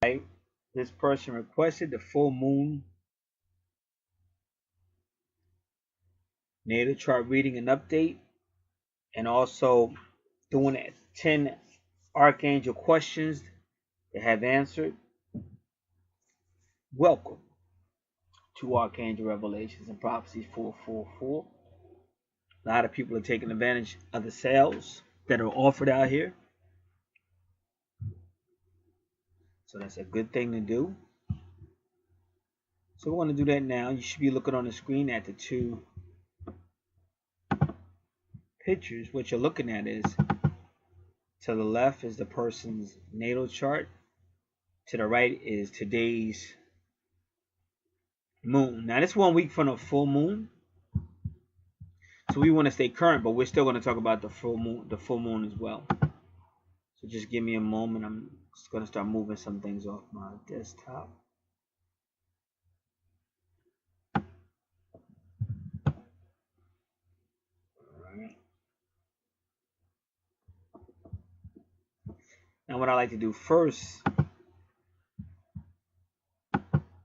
Right? This person requested the full moon natal chart reading and update, and also doing 10 archangel questions that have answered. Welcome to Archangel Revelations and Prophecies 444. A lot of people are taking advantage of the sales that are offered out here. So that's a good thing to do. So we want to do that now. You should be looking on the screen at the two pictures. What you're looking at is, to the left is the person's natal chart. To the right is today's moon. Now this 1 week from the full moon. So we want to stay current, but we're still going to talk about the full moon as well. So just give me a moment. I'm just going to start moving some things off my desktop. Now what I like to do first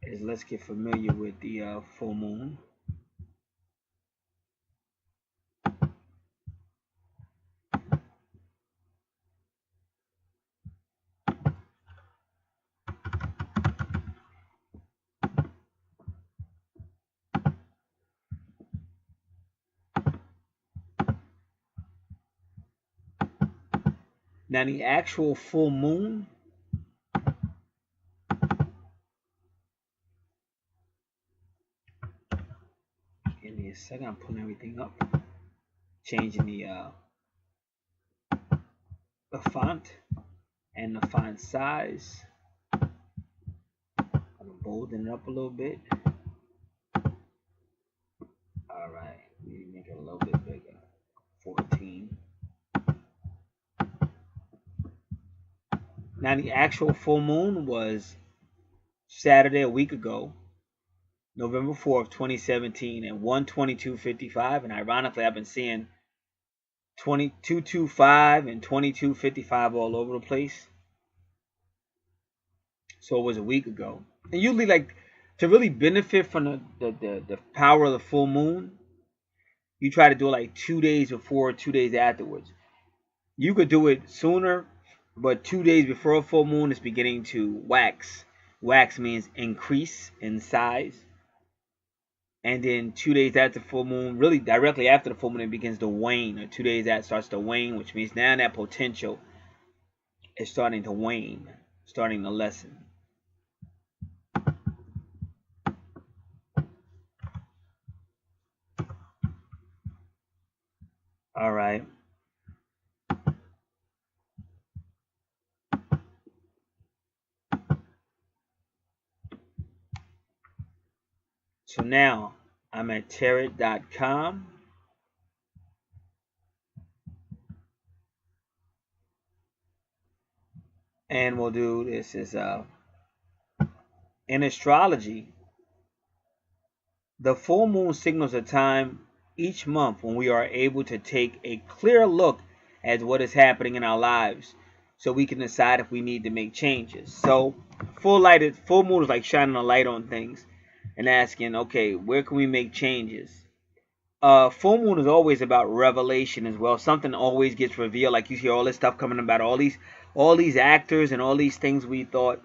is let's get familiar with the full moon. Now the actual full moon give me a second, I'm pulling everything up, changing the font and the font size. I'm bolden it up a little bit. Alright, maybe make it a little bit bigger. 14. Now the actual full moon was Saturday a week ago, November 4th, 2017 at 1:22:55, and ironically I've been seeing 22:25 and 22:55 all over the place. So it was a week ago. And usually, like, to really benefit from the power of the full moon, you try to do it like 2 days before, 2 days afterwards. You could do it sooner, but 2 days before a full moon is beginning to wax. Wax means increase in size. And then 2 days after full moon, really directly after the full moon, it begins to wane. Or 2 days that starts to wane, which means now that potential is starting to wane, starting to lessen. All right. So now I'm at tarot.com. And we'll do this as in astrology. The full moon signals a time each month when we are able to take a clear look at what is happening in our lives, so we can decide if we need to make changes. So full moon is like shining a light on things and asking, okay, where can we make changes? Full moon is always about revelation as well. Something always gets revealed. Like you hear all this stuff coming about all these actors and all these things we thought.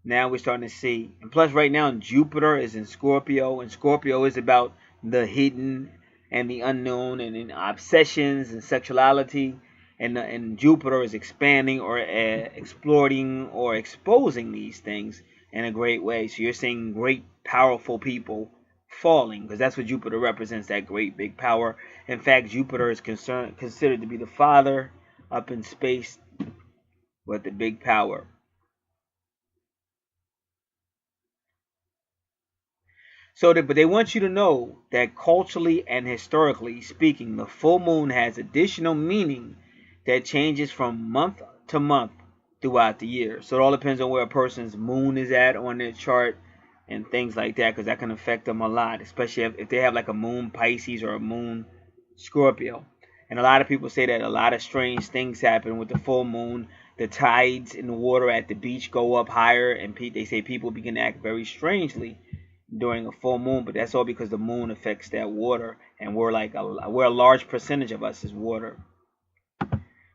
Now we're starting to see. And plus right now Jupiter is in Scorpio, and Scorpio is about the hidden and the unknown and in obsessions and sexuality. And Jupiter is expanding or exploring or exposing these things in a great way. So you're seeing great, powerful people falling, because that's what Jupiter represents, that great big power. In fact, Jupiter is considered to be the father up in space with the big power. So, but they want you to know that culturally and historically speaking, the full moon has additional meaning that changes from month to month throughout the year. So it all depends on where a person's moon is at on their chart and things like that, because that can affect them a lot, especially if they have like a moon Pisces or a moon Scorpio. And a lot of people say that a lot of strange things happen with the full moon. the tides in the water at the beach go up higher, and they say people begin to act very strangely during a full moon, but that's all because the moon affects that water, and we're a large percentage of us is water.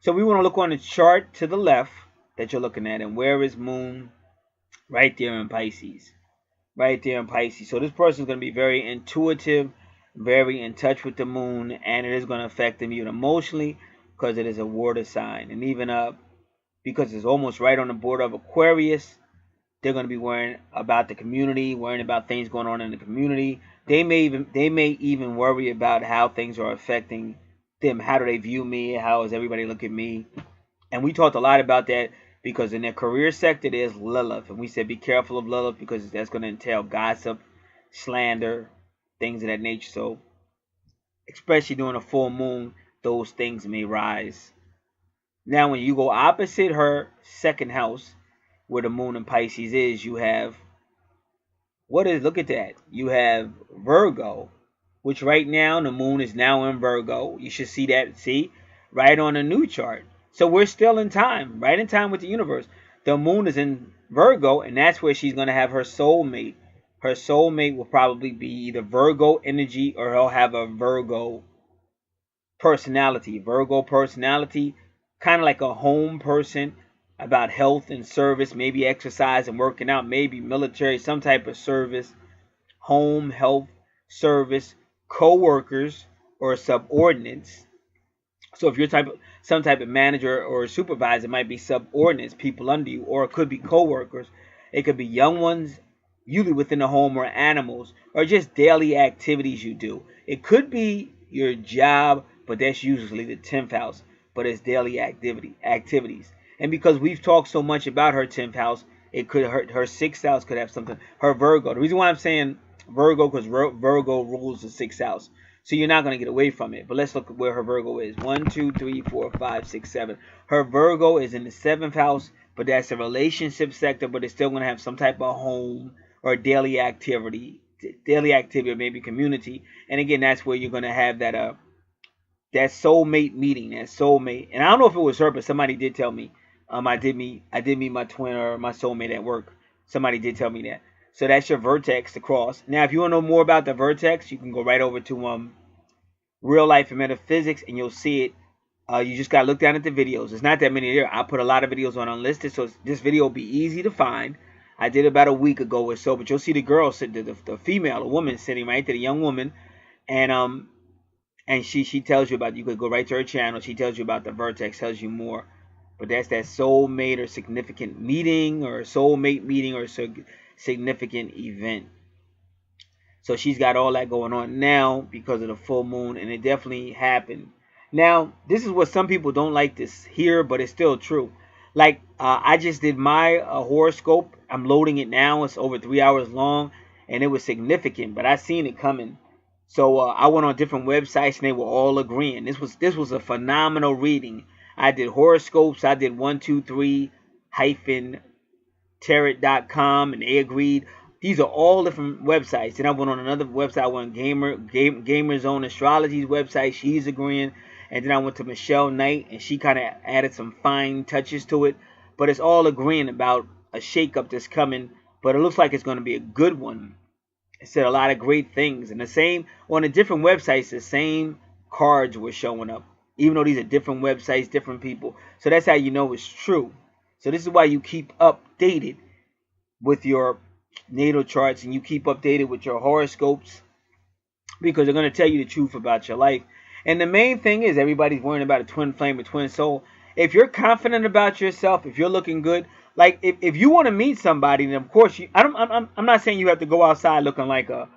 So we want to look on the chart to the left that you're looking at, and where is moon? Right there in Pisces. Right there in Pisces. So this person is going to be very intuitive, very in touch with the moon, and it is going to affect them even emotionally because it is a water sign. And even because it's almost right on the border of Aquarius, they're going to be worrying about the community, worrying about things going on in the community. They may even worry about how things are affecting them. How do they view me? How does everybody look at me? And we talked a lot about that because in their career sector, there's Lilith. And we said be careful of Lilith because that's going to entail gossip, slander, things of that nature. So especially during a full moon, those things may rise. Now, when you go opposite her second house, where the moon in Pisces is, you have, look at that. You have Virgo, which right now, the moon is now in Virgo. You should see that, right on the new chart. So we're still in time, right in time with the universe. The moon is in Virgo, and that's where she's going to have her soulmate. Her soulmate will probably be either Virgo energy or he'll have a Virgo personality. Virgo personality, kind of like a home person, about health and service, maybe exercise and working out, maybe military, some type of service, home, health, service, co-workers, or subordinates. So if you're some type of manager or supervisor, it might be subordinates, people under you, or it could be co-workers. It could be young ones, usually within the home, or animals, or just daily activities you do. It could be your job, but that's usually the 10th house, but it's daily activities. And because we've talked so much about her 10th house, it could hurt her 6th house could have something. Her Virgo. The reason why I'm saying Virgo, because Virgo rules the 6th house. So you're not going to get away from it. But let's look at where her Virgo is. 1, 2, 3, 4, 5, 6, 7. Her Virgo is in the 7th house, but that's a relationship sector, but it's still going to have some type of home or daily activity or maybe community. And again, that's where you're going to have that soulmate meeting, that soulmate. And I don't know if it was her, but somebody did tell me. I did meet my twin or my soulmate at work. Somebody did tell me that. So that's your vertex to cross. Now, if you want to know more about the vertex, you can go right over to Real Life and Metaphysics, and you'll see it. You just got to look down at the videos. There's not that many there. I put a lot of videos on unlisted, so this video will be easy to find. I did about a week ago or so, but you'll see the girl, the female, the woman sitting right there, the young woman, and she tells you about. You could go right to her channel. She tells you about the vertex, tells you more. But that's that soulmate or significant meeting or soulmate meeting or significant event. So she's got all that going on now because of the full moon, and it definitely happened. Now, this is what some people don't like to hear, but it's still true. Like, I just did my horoscope. I'm loading it now. It's over 3 hours long, and it was significant, but I seen it coming. So I went on different websites, and they were all agreeing. This was a phenomenal reading. I did horoscopes. I did 123-tarot.com, and they agreed. These are all different websites. Then I went on another website. I went on Gamer Zone Astrology's website. She's agreeing. And then I went to Michelle Knight, and she kind of added some fine touches to it. But it's all agreeing about a shakeup that's coming. But it looks like it's going to be a good one. It said a lot of great things. And the same, on the different websites, the same cards were showing up. Even though these are different websites, different people. So that's how you know it's true. So this is why you keep updated with your natal charts, and you keep updated with your horoscopes, because they're going to tell you the truth about your life. And the main thing is, everybody's worrying about a twin flame, a twin soul. If you're confident about yourself, if you're looking good, like if you want to meet somebody, then of course I'm not saying you have to go outside looking like a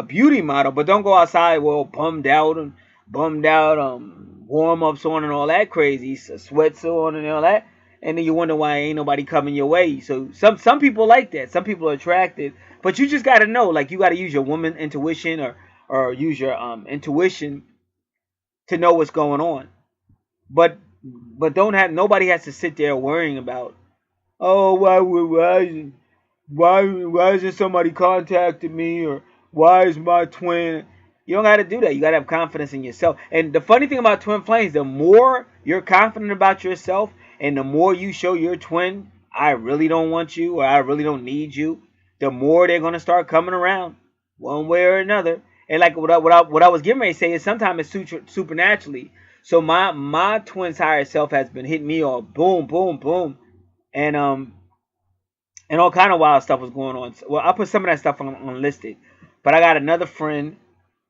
beauty model, but don't go outside bummed out, warm-ups on and all that crazy, sweats on and all that, and then you wonder why ain't nobody coming your way. So some people like that. Some people are attracted, but you just got to know, like, you got to use your woman intuition or use your intuition to know what's going on. But nobody has to sit there worrying about, oh, why isn't somebody contacting me, or why is my twin? You don't got to do that. You got to have confidence in yourself. And the funny thing about twin flames, the more you're confident about yourself And the more you show your twin, I really don't want you, or I really don't need you, the more they're gonna start coming around, one way or another. And like what I was getting ready to say is sometimes it's supernaturally. So my twin's higher self has been hitting me all boom, boom, boom, and all kind of wild stuff was going on. Well, I put some of that stuff on listed, but I got another friend,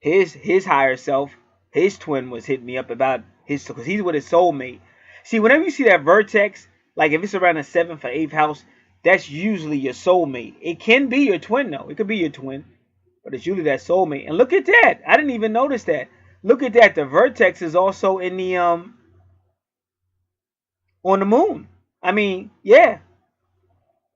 his higher self, his twin was hitting me up about his, because he's with his soulmate. See, whenever you see that vertex, like if it's around the 7th or 8th house, that's usually your soulmate. It can be your twin though. It could be your twin, but it's usually that soulmate. And look at that. I didn't even notice that. Look at that. The vertex is also in the on the moon. I mean, yeah.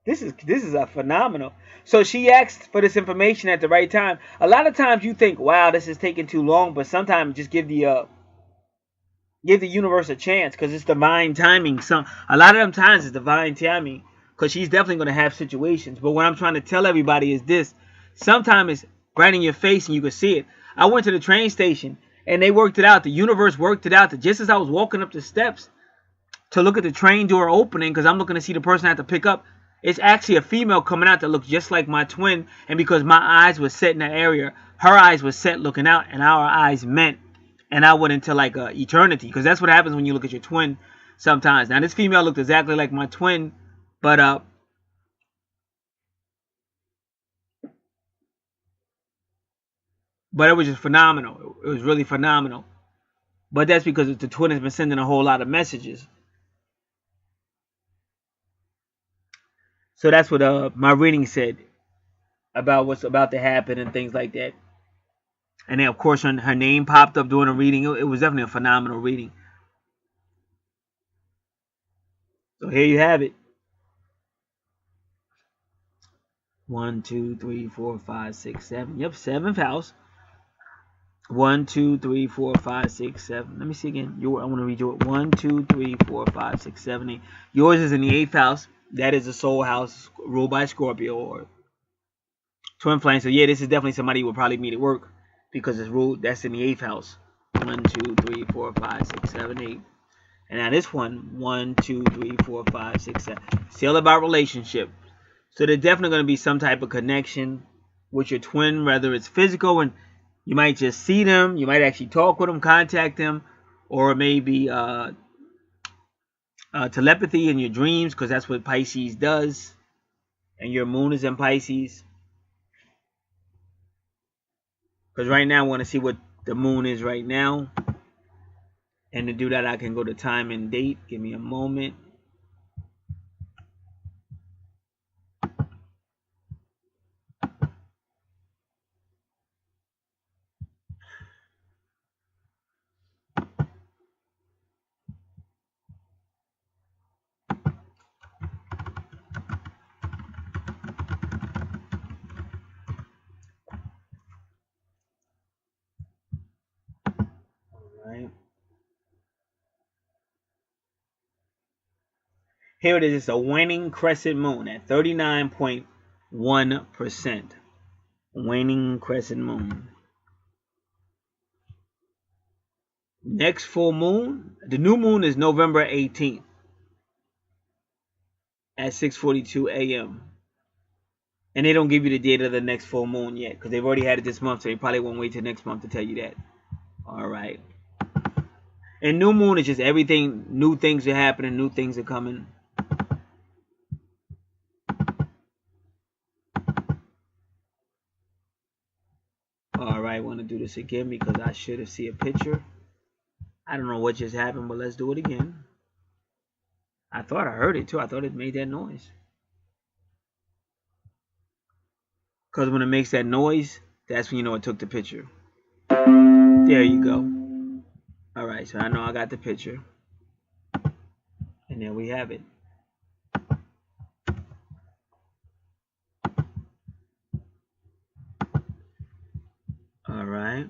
This is a phenomenal. So she asked for this information at the right time. A lot of times you think, wow, this is taking too long, but sometimes just give the universe a chance, because it's divine timing. A lot of them times it's divine timing, because she's definitely going to have situations. But what I'm trying to tell everybody is this: sometimes it's right in your face and you can see it. I went to the train station and they worked it out. The universe worked it out that just as I was walking up the steps to look at the train door opening, because I'm looking to see the person I have to pick up, it's actually a female coming out that looks just like my twin. And because my eyes were set in that area, her eyes were set looking out, and our eyes met. And I went into like eternity, because that's what happens when you look at your twin sometimes. Now, this female looked exactly like my twin, but it was just phenomenal. It was really phenomenal. But that's because the twin has been sending a whole lot of messages. So that's what my reading said about what's about to happen and things like that. And then, of course, her name popped up during the reading. It was definitely a phenomenal reading. So here you have it. 1, 2, 3, 4, 5, 6, 7. Yep, 7th house. 1, 2, 3, 4, 5, 6, 7. Let me see again. I want to read you 1, 2, 3, 4, 5, 6, 7, 8. Yours is in the 8th house. That is the soul house ruled by Scorpio or twin flame. So yeah, this is definitely somebody you will probably meet at work, because it's ruled. That's in the 8th house. 1, 2, 3, 4, 5, 6, 7, 8. And now this one, 1, 2, 3, 4, 5, 6, 7. It's all about relationship. So there's definitely going to be some type of connection with your twin, whether it's physical and you might just see them, you might actually talk with them, contact them, or maybe telepathy in your dreams, because that's what Pisces does. And your moon is in Pisces. Because right now I want to see what the moon is right now. And to do that, I can go to time and date. Give me a moment. Right. Here it is. It's a waning crescent moon at 39.1%. Waning crescent moon. Next full moon, the new moon is November 18th at 6:42 a.m. And they don't give you the date of the next full moon yet, because they've already had it this month, so they probably won't wait till next month to tell you that. All right. And new moon is just everything, new things are happening, new things are coming. All right, I want to do this again because I should have seen a picture. I don't know what just happened, but let's do it again. I thought I heard it too. I thought it made that noise. Because when it makes that noise, that's when you know it took the picture. There you go. All right, so I know I got the picture. And there we have it. All right.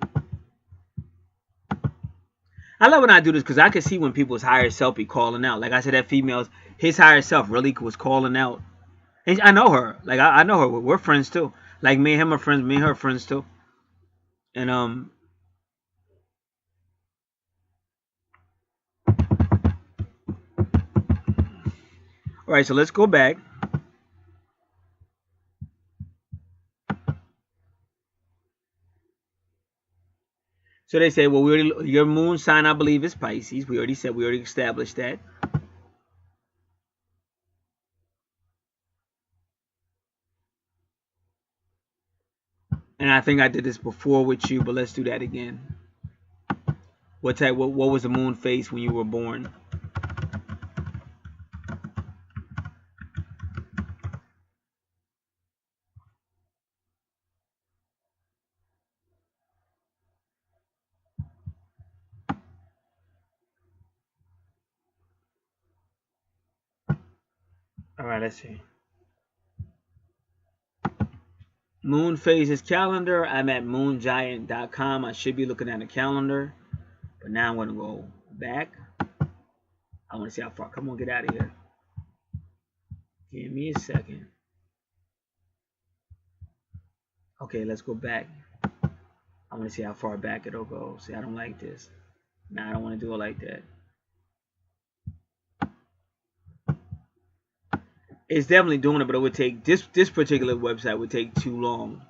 I love when I do this because I can see when people's higher self be calling out. Like I said, that female's, his higher self really was calling out. And I know her. Like I know her. We're friends too. Like me and him are friends. Me and her are friends too. And All right, so let's go back. So they say, well, your moon sign, I believe, is Pisces. We already established that. And I think I did this before with you, but let's do that again. What was the moon phase when you were born? All right, let's see. Moon phases calendar. I'm at moongiant.com. I should be looking at a calendar, but now I'm going to go back. I want to see how far. Come on, get out of here. Give me a second. Okay, let's go back. I want to see how far back it'll go. See, I don't like this. Nah, I don't want to do it like that. It's definitely doing it, but it would take this particular website would take too long.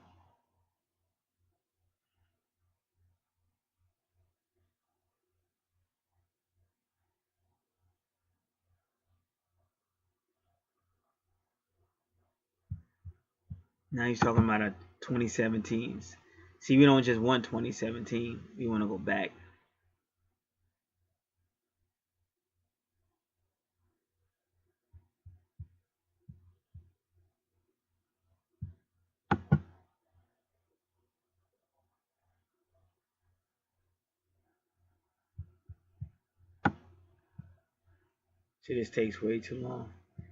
Now he's talking about a 2017s. See, we don't just want 2017. We want to go back. See, this takes way too long.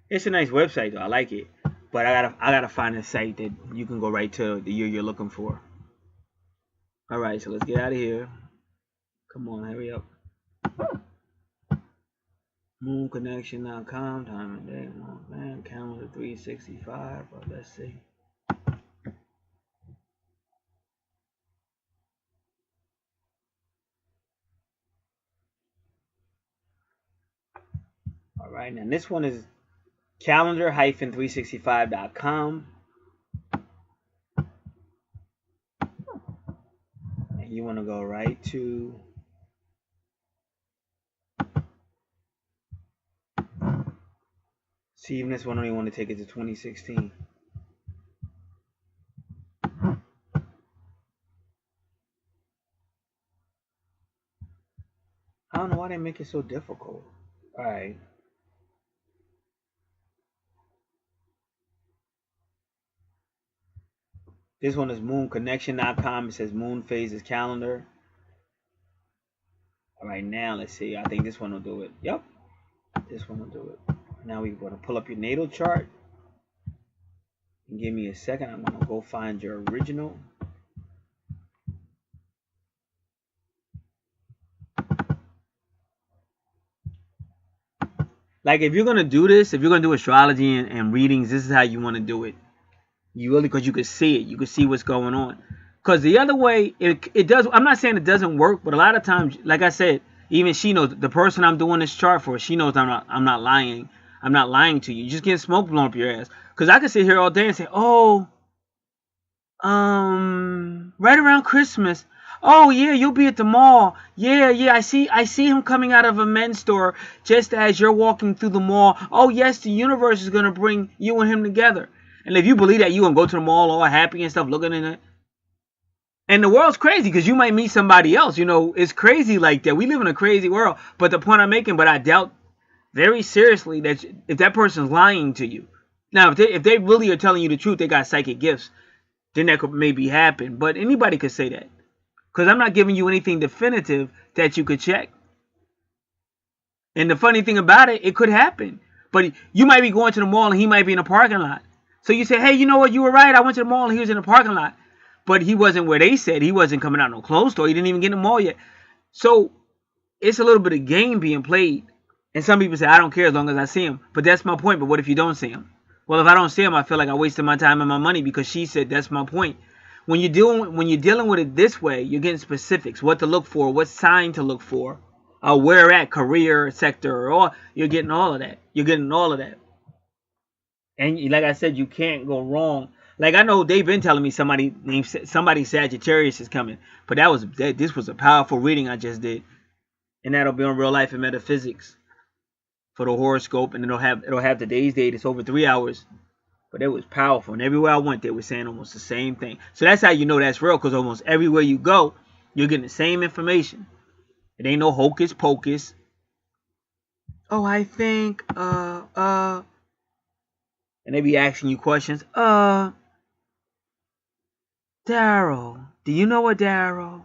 It's a nice website though. I like it, but I gotta find a site that you can go right to the year you're looking for. All right, so let's get out of here. Come on, hurry up. Moonconnection.com, time and day, man, calendar 365. Let's see. All right, now this one is calendar-365.com. And you want to go right to see, even this one only want to take it to 2016. I don't know why they make it so difficult. All right. This one is moonconnection.com. It says moon phases calendar. All right, now let's see. I think this one will do it. Yep, this one will do it. Now we're going to pull up your natal chart. And give me a second. I'm going to go find your original. Like, if you're going to do this, if you're going to do astrology and readings, this is how you want to do it. You really, because you can see it. You can see what's going on. Because the other way, it does. I'm not saying it doesn't work, but a lot of times, like I said, even she knows, the person I'm doing this chart for, she knows I'm not lying. I'm not lying to you. You're just getting smoke blown up your ass. Because I could sit here all day and say, oh, right around Christmas. Oh yeah, you'll be at the mall. Yeah, I see him coming out of a men's store just as you're walking through the mall. Oh yes, the universe is gonna bring you and him together. And if you believe that, you gonna go to the mall all happy and stuff, looking in it. And the world's crazy because you might meet somebody else. You know, it's crazy like that. We live in a crazy world. But the point I'm making, but I doubt very seriously that if that person's lying to you. Now, if they really are telling you the truth, they got psychic gifts, then that could maybe happen. But anybody could say that. Because I'm not giving you anything definitive that you could check. And the funny thing about it, it could happen. But you might be going to the mall and he might be in a parking lot. So you say, hey, you know what? You were right. I went to the mall and he was in the parking lot. But he wasn't where they said. He wasn't coming out no clothes store. He didn't even get in the mall yet. So it's a little bit of game being played. And some people say, I don't care as long as I see him. But that's my point. But what if you don't see him? Well, if I don't see him, I feel like I wasted my time and my money because she said that's my point. When you're dealing with it this way, you're getting specifics. What to look for. What sign to look for. Where at, career sector. Or you're getting all of that. You're getting all of that. And like I said, you can't go wrong. Like I know they've been telling me somebody Sagittarius is coming, but this was a powerful reading I just did, and that'll be on Real Life and Metaphysics for the horoscope, and it'll have today's date. It's over 3 hours, but it was powerful, and everywhere I went, they were saying almost the same thing. So that's how you know that's real, because almost everywhere you go, you're getting the same information. It ain't no hocus pocus. Oh, I think and they be asking you questions. Daryl, do you know a Daryl?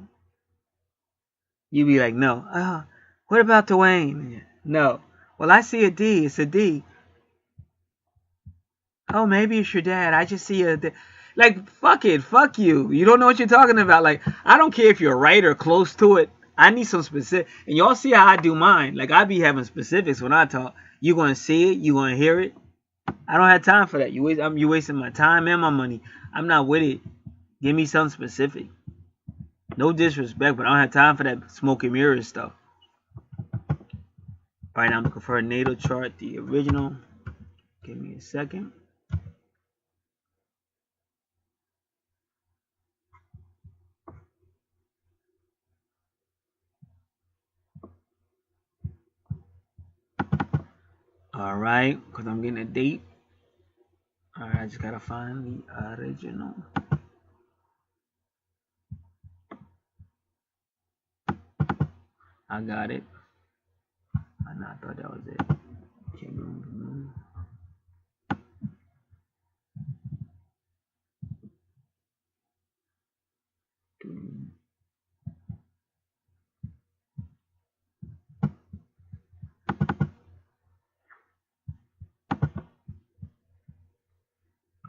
You be like, no. What about Dwayne? No. Well, I see a D. It's a D. Oh, maybe it's your dad. I just see a D. Like, fuck it. Fuck you. You don't know what you're talking about. Like, I don't care if you're right or close to it. I need some specific. And y'all see how I do mine. Like, I be having specifics when I talk. You going to see it. You going to hear it. I don't have time for that. You wasting my time and my money. I'm not with it. Give me something specific. No disrespect, but I don't have time for that smoke and mirrors stuff. Alright, now I'm looking for a natal chart, the original. Give me a second. Alright, because I'm getting a date. Alright, I just gotta find the original. I got it. I thought that was it.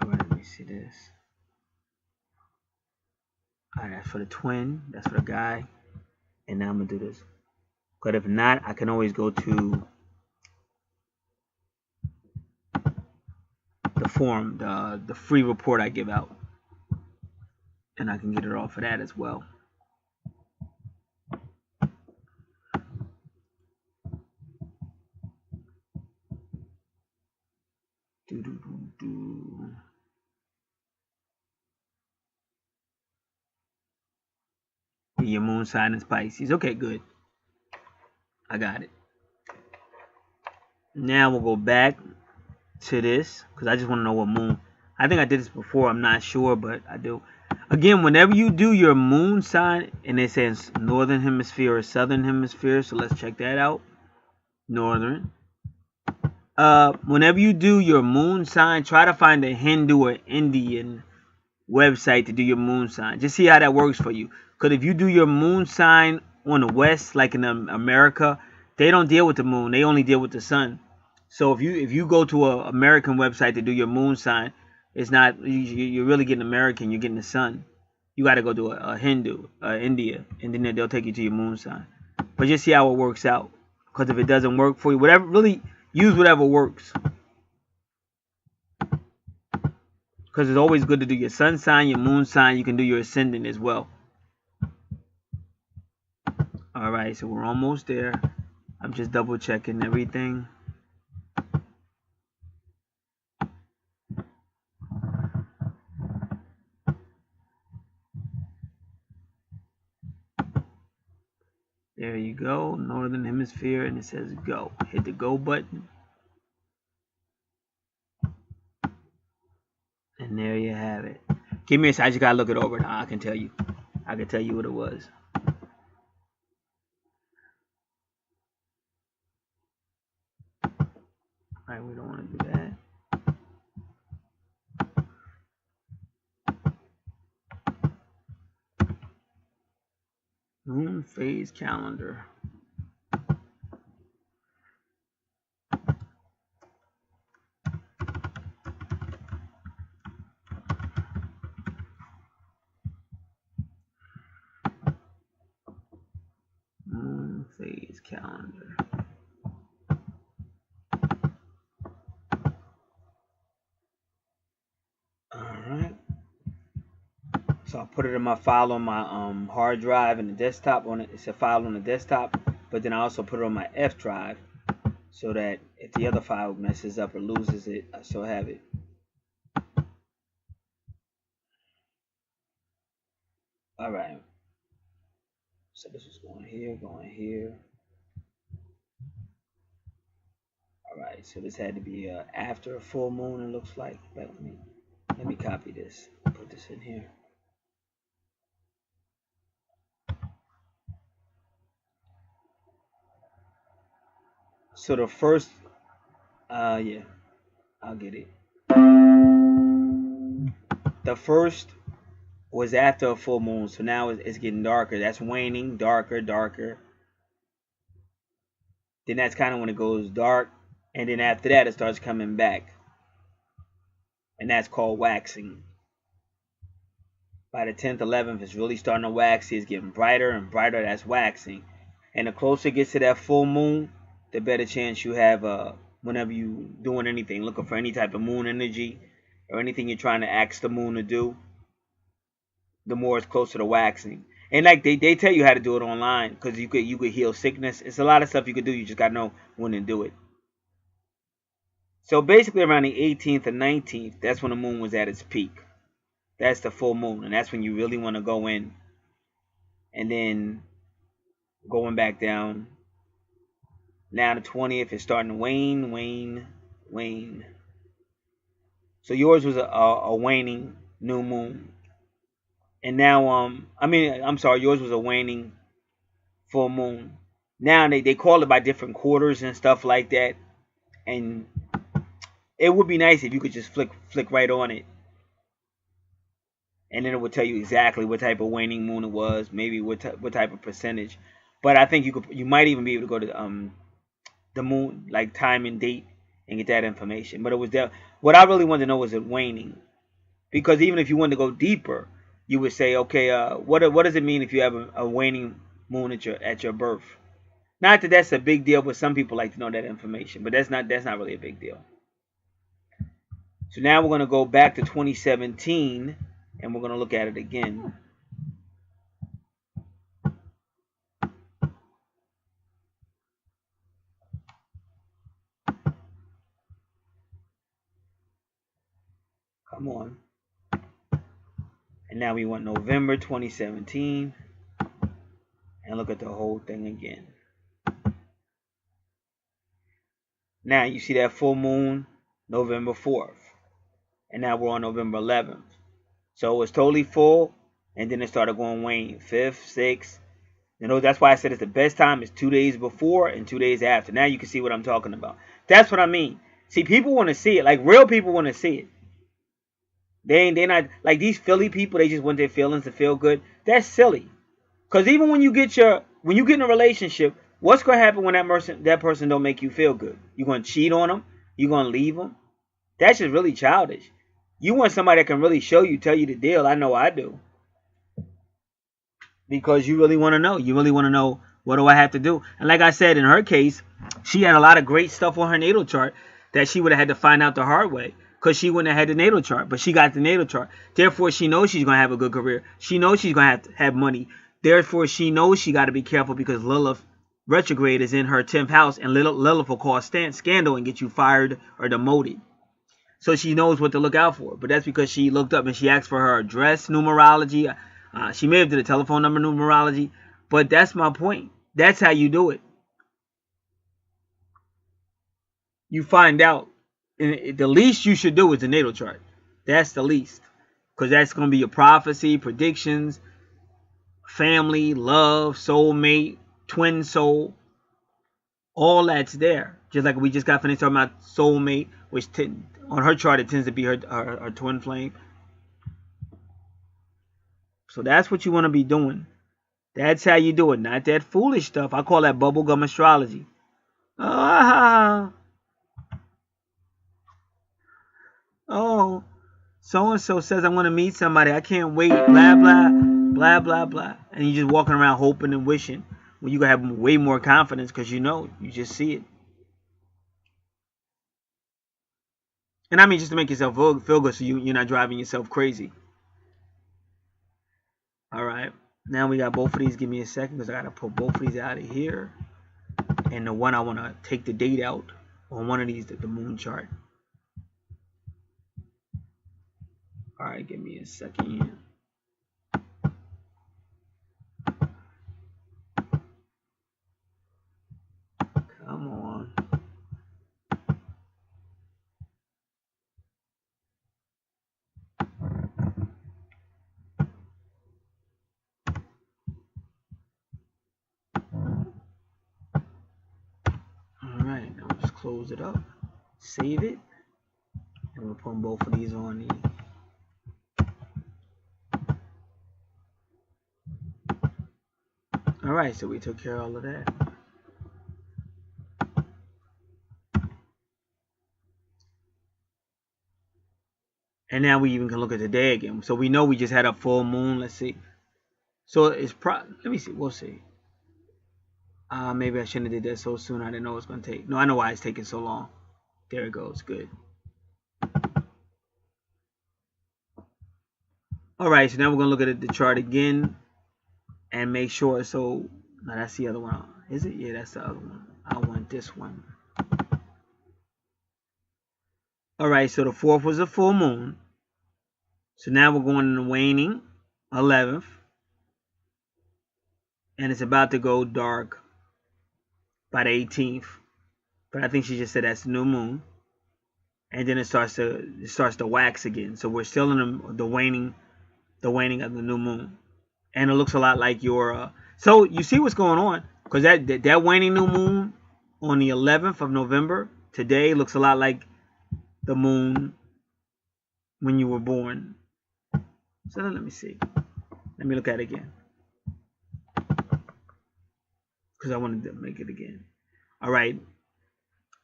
Alright, let me see this. Alright, that's for the twin. That's for the guy. And now I'm gonna do this. But if not, I can always go to the forum, the free report I give out, and I can get it off of that as well. Your moon sign is Pisces. Okay, good. I got it. Now we'll go back to this because I just want to know what moon. I think I did this before. I'm not sure, but I do. Again, whenever you do your moon sign, and it says northern hemisphere or southern hemisphere, so let's check that out. Northern. Whenever you do your moon sign, try to find a Hindu or Indian website to do your moon sign. Just see how that works for you. Because if you do your moon sign on the west, like in America, they don't deal with the moon. They only deal with the sun. So if you go to an American website to do your moon sign, it's not, you're really getting American. You're getting the sun. You got to go to a Hindu, India, and then they'll take you to your moon sign. But just see how it works out. Because if it doesn't work for you, whatever, really use whatever works. Because it's always good to do your sun sign, your moon sign. You can do your ascendant as well. Alright, so we're almost there. I'm just double checking everything. There you go, northern hemisphere, and it says go. Hit the go button. And there you have it. Give me a second, I just gotta look it over now. I can tell you. I can tell you what it was. Alright, we don't want to do that. Moon phase calendar. Moon phase calendar. Alright. So I put it in my file on my hard drive and the desktop on it. It's a file on the desktop, but then I also put it on my F drive so that if the other file messes up or loses it, I still have it. All right. So this is going here, going here. All right. So this had to be after a full moon. It looks like. But let me copy this. Put this in here. So the first, yeah, I'll get it. The first was after a full moon, so now it's getting darker. That's waning, darker, darker. Then that's kind of when it goes dark, and then after that it starts coming back, and that's called waxing. By the 10th, 11th, it's really starting to wax. It's getting brighter and brighter. That's waxing, and the closer it gets to that full moon, the better chance you have whenever you doing anything, looking for any type of moon energy or anything you're trying to ask the moon to do. The more it's closer to waxing. And like they tell you how to do it online, because you could heal sickness. It's a lot of stuff you could do. You just gotta know when to do it. So basically around the 18th and 19th, that's when the moon was at its peak. That's the full moon, and that's when you really want to go in. And then going back down. Now the 20th is starting to wane, wane, wane. So yours was a waning new moon. And now, I'm sorry, yours was a waning full moon. Now they call it by different quarters and stuff like that. And it would be nice if you could just flick right on it. And then it would tell you exactly what type of waning moon it was, maybe what type of percentage. But I think you might even be able to go to the moon, like time and date, and get that information. But it was there. What I really wanted to know was it waning. Because even if you wanted to go deeper, you would say, okay, what does it mean if you have a waning moon at your birth? Not that that's a big deal, but some people like to know that information. But that's not really a big deal. So now we're going to go back to 2017, and we're going to look at it again. Come on. And now we want November 2017. And look at the whole thing again. Now you see that full moon, November 4th. And now we're on November 11th. So it was totally full, and then it started going wane. 5th, 6th. You know, that's why I said it's the best time is 2 days before and 2 days after. Now you can see what I'm talking about. That's what I mean. See, people want to see it. Like, real people want to see it. They're not, like these Philly people, they just want their feelings to feel good. That's silly. Because even when you get in a relationship, what's going to happen when that person don't make you feel good? You're going to cheat on them? You're going to leave them? That's just really childish. You want somebody that can really show you, tell you the deal. I know I do. Because you really want to know. You really want to know, what do I have to do? And like I said, in her case, she had a lot of great stuff on her natal chart that she would have had to find out the hard way. Because she wouldn't have had the natal chart. But she got the natal chart. Therefore, she knows she's going to have a good career. She knows she's going to have money. Therefore, she knows she got to be careful because Lilith retrograde is in her 10th house. And Lilith will cause scandal and get you fired or demoted. So she knows what to look out for. But that's because she looked up and she asked for her address, numerology. She may have did a telephone number, numerology. But that's my point. That's how you do it. You find out. And the least you should do is the natal chart. That's the least. Because that's going to be your prophecy, predictions, family, love, soulmate, twin soul. All that's there. Just like we just got finished talking about soulmate, which on her chart it tends to be her twin flame. So that's what you want to be doing. That's how you do it. Not that foolish stuff. I call that bubblegum astrology. Oh, so-and-so says I want to meet somebody. I can't wait. Blah, blah, blah, blah, blah. And you're just walking around hoping and wishing. Well, you're going to have way more confidence because you know. You just see it. And I mean just to make yourself feel good so you're not driving yourself crazy. All right. Now we got both of these. Give me a second because I got to pull both of these out of here. And the one I want to take the date out on one of these, the moon chart. All right, give me a second here. close it up, save it, and we'll put both of these on the. All right, so we took care of all of that. And now we even can look at the day again. So we know we just had a full moon. Let's see. So it's let me see. We'll see. Maybe I shouldn't have did that so soon. I didn't know it was going to take. No, I know why it's taking so long. There it goes. Good. All right. So now we're going to look at the chart again and make sure. So now that's the other one. Is it? Yeah, that's the other one. I want this one. All right. So the 4th was a full moon. So now we're going in the waning 11th. And it's about to go dark by the 18th. But I think she just said that's the new moon. And then it starts to wax again. So we're still in the waning of the new moon. And it looks a lot like your so you see what's going on, because that waning new moon on the 11th of November today looks a lot like the moon when you were born. So let me see. Let me look at it again, because I wanted to make it again. All right.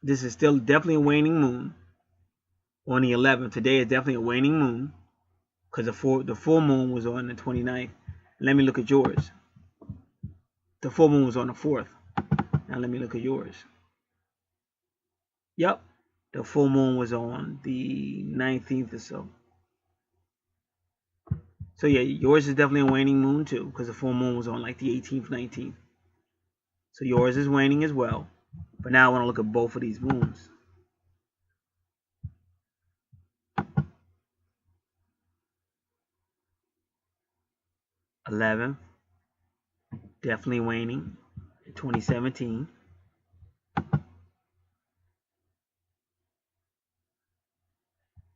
This is still definitely a waning moon on the 11th. Today is definitely a waning moon, because the full moon was on the 29th. Let me look at yours. The full moon was on the 4th. Now let me look at yours. Yep. The full moon was on the 19th or so. So yeah, yours is definitely a waning moon too, because the full moon was on like the 18th, 19th. So yours is waning as well. But now I want to look at both of these moons. $11, definitely waning. 2017.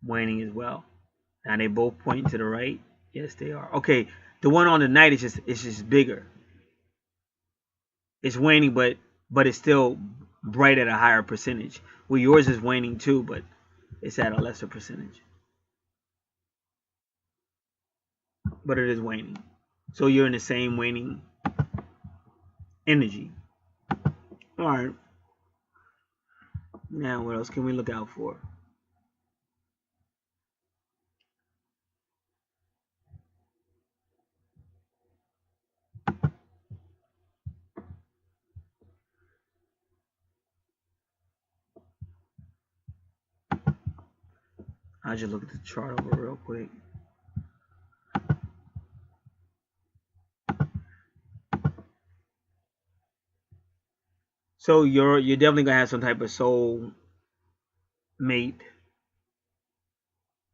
Waning as well. Now they both point to the right. Yes, they are. Okay, the one on the night is just bigger. It's waning, but it's still bright at a higher percentage. Well, yours is waning too, but it's at a lesser percentage. But it is waning. So you're in the same waning energy. All right. Now, what else can we look out for? I'll just look at the chart over real quick. So you're definitely gonna have some type of soul mate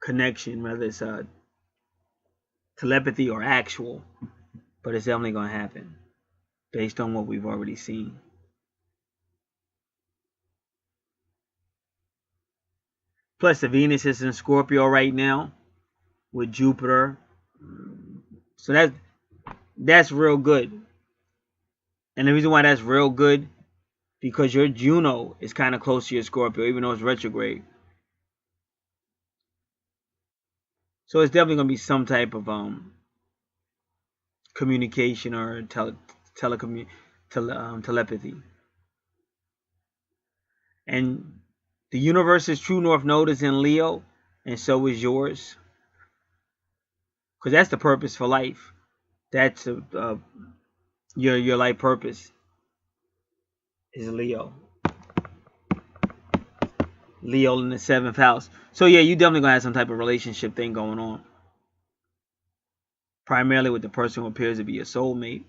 connection, whether it's telepathy or actual, but it's definitely gonna happen based on what we've already seen. Plus, the Venus is in Scorpio right now with Jupiter, so that's real good. And the reason why that's real good, because your Juno is kind of close to your Scorpio, even though it's retrograde. So it's definitely going to be some type of communication or telepathy. And the universe's true north node is in Leo, and so is yours. Because that's the purpose for life. That's your life purpose is Leo. Leo in the 7th house. So yeah, you definitely gonna have some type of relationship thing going on. Primarily with the person who appears to be your soulmate.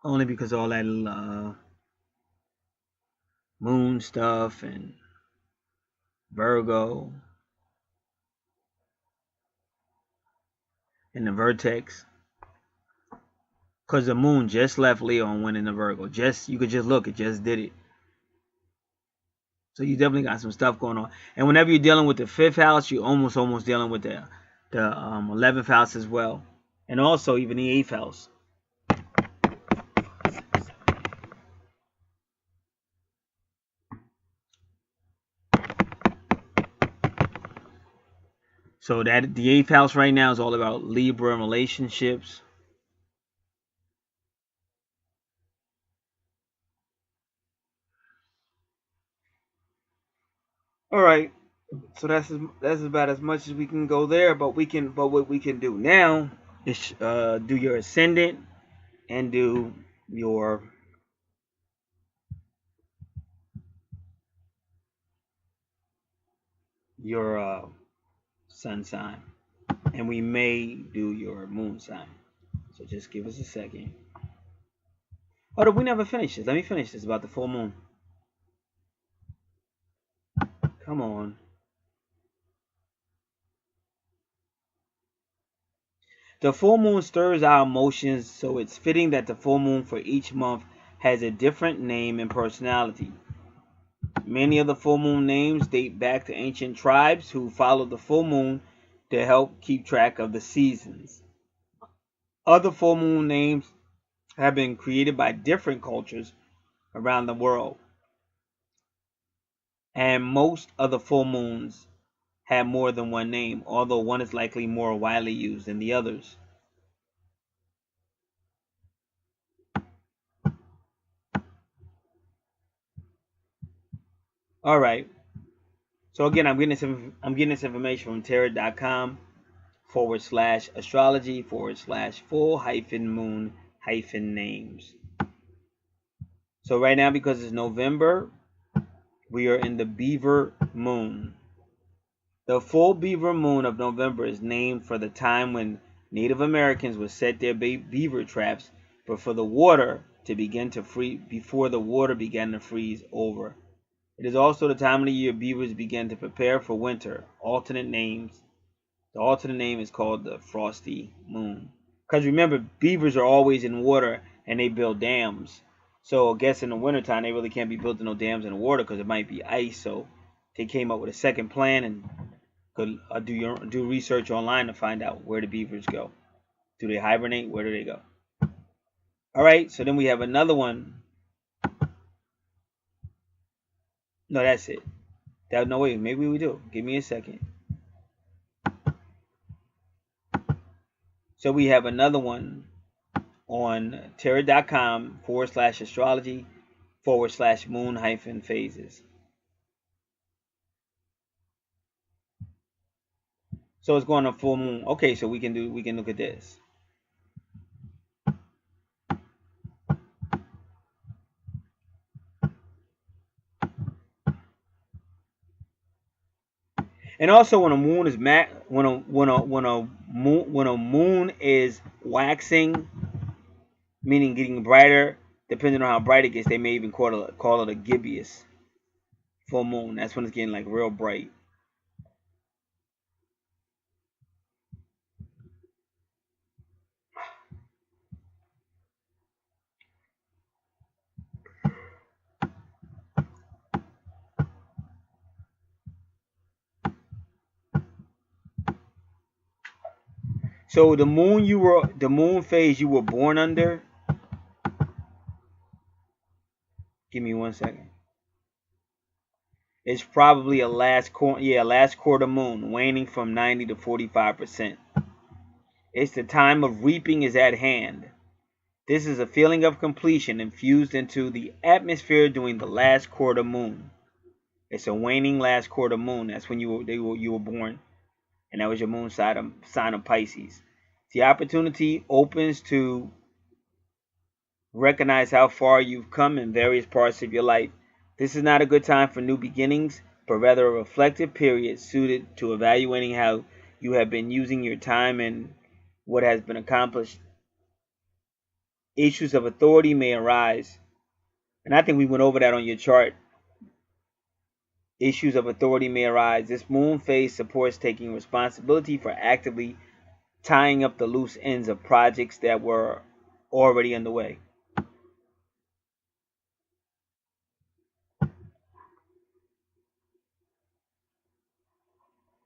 Only because all that moon stuff and Virgo and the vertex. Because the moon just left Leo and went into Virgo. You could just look, it just did it. So you definitely got some stuff going on. And whenever you're dealing with the 5th house, you're almost dealing with the 11th house as well. and also even the 8th house. So that the 8th house right now is all about Libra and relationships. All right. So that's about as much as we can go there. But what we can do now is do your ascendant and do your sun sign, and we may do your moon sign. So just give us a second. Oh, we never finished this. Let me finish this about the full moon. Come on. The full moon stirs our emotions, so it's fitting that the full moon for each month has a different name and personality. Many of the full moon names date back to ancient tribes who followed the full moon to help keep track of the seasons. Other full moon names have been created by different cultures around the world, and most of the full moons have more than one name, although one is likely more widely used than the others. All right. So again, I'm getting this information from tarot.com/astrology/full hyphen moon hyphen names. So right now, because it's November, we are in the Beaver moon. The full Beaver moon of November is named for the time when Native Americans would set their beaver traps, but for the water to begin to freeze before the water began to freeze over. It is also the time of the year beavers begin to prepare for winter. The alternate name is called the frosty moon. Because remember, beavers are always in water and they build dams. So I guess in the wintertime, they really can't be building no dams in the water because it might be ice. So they came up with a second plan and could do research online to find out where the beavers go. Do they hibernate? Where do they go? All right, so then we have another one. No, that's it. No, wait, maybe we do. Give me a second. So we have another one on tarot.com/astrology/moon hyphen phases. So it's going on full moon. Okay, so we can look at this. And also when a moon is when a moon is waxing, meaning getting brighter, depending on how bright it gets, they may even call it a gibbous full moon. That's when it's getting like real bright. So the moon phase you were born under. Give me 1 second. It's probably a last quarter moon, waning from 90 to 45%. It's the time of reaping is at hand. This is a feeling of completion infused into the atmosphere during the last quarter moon. It's a waning last quarter moon. That's when you were born, and that was your moon sign of Pisces. The opportunity opens to recognize how far you've come in various parts of your life. This is not a good time for new beginnings, but rather a reflective period suited to evaluating how you have been using your time and what has been accomplished. Issues of authority may arise, and I think we went over that on your chart. Issues of authority may arise. This moon phase supports taking responsibility for actively tying up the loose ends of projects that were already underway.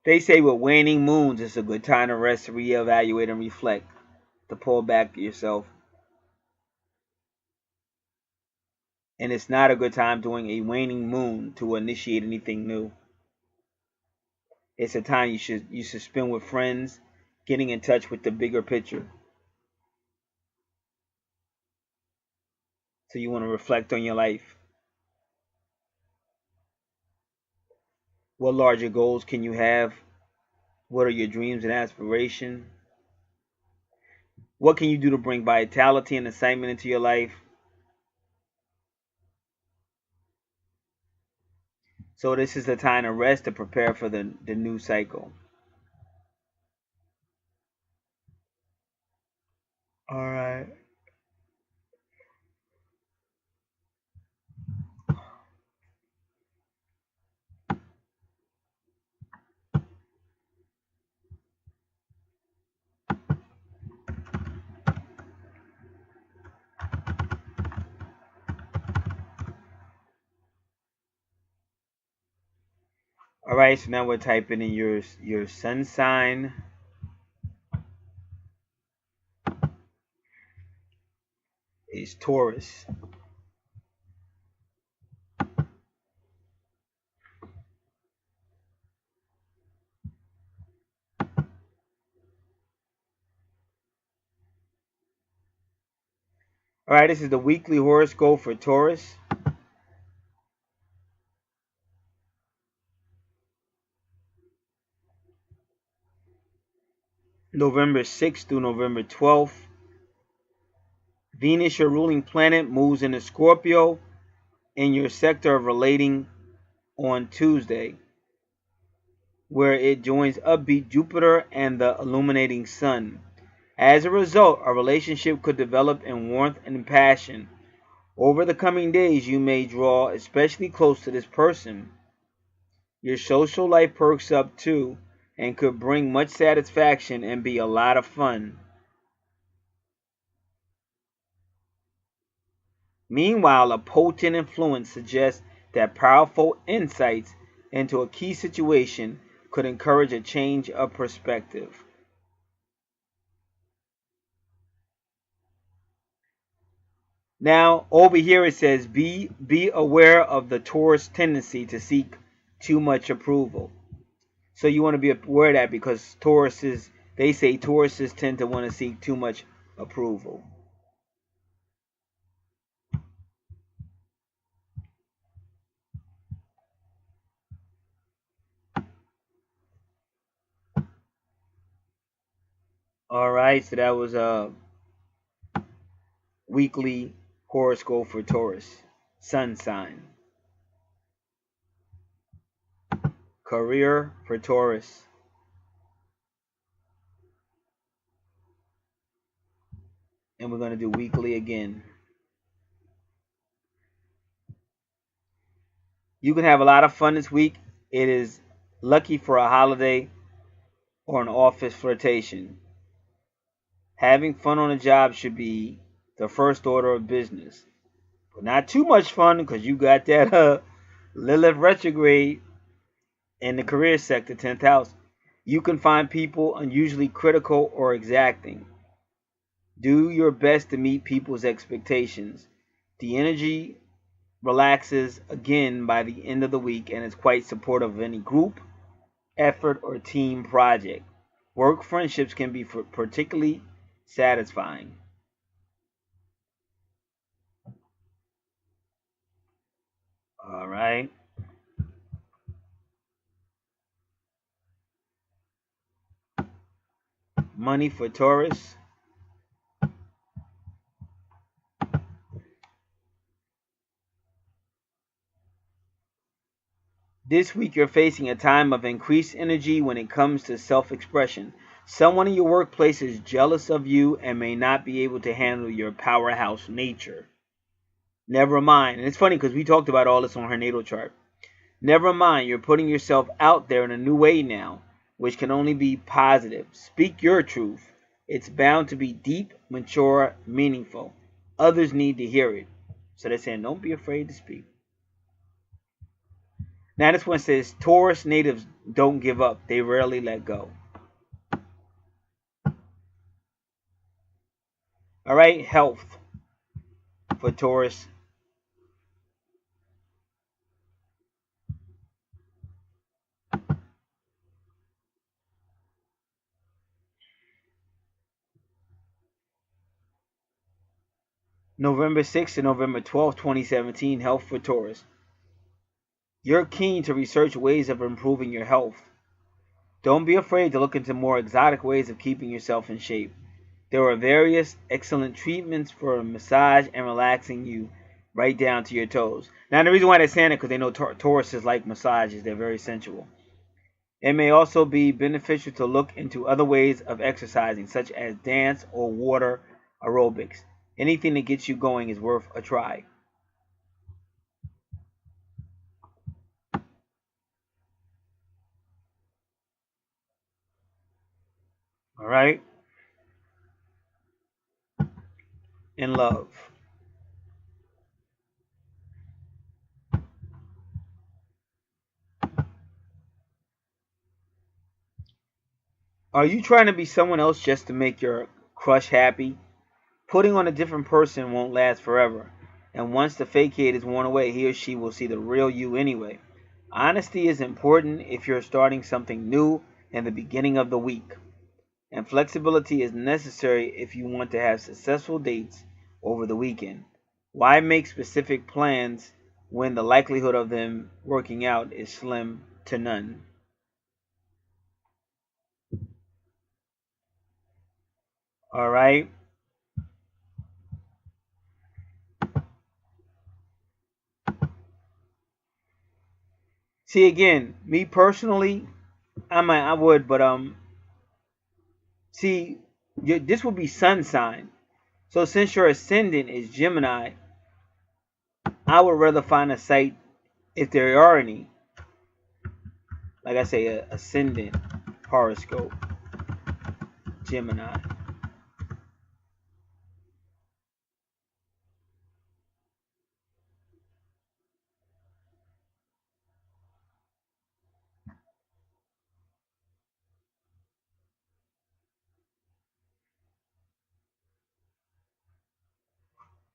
They say with waning moons, it's a good time to rest, reevaluate, and reflect. to pull back yourself. And it's not a good time during a waning moon to initiate anything new. It's a time you should spend with friends, getting in touch with the bigger picture. So you want to reflect on your life. What larger goals can you have? What are your dreams and aspirations? What can you do to bring vitality and excitement into your life? So this is the time to rest to prepare for the new cycle. All right. All right, so now we're typing in your sun sign. Is Taurus. All right, this is the weekly horoscope for Taurus. November 6th through November 12th. Venus, your ruling planet, moves into Scorpio in your sector of relating on Tuesday, where it joins upbeat Jupiter and the illuminating sun. As a result, a relationship could develop in warmth and passion. Over the coming days, you may draw especially close to this person. Your social life perks up too and could bring much satisfaction and be a lot of fun. Meanwhile, a potent influence suggests that powerful insights into a key situation could encourage a change of perspective. Now, over here it says, be aware of the Taurus tendency to seek too much approval. So you want to be aware of that because they say Tauruses tend to want to seek too much approval. All right, so that was a weekly horoscope for Taurus, sun sign. Career for Taurus. And we're going to do weekly again. You can have a lot of fun this week. It is lucky for a holiday or an office flirtation. Having fun on a job should be the first order of business. But not too much fun because you got that Lilith retrograde in the career sector, 10th house. You can find people unusually critical or exacting. Do your best to meet people's expectations. The energy relaxes again by the end of the week and is quite supportive of any group, effort, or team project. Work friendships can be particularly satisfying. All right. Money for Taurus. This week you're facing a time of increased energy when it comes to self-expression. Someone in your workplace is jealous of you and may not be able to handle your powerhouse nature. Never mind. And it's funny because we talked about all this on her natal chart. Never mind, you're putting yourself out there in a new way now, which can only be positive. Speak your truth. It's bound to be deep, mature, meaningful. Others need to hear it. So they're saying, don't be afraid to speak. Now this one says, Taurus natives don't give up. They rarely let go. All right, health for Taurus. November 6th to November 12th, 2017, health for Taurus. You're keen to research ways of improving your health. Don't be afraid to look into more exotic ways of keeping yourself in shape. There are various excellent treatments for massage and relaxing you right down to your toes. Now, the reason why they're saying it because they know Tauruses like massages. They're very sensual. It may also be beneficial to look into other ways of exercising, such as dance or water aerobics. Anything that gets you going is worth a try. All right? In love. Are you trying to be someone else just to make your crush happy? Putting on a different person won't last forever, and once the facade is worn away, he or she will see the real you anyway. Honesty is important if you're starting something new in the beginning of the week, and flexibility is necessary if you want to have successful dates over the weekend. Why make specific plans when the likelihood of them working out is slim to none? All right. See again, me personally, I would, but see, this would be sun sign. So since your ascendant is Gemini, I would rather find a site, if there are any, like I say, a ascendant horoscope, Gemini.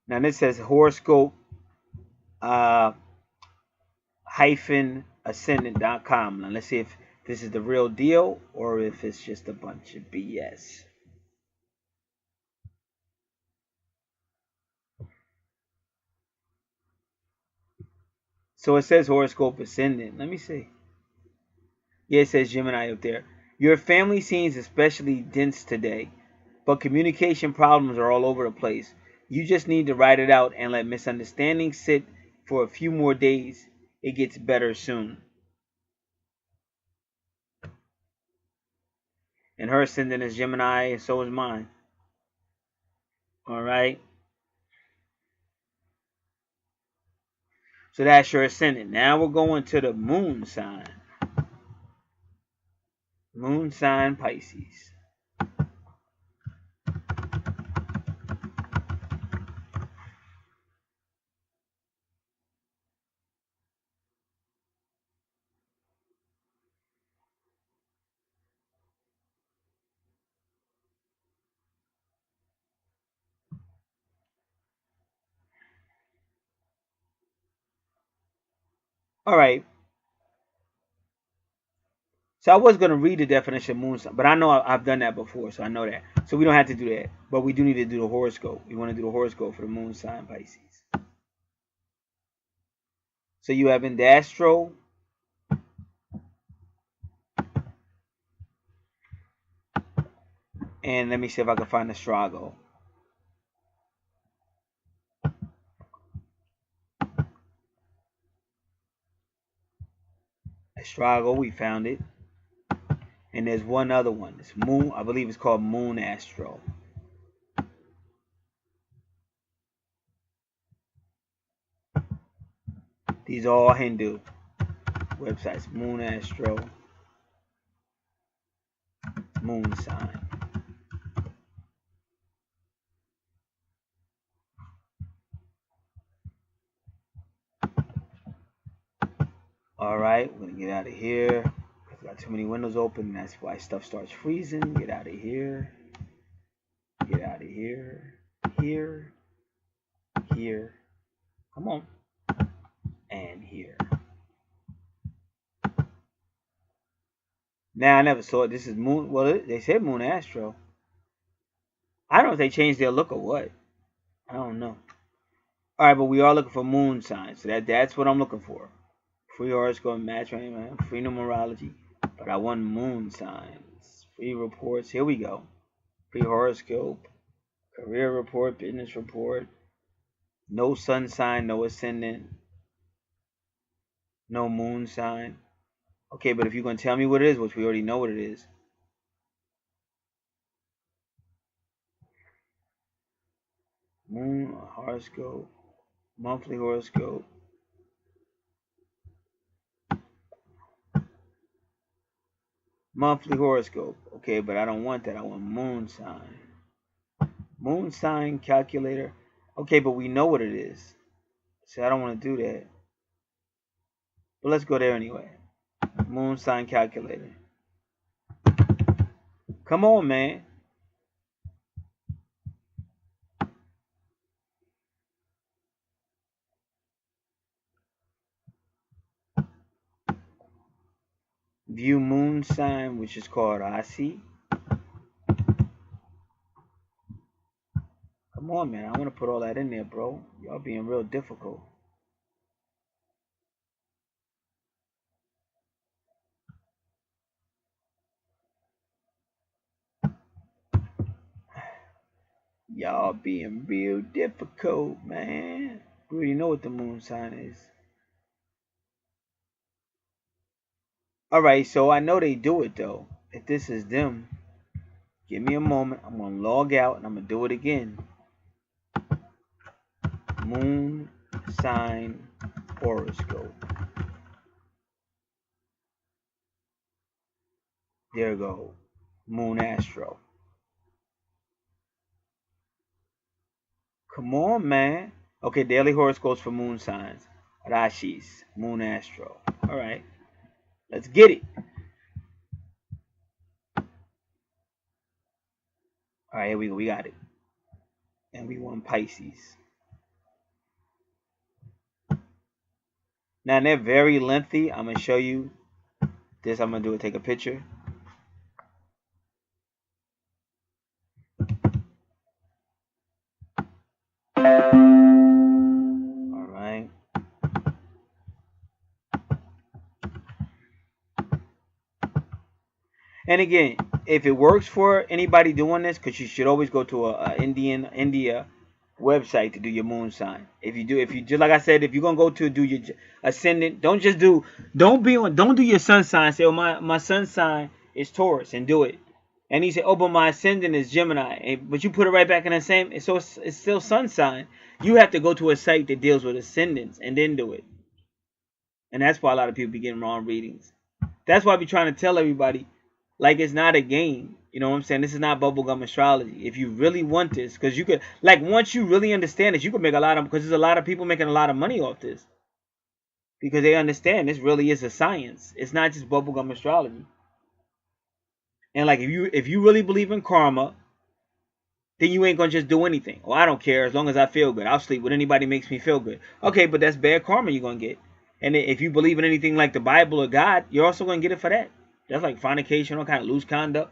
Now this says horoscope uh, hyphen ascendant.com. Now let's see if this is the real deal or if it's just a bunch of BS. So it says horoscope ascendant. Let me see. Yeah, it says Gemini up there. Your family seems especially dense today, but communication problems are all over the place. You just need to write it out and let misunderstandings sit for a few more days. It gets better soon. And her ascendant is Gemini, and so is mine. All right. So that's your ascendant. Now we're going to the moon sign. Moon sign Pisces. All right. So I was going to read the definition of moon sign, but I know I've done that before, so I know that. So we don't have to do that. But we do need to do the horoscope. We want to do the horoscope for the moon sign Pisces. So you have Indastro, and let me see if I can find Astrago. Astrago, we found it. And there's one other one. It's Moon, I believe it's called Moon Astro. These are all Hindu websites. Moon Astro, Moon Sign. Alright, we're going to get out of here. I've got too many windows open. That's why stuff starts freezing. Get out of here. Get out of here. here, here, come on, and here. Now, I never saw it. This is moon. Well, they said moon astro. I don't know if they changed their look or what. I don't know. All right, but we are looking for moon signs. So that's what I'm looking for. Free horoscope, match, free numerology. But I want moon signs. Free reports. Here we go. Free horoscope, career report, business report. No sun sign, no ascendant. No moon sign. Okay, but if you're going to tell me what it is, which we already know what it is. Moon horoscope, monthly horoscope. Monthly horoscope. Okay, but I don't want that. I want moon sign. Moon sign calculator. Okay, but we know what it is. So I don't want to do that. But let's go there anyway. Moon sign calculator. Come on, man. View moon sign, which is called Asi. Come on, man. I want to put all that in there, bro. Y'all being real difficult. Y'all being real difficult, man. We already know what the moon sign is. Alright, so I know they do it, though. If this is them, give me a moment. I'm going to log out, and I'm going to do it again. Moon sign horoscope. There we go. Moon astro. Come on, man. Okay, daily horoscopes for moon signs. Rashis, moon astro. All right. Let's get it. All right, here we go. We got it. And we want Pisces. Now, they're very lengthy. I'm going to show you this. I'm going to do it. Take a picture. And again, if it works for anybody doing this, because you should always go to a India website to do your moon sign. If you do, like I said, if you're gonna go to do your ascendant, don't do your sun sign. Say, oh, my sun sign is Taurus, and do it. And he said, oh, but my ascendant is Gemini. But you put it right back in the same. So it's still sun sign. You have to go to a site that deals with ascendants and then do it. And that's why a lot of people be getting wrong readings. That's why I be trying to tell everybody, like, it's not a game. You know what I'm saying? This is not bubblegum astrology. If you really want this, because you could, like, once you really understand this, you could make a lot of, because there's a lot of people making a lot of money off this. Because they understand this really is a science. It's not just bubblegum astrology. And, like, if you really believe in karma, then you ain't going to just do anything. Oh, I don't care. As long as I feel good. I'll sleep with anybody who makes me feel good. Okay, but that's bad karma you're going to get. And if you believe in anything like the Bible or God, you're also going to get it for that. That's like fornication, all kind of loose conduct.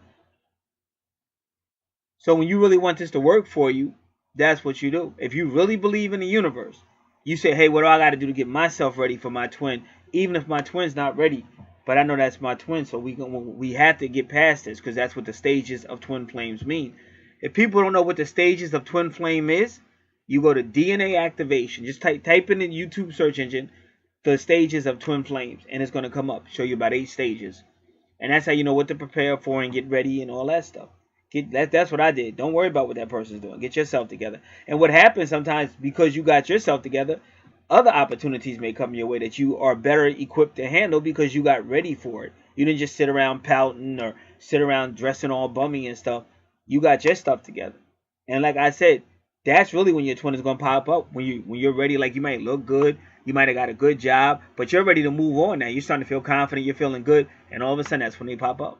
So when you really want this to work for you, that's what you do. If you really believe in the universe, you say, hey, what do I got to do to get myself ready for my twin? Even if my twin's not ready, but I know that's my twin, so we have to get past this, because that's what the stages of twin flames mean. If people don't know what the stages of twin flame is, you go to DNA activation. Just type in the YouTube search engine the stages of twin flames, and it's going to come up, show you about 8 stages. And that's how you know what to prepare for and get ready and all that stuff. That's what I did. Don't worry about what that person's doing. Get yourself together. And what happens sometimes, because you got yourself together, other opportunities may come your way that you are better equipped to handle because you got ready for it. You didn't just sit around pouting or sit around dressing all bummy and stuff. You got your stuff together. And like I said, that's really when your twin is going to pop up. When you're ready, like you might look good. You might have got a good job, but you're ready to move on now. You're starting to feel confident. You're feeling good. And all of a sudden, that's when they pop up.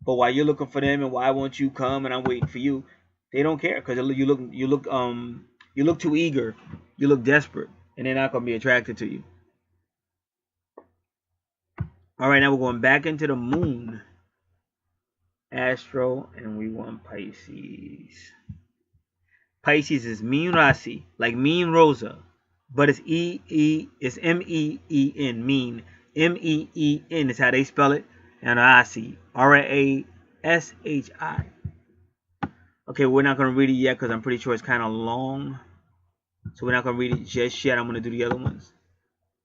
But while you're looking for them and why won't you come and I'm waiting for you, They don't care because you look too eager, you look desperate, and they're not gonna be attracted to you. All right, now we're going back into the moon astro, and we want Pisces. Pisces is mean Rasi, like mean Rosa, but it's it's MEEN, mean. MEEN is how they spell it, and Rasi, RASHI. Okay, we're not gonna read it yet because I'm pretty sure it's kind of long, so we're not gonna read it just yet. I'm gonna do the other ones.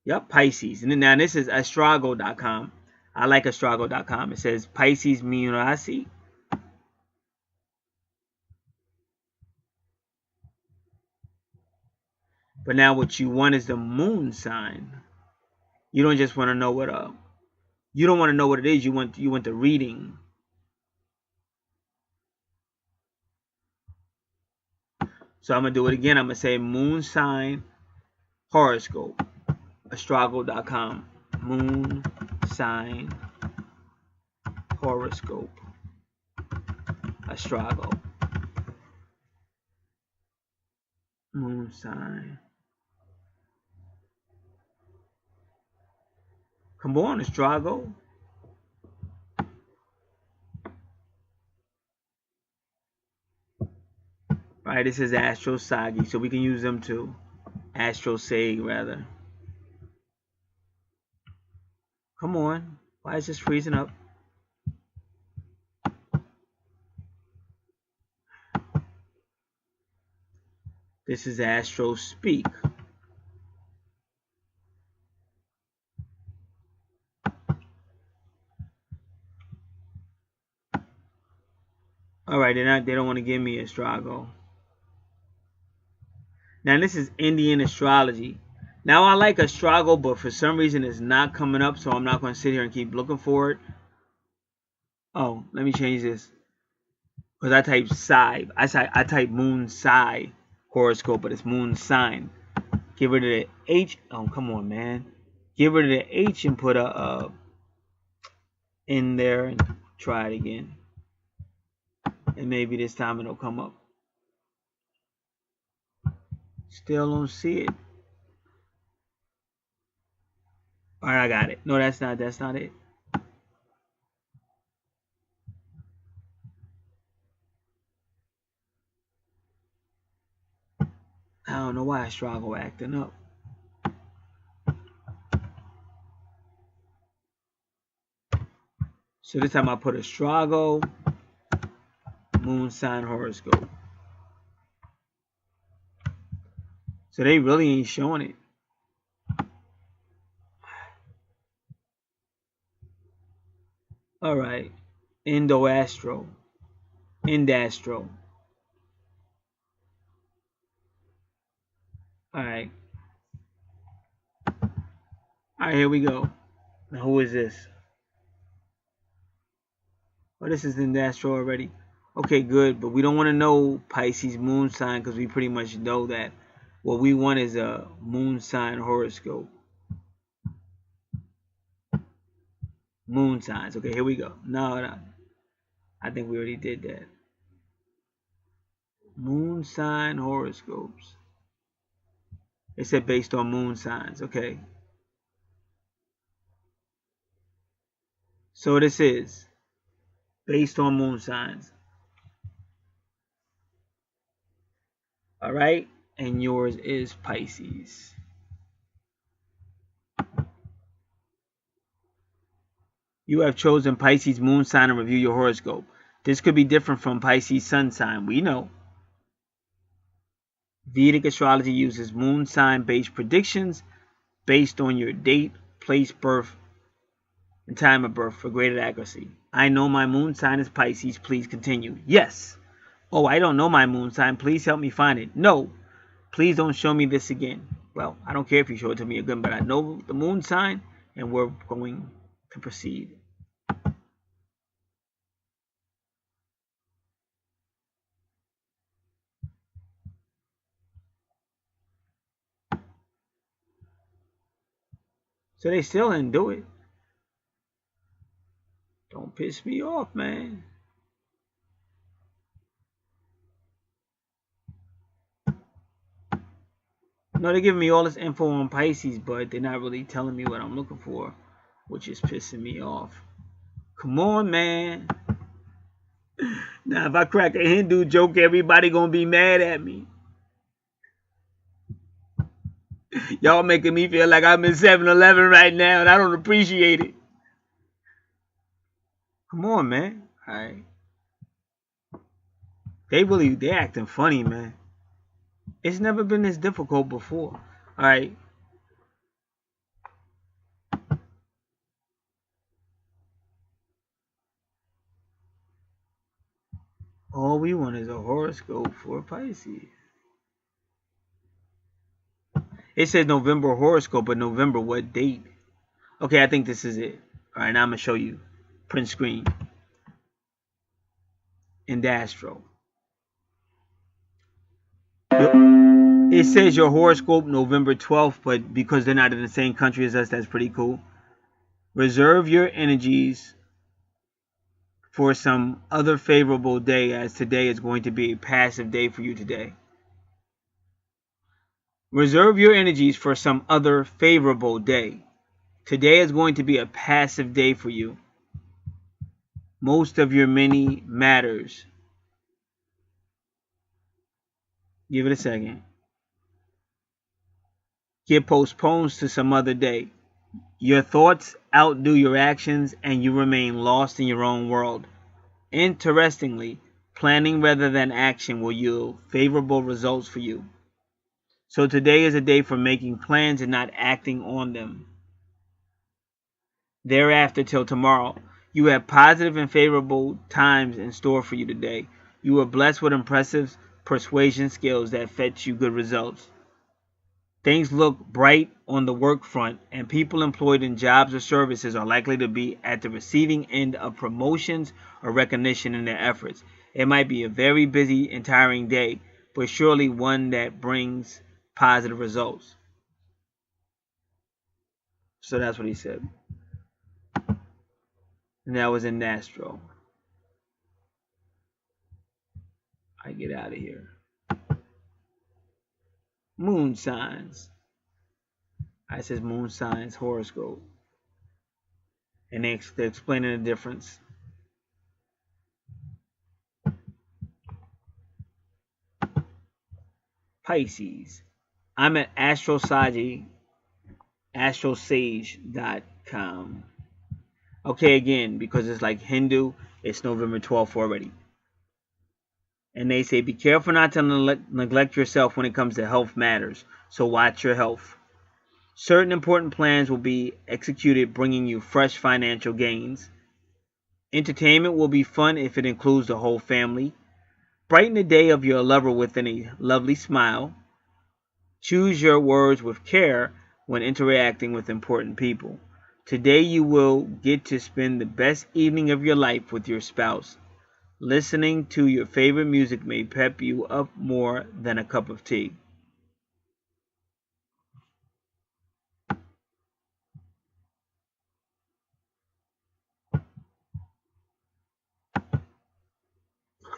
Yep, Pisces, and then now this is astrago.com. I like astrago.com. It says Pisces mean Rasi. But now what you want is the moon sign. You don't just want to know what you don't want to know what it is. You want the reading. So I'm gonna do it again. I'm gonna say moon sign horoscope. Astrago.com. Moon sign horoscope. Astrago. Moon sign. Come on, Astrago. Right, this is Astro Sagi, so we can use them too. Astro Sag, rather. Come on. Why is this freezing up? This is Astro Speak. All right, they don't want to give me Astrago. Now this is Indian astrology. Now I like Astrago, but for some reason it's not coming up, so I'm not going to sit here and keep looking for it. Oh, let me change this. Because I type Psi. I type Moon Psi horoscope, but it's Moon Sign. Get rid of the H. Oh, come on, man. Get rid of the H and put a in there and try it again. And maybe this time it'll come up. Still don't see it. All right, I got it. No, that's not it. I don't know why Astrago acting up. So this time I put Astrago moon sign horoscope. So they really ain't showing it. All right, Indastro. All right. All right, here we go. Now who is this? Oh, this is Indastro already. Okay, good, but we don't want to know Pisces moon sign because we pretty much know that. What we want is a moon sign horoscope. Moon signs. Okay, here we go. No. I think we already did that. Moon sign horoscopes. It said based on moon signs. Okay. So this is based on moon signs. All right. And yours is Pisces. You have chosen Pisces moon sign and review your horoscope. This could be different from Pisces sun sign. We know. Vedic astrology uses moon sign based predictions based on your date, place, birth, and time of birth for greater accuracy. I know my moon sign is Pisces. Please continue. Yes. Oh, I don't know my moon sign. Please help me find it. No. Please don't show me this again. Well, I don't care if you show it to me again, but I know the moon sign, and we're going to proceed. So they still didn't do it. Don't piss me off, man. No, they're giving me all this info on Pisces, but they're not really telling me what I'm looking for, which is pissing me off. Come on, man. Now, if I crack a Hindu joke, everybody gonna be mad at me. Y'all making me feel like I'm in 7-Eleven right now, and I don't appreciate it. Come on, man. All right. They're acting funny, man. It's never been this difficult before. All right. All we want is a horoscope for Pisces. It says November horoscope, but November what date? Okay, I think this is it. All right, now I'm going to show you. Print screen. In the Astro. It says your horoscope November 12th, but because they're not in the same country as us, that's pretty cool. Reserve your energies for some other favorable day, as today is going to be a passive day for you today. Reserve your energies for some other favorable day. Today is going to be a passive day for you. Most of your many matters. Give it a second. Get postponed to some other day. Your thoughts outdo your actions and you remain lost in your own world. Interestingly, planning rather than action will yield favorable results for you. So today is a day for making plans and not acting on them. Thereafter till tomorrow, you have positive and favorable times in store for you today. You are blessed with impressive persuasion skills that fetch you good results. Things look bright on the work front, and people employed in jobs or services are likely to be at the receiving end of promotions or recognition in their efforts. It might be a very busy and tiring day, but surely one that brings positive results. So that's what he said. And that was in Astro. I get out of here. Moon signs. I says moon signs horoscope. And they're explaining the difference. Pisces. I'm at astrosage.com. Okay, again, because it's like Hindu, it's November 12th already. And they say, be careful not to neglect yourself when it comes to health matters. So watch your health. Certain important plans will be executed, bringing you fresh financial gains. Entertainment will be fun if it includes the whole family. Brighten the day of your lover with a lovely smile. Choose your words with care when interacting with important people. Today you will get to spend the best evening of your life with your spouse. Listening to your favorite music may pep you up more than a cup of tea.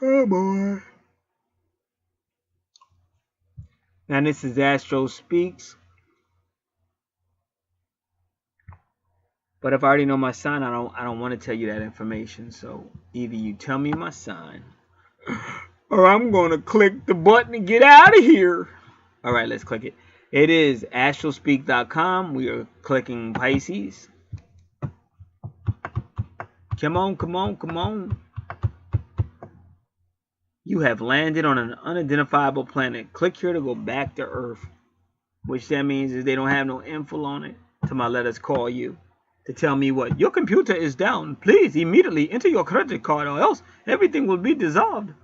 Come on. Now this is Astro Speaks. But if I already know my sign, I don't want to tell you that information. So either you tell me my sign, or I'm going to click the button and get out of here. All right, let's click it. It is astrospeak.com. We are clicking Pisces. Come on, come on, come on. You have landed on an unidentifiable planet. Click here to go back to Earth. Which that means is they don't have no info on it. Let us call you. To tell me what? Your computer is down. Please immediately enter your credit card or else everything will be dissolved.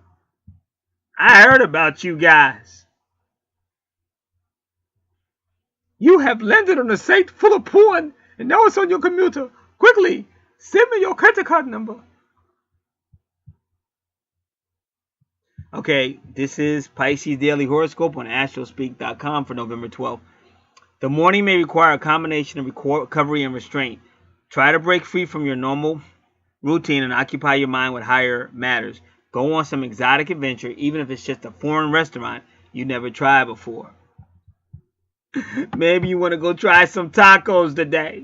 I heard about you guys. You have landed on a site full of porn and now it's on your computer. Quickly, send me your credit card number. Okay, this is Pisces Daily Horoscope on astrospeak.com for November 12th. The morning may require a combination of recovery and restraint. Try to break free from your normal routine and occupy your mind with higher matters. Go on some exotic adventure, even if it's just a foreign restaurant you never tried before. Maybe you want to go try some tacos today.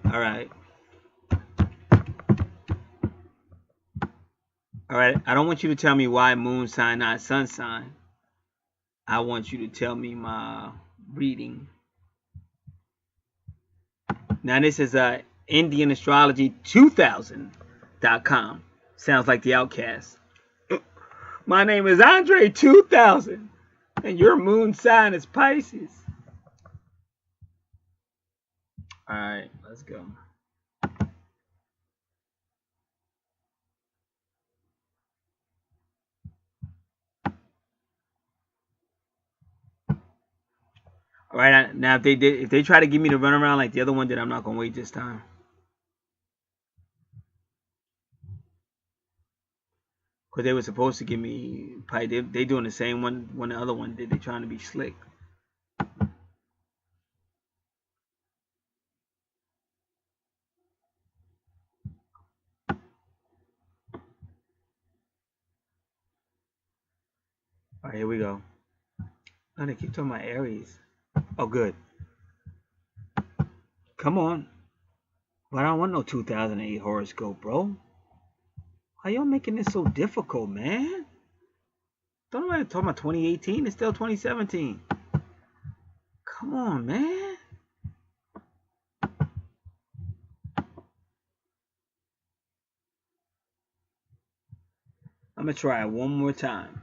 All right. All right. I don't want you to tell me why moon sign, not sun sign. I want you to tell me my reading. Now, this is Indian Astrology 2000.com. Sounds like the Outcast. My name is Andre 2000, and your moon sign is Pisces. All right, let's go. All right, now if they try to give me the runaround like the other one did, I'm not gonna wait this time. Cause they were supposed to give me probably they doing the same one when the other one did. They trying to be slick. All right, here we go. Oh, they keep talking about Aries. Oh, good. Come on. But I don't want no 2008 horoscope, bro. Why y'all making this so difficult, man? Don't nobody talking about 2018. It's still 2017. Come on, man. I'm going to try it one more time.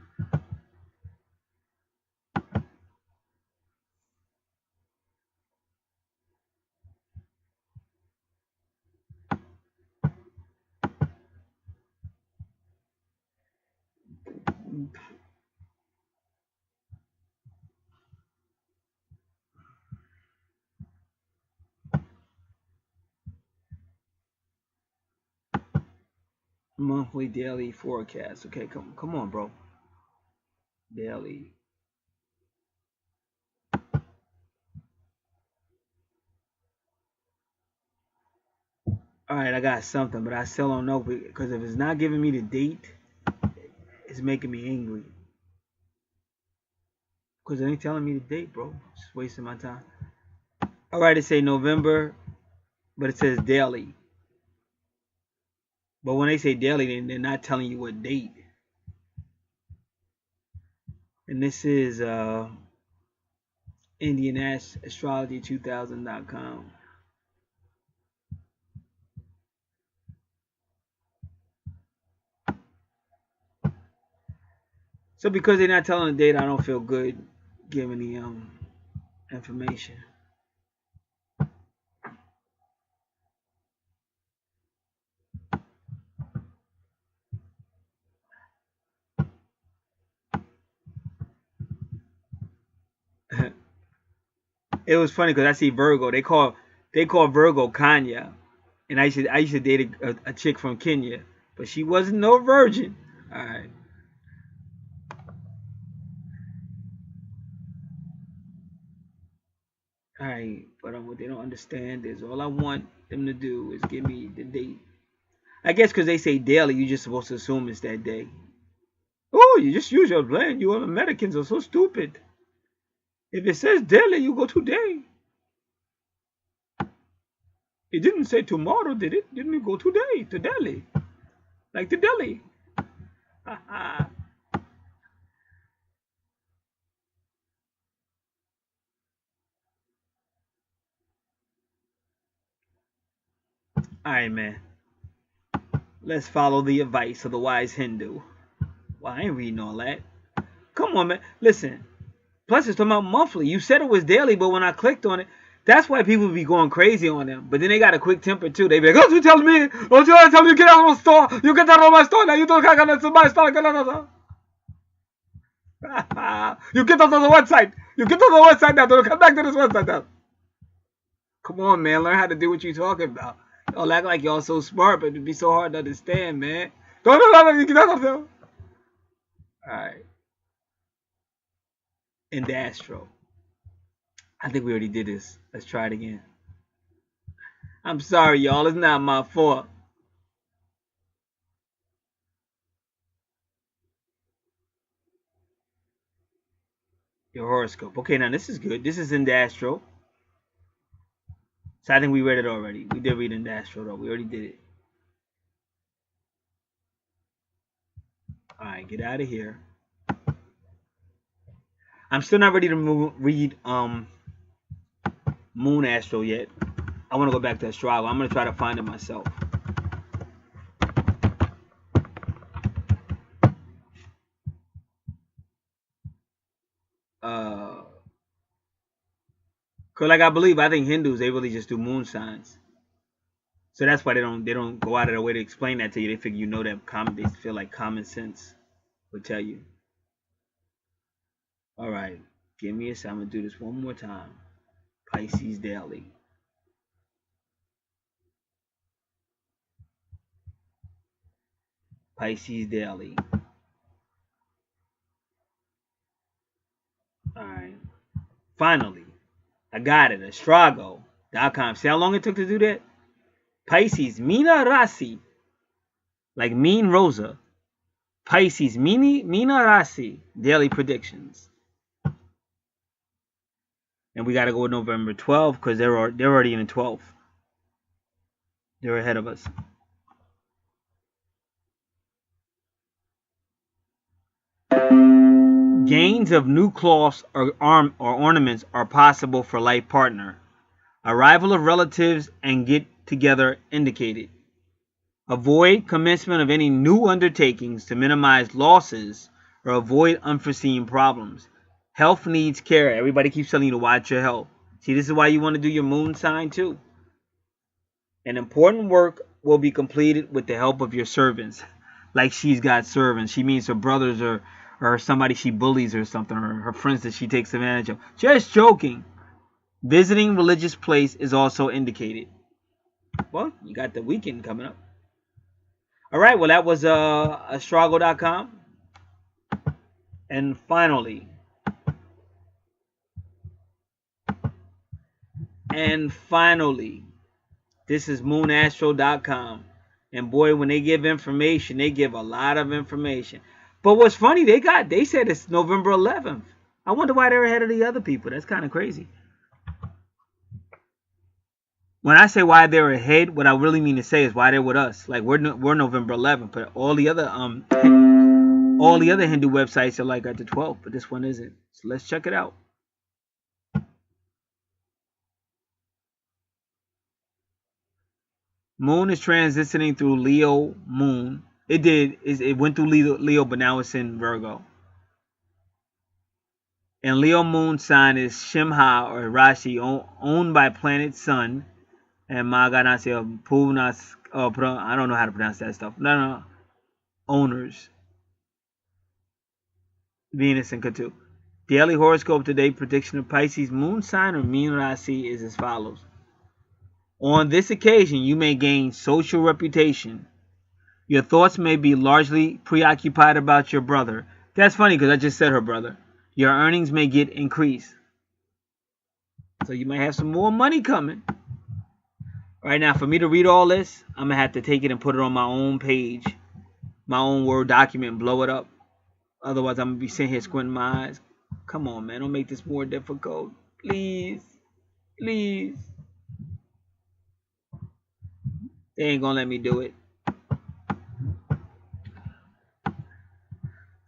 Monthly, daily forecast. Okay, come on, bro. Daily. All right, I got something, but I still don't know because if it's not giving me the date, it's making me angry. Because it ain't telling me the date, bro. Just wasting my time. All right, it say November, but it says daily. But when they say daily, then they're not telling you what date. And this is Indian Astrology 2000.com. So because they're not telling the date, I don't feel good giving the information. It was funny because I see Virgo. They call Virgo Kanya, and I used to date a chick from Kenya, but she wasn't no virgin. All right. All right, but what they don't understand is all I want them to do is give me the date. I guess because they say daily, you're just supposed to assume it's that day. Oh, you just use your brain. You Americans are so stupid. If it says daily, you go today. It didn't say tomorrow, did it? Didn't we go today to Delhi? Like to Delhi. All right, man. Let's follow the advice of the wise Hindu. Well, I ain't reading all that. Come on, man. Listen. Plus, it's talking about monthly. You said it was daily, but when I clicked on it, that's why people be going crazy on them. But then they got a quick temper, too. They be like, oh, you tell me. Oh, you tell me you get out of my store. You get out of my store. Now you don't get out of my store. You get out of the website. You get out of the website now. Don't come back to this website now. Come on, man. Learn how to do what you're talking about. Y'all act like y'all so smart, but it'd be so hard to understand, man. No. You get out of there. All right. In the Astro. I think we already did this. Let's try it again. I'm sorry, y'all. It's not my fault. Your horoscope. Okay, now this is good. This is in the Astro. So I think we read it already. We did read in the Astro though. We already did it. Alright, get out of here. I'm still not ready to read Moon Astro yet. I want to go back to Astrology. I'm going to try to find it myself. Cause like I think Hindus, they really just do moon signs. So that's why they don't go out of their way to explain that to you. They figure you know that they feel like common sense would tell you. All right, give me a second. I'm gonna do this one more time. Pisces Daily. Pisces Daily. All right. Finally, I got it. Astrago.com. See how long it took to do that? Pisces Mina Rasi. Like Mean Rosa. Pisces Mina Rasi. Daily predictions. And we got to go with November 12th because they're already in the 12th. They're ahead of us. Gains of new cloths or ornaments are possible for life partner. Arrival of relatives and get together indicated. Avoid commencement of any new undertakings to minimize losses or avoid unforeseen problems. Health needs care. Everybody keeps telling you to watch your health. See, this is why you want to do your moon sign too. An important work will be completed with the help of your servants. Like she's got servants. She means her brothers or somebody she bullies or something, or her friends that she takes advantage of. Just joking. Visiting religious place is also indicated. Well, you got the weekend coming up. All right, well, that was astrago.com. And finally, this is moonastro.com. And boy, when they give information, they give a lot of information. But what's funny, they said it's November 11th. I wonder why they're ahead of the other people. That's kind of crazy. When I say why they're ahead, what I really mean to say is why they're with us. Like we're November 11th, but all the other Hindu websites are like at the 12th, but this one isn't. So let's check it out. Moon is transitioning through Leo Moon. It went through Leo, but now it's in Virgo. And Leo Moon sign is Shimha or Rashi, owned by planet Sun. And Maganasya Punas, I don't know how to pronounce that stuff. No. Owners. Venus and Ketu. Daily horoscope today, prediction of Pisces moon sign or Mean Rasi is as follows. On this occasion, you may gain social reputation. Your thoughts may be largely preoccupied about your brother. That's funny because I just said her brother. Your earnings may get increased. So you might have some more money coming. Right now, for me to read all this, I'm going to have to take it and put it on my own page, my own Word document, and blow it up. Otherwise, I'm going to be sitting here squinting my eyes. Come on, man. Don't make this more difficult. Please. Please. They ain't going to let me do it.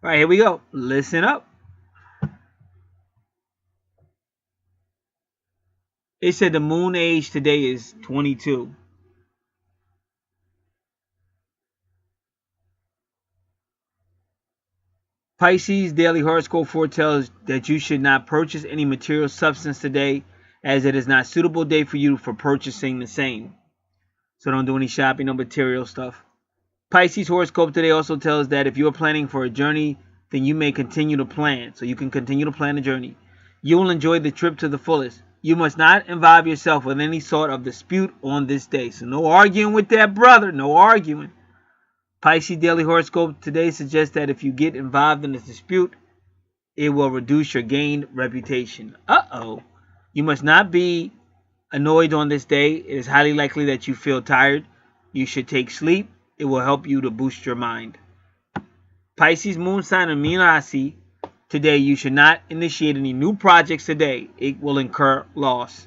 All right, here we go. Listen up. It said the moon age today is 22. Pisces daily horoscope foretells that you should not purchase any material substance today, as it is not a suitable day for you for purchasing the same. So don't do any shopping or material stuff. Pisces horoscope today also tells that if you are planning for a journey, then you may continue to plan. So you can continue to plan a journey. You will enjoy the trip to the fullest. You must not involve yourself with any sort of dispute on this day. So no arguing with that brother. No arguing. Pisces daily horoscope today suggests that if you get involved in a dispute, it will reduce your gained reputation. You must not be annoyed on this day. It is highly likely that you feel tired. You should take sleep. It will help you to boost your mind. Pisces moon sign and Mean Rasi today. You should not initiate any new projects today. It will incur loss.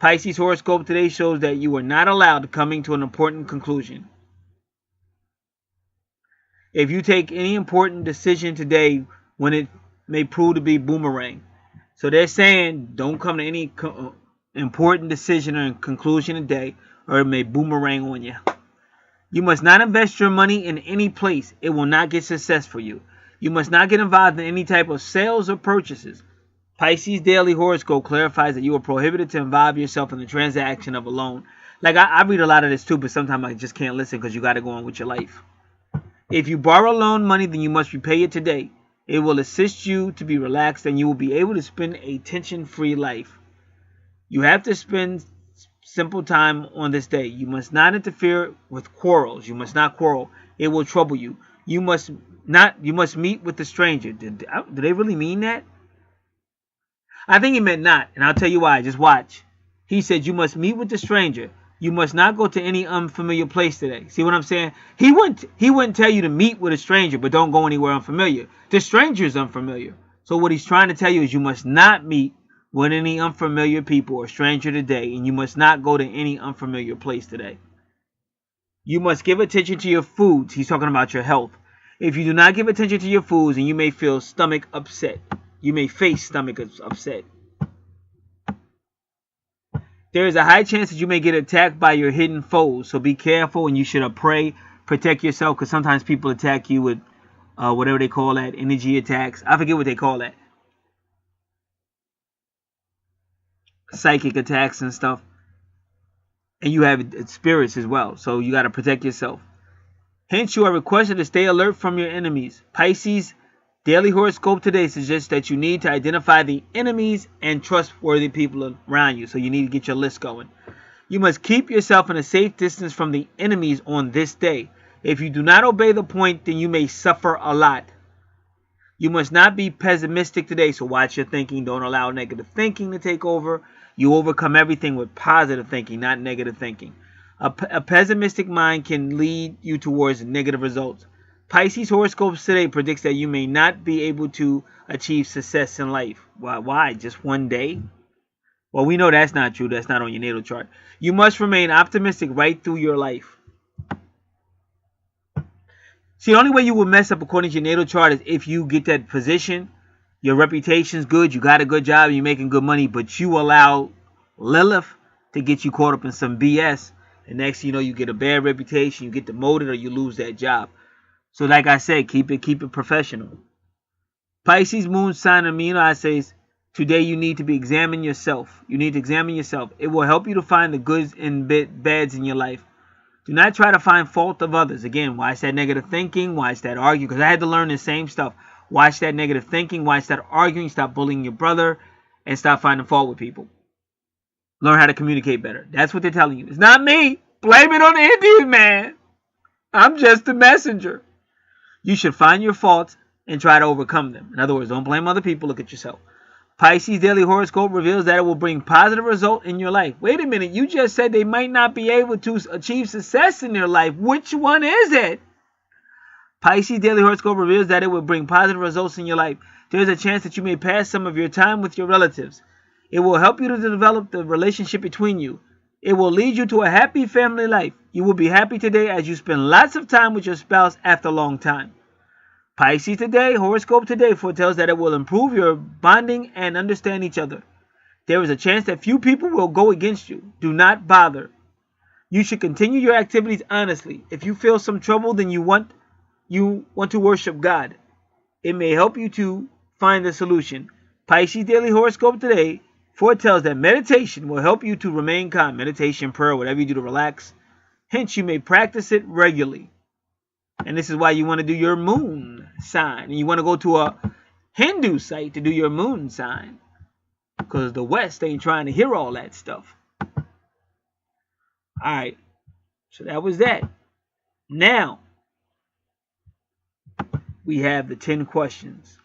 Pisces horoscope today shows that you are not allowed to coming to an important conclusion. If you take any important decision today, when it may prove to be boomerang. So they're saying don't come to any important decision or conclusion today, or it may boomerang on you. You must not invest your money in any place. It will not get success for you. You must not get involved in any type of sales or purchases. Pisces daily horoscope clarifies that you are prohibited to involve yourself in the transaction of a loan. Like I read a lot of this too, but sometimes I just can't listen because you got to go on with your life. If you borrow loan money, then you must repay it today. It will assist you to be relaxed and you will be able to spend a tension-free life. You have to spend simple time on this day. You must not interfere with quarrels. You must not quarrel. It will trouble you. You must meet with the stranger. Did they really mean that? I think he meant not, and I'll tell you why. Just watch. He said you must meet with the stranger. You must not go to any unfamiliar place today. See what I'm saying? He wouldn't tell you to meet with a stranger, but don't go anywhere unfamiliar. The stranger is unfamiliar. So what he's trying to tell you is you must not meet with any unfamiliar people or stranger today, and you must not go to any unfamiliar place today. You must give attention to your foods. He's talking about your health. If you do not give attention to your foods, and you may feel stomach upset. You may face stomach upset. There is a high chance that you may get attacked by your hidden foes. So be careful, and you should pray, protect yourself, because sometimes people attack you with whatever they call that, energy attacks. I forget what they call that. Psychic attacks and stuff. And you have spirits as well. So you got to protect yourself. Hence, you are requested to stay alert from your enemies. Pisces daily horoscope today suggests that you need to identify the enemies and trustworthy people around you. So you need to get your list going. You must keep yourself in a safe distance from the enemies on this day. If you do not obey the point, then you may suffer a lot. You must not be pessimistic today. So watch your thinking. Don't allow negative thinking to take over. You overcome everything with positive thinking, not negative thinking. A pessimistic mind can lead you towards negative results. Pisces horoscopes today predicts that you may not be able to achieve success in life. Why? Just one day? Well, we know that's not true. That's not on your natal chart. You must remain optimistic right through your life. See, the only way you will mess up according to your natal chart is if you get that position, your reputation's good, you got a good job, you're making good money, but you allow Lilith to get you caught up in some BS. And next thing you know, you get a bad reputation, you get demoted, or you lose that job. So like I said, keep it professional. Pisces moon sign amino acids. Today you need to examine yourself. You need to examine yourself. It will help you to find the goods and bads in your life. Do not try to find fault of others. Again, watch that negative thinking. Watch that arguing. Because I had to learn the same stuff. Watch that negative thinking. Watch that arguing. Stop bullying your brother. And stop finding fault with people. Learn how to communicate better. That's what they're telling you. It's not me. Blame it on the Indian man. I'm just the messenger. You should find your faults and try to overcome them. In other words, don't blame other people. Look at yourself. Pisces daily horoscope reveals that it will bring positive result in your life. Wait a minute. You just said they might not be able to achieve success in their life. Which one is it? Pisces daily horoscope reveals that it will bring positive results in your life. There is a chance that you may pass some of your time with your relatives. It will help you to develop the relationship between you. It will lead you to a happy family life. You will be happy today as you spend lots of time with your spouse after a long time. Pisces today, horoscope today foretells that it will improve your bonding and understand each other. There is a chance that few people will go against you. Do not bother. You should continue your activities honestly. If you feel some trouble, then you want to worship God. It may help you to find a solution. Pisces daily horoscope today foretells that meditation will help you to remain calm. Meditation, prayer, whatever you do to relax. Hence, you may practice it regularly. And this is why you want to do your moon sign. And you want to go to a Hindu site to do your moon sign. Because the West ain't trying to hear all that stuff. Alright. So that was that. Now, we have the 10 questions.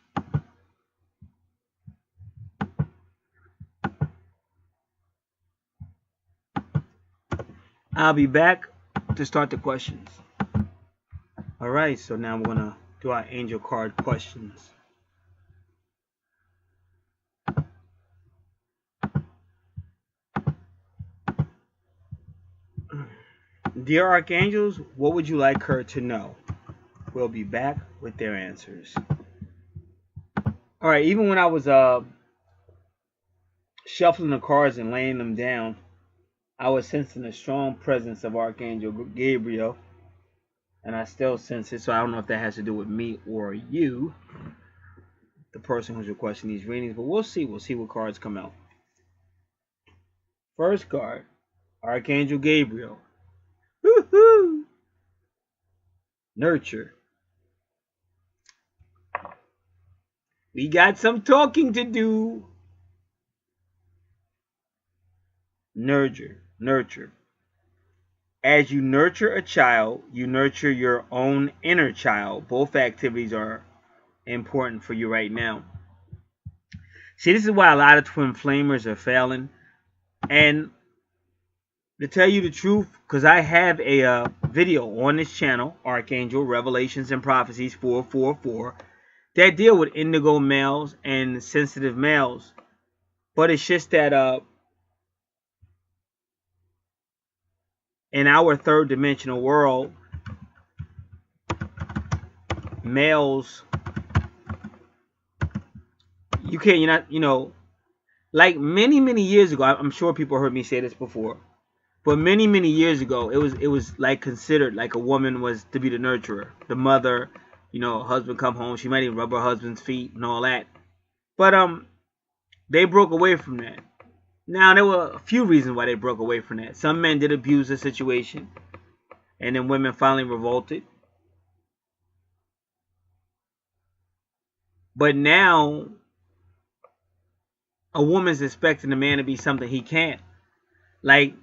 I'll be back to start the questions. Alright, so now we're going to do our angel card questions. Dear Archangels, what would you like her to know? We'll be back with their answers. All right, even when I was shuffling the cards and laying them down, I was sensing a strong presence of Archangel Gabriel, and I still sense it, so I don't know if that has to do with me or you, the person who's requesting these readings, but we'll see. We'll see what cards come out. First card, Archangel Gabriel. Woohoo! Nurture. We got some talking to do. Nurture. As you nurture a child, you nurture your own inner child. Both activities are important for you right now. See, this is why a lot of twin flamers are failing. And to tell you the truth, because I have a video on this channel, Archangel Revelations and Prophecies 444, that deal with indigo males and sensitive males. But it's just that in our third dimensional world, males, you're not, like many years ago, I'm sure people heard me say this before, but many years ago, it was like considered like a woman was to be the nurturer, the mother, husband come home, she might even rub her husband's feet and all that. But they broke away from that. Now, there were a few reasons why they broke away from that. Some men did abuse the situation, and then women finally revolted. But now, a woman's expecting a man to be something he can't. Like,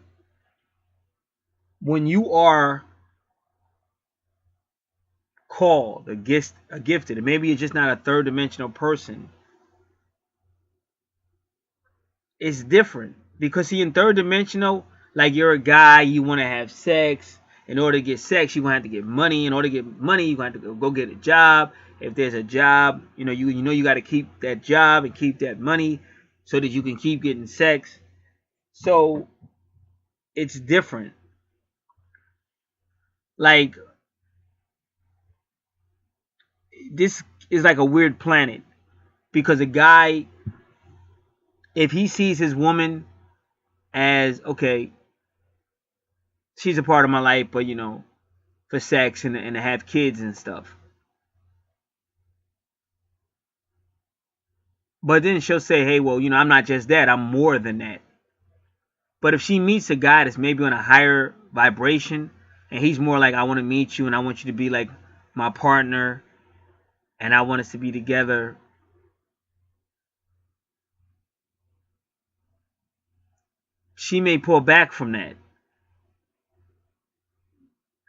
when you are called, a gifted, and maybe you're just not a third dimensional person, it's different. Because see, in third dimensional, like you're a guy, you want to have sex. In order to get sex, you're going to have to get money. In order to get money, you're going to have to go get a job. If there's a job, you got to keep that job and keep that money so that you can keep getting sex. So it's different. Like, this is like a weird planet. Because a guy, if he sees his woman as, okay, she's a part of my life, but, for sex and to have kids and stuff. But then she'll say, hey, well, I'm not just that. I'm more than that. But if she meets a guy that's maybe on a higher vibration, and he's more like, I want to meet you, and I want you to be like my partner, and I want us to be together, she may pull back from that.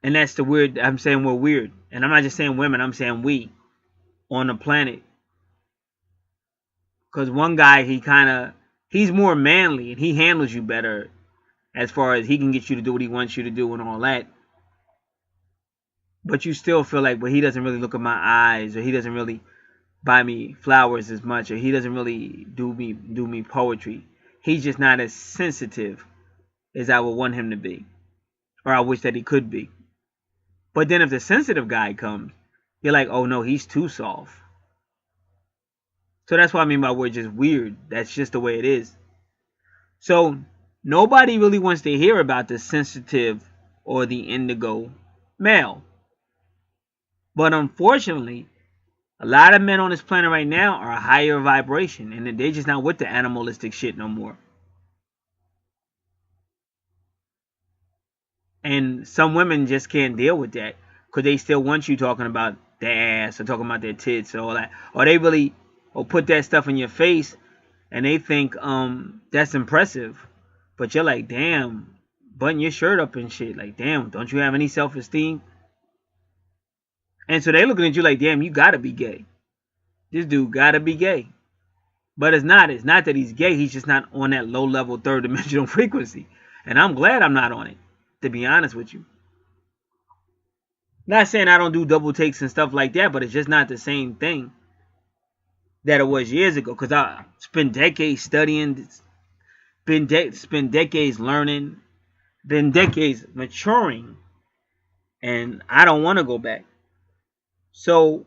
And that's the weird, I'm saying we're weird. And I'm not just saying women, I'm saying we on the planet. Because one guy, he's more manly and he handles you better as far as he can get you to do what he wants you to do and all that. But you still feel like, well, he doesn't really look at my eyes, or he doesn't really buy me flowers as much, or he doesn't really do me poetry. He's just not as sensitive as I would want him to be, or I wish that he could be. But then if the sensitive guy comes, you're like, oh no, he's too soft. So that's what I mean by we're just weird. That's just the way it is. So nobody really wants to hear about the sensitive or the indigo male. But unfortunately, a lot of men on this planet right now are a higher vibration, and they're just not with the animalistic shit no more. And some women just can't deal with that because they still want you talking about their ass or talking about their tits or all that. Or they really put that stuff in your face and they think that's impressive. But you're like, damn, button your shirt up and shit. Like, damn, don't you have any self-esteem? And so they looking at you like, damn, you gotta be gay. This dude gotta be gay. But it's not. It's not that he's gay. He's just not on that low-level third-dimensional frequency. And I'm glad I'm not on it, to be honest with you. Not saying I don't do double takes and stuff like that, but it's just not the same thing that it was years ago. Because I spent decades studying, spent decades learning. been decades maturing, and I don't want to go back. So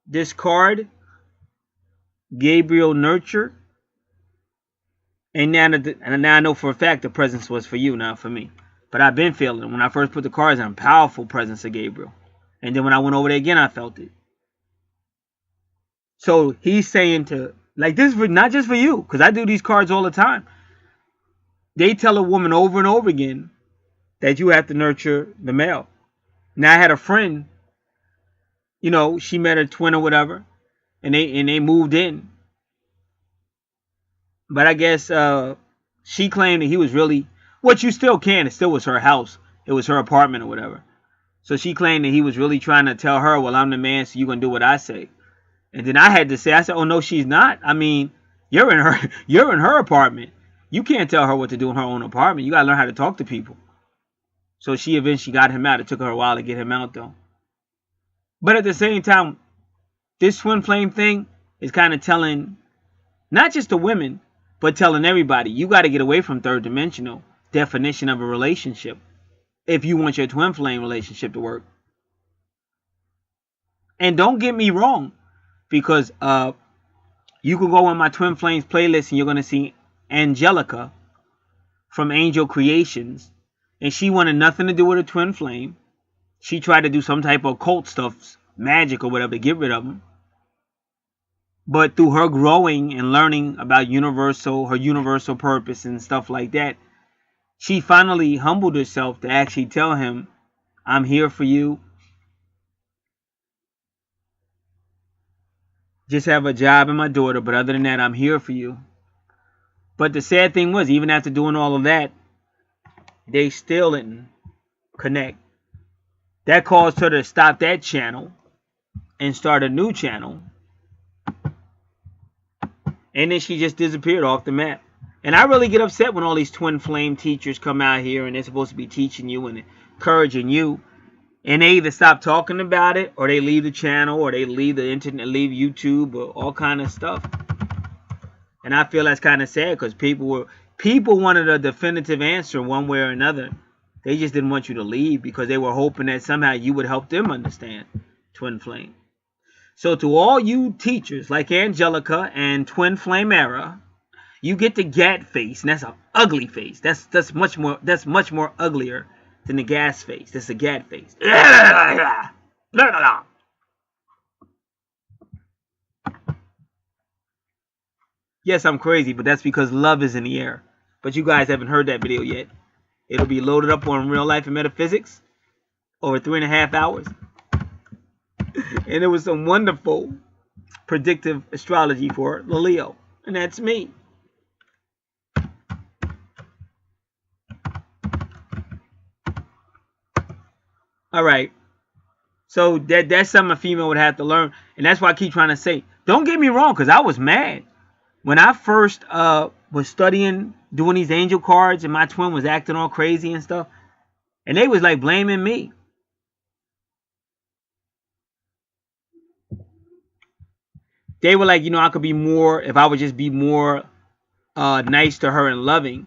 this card, Gabriel Nurture, and now I know for a fact the presence was for you, not for me. But I've been feeling it. When I first put the cards on, powerful presence of Gabriel. And then when I went over there again, I felt it. So he's saying to, like, this is not just for you, because I do these cards all the time. They tell a woman over and over again that you have to nurture the male. Now, I had a friend, you know, she met her twin or whatever, and they moved in. But I guess she claimed that he was really, what you still can, it still was her house. It was her apartment or whatever. So she claimed that he was really trying to tell her, well, I'm the man, so you're going to do what I say. And then I had to say, I said, oh, no, she's not. I mean, you're in her apartment. You can't tell her what to do in her own apartment. You got to learn how to talk to people. So she eventually got him out. It took her a while to get him out, though. But at the same time, this twin flame thing is kind of telling, not just the women, but telling everybody, you got to get away from third dimensional definition of a relationship if you want your twin flame relationship to work. And don't get me wrong, because you can go on my Twin Flames playlist and you're going to see Angelica from Angel Creations. And she wanted nothing to do with a twin flame. She tried to do some type of occult stuff, magic or whatever, to get rid of them. But through her growing and learning about her universal purpose and stuff like that, she finally humbled herself to actually tell him, I'm here for you. Just have a job and my daughter, but other than that, I'm here for you. But the sad thing was, even after doing all of that, they still didn't connect. That caused her to stop that channel and start a new channel. And then she just disappeared off the map. And I really get upset when all these twin flame teachers come out here and they're supposed to be teaching you and encouraging you. And they either stop talking about it, or they leave the channel, or they leave the internet, leave YouTube, or all kind of stuff. And I feel that's kind of sad, because people wanted a definitive answer one way or another. They just didn't want you to leave, because they were hoping that somehow you would help them understand twin flame. So to all you teachers like Angelica and Twin Flame Era, you get the gat face, and that's an ugly face. That's much more uglier than the gas face. That's the gat face. Yes, I'm crazy, but that's because love is in the air. But you guys haven't heard that video yet. It'll be loaded up on Real Life and Metaphysics over 3.5 hours. And it was some wonderful predictive astrology for the Leo. And that's me. Alright. So that's something a female would have to learn. And that's why I keep trying to say, don't get me wrong, because I was mad. When I first was studying, doing these angel cards, and my twin was acting all crazy and stuff, and they was like blaming me. They were like, you know, I could be more, if I would just be more nice to her and loving.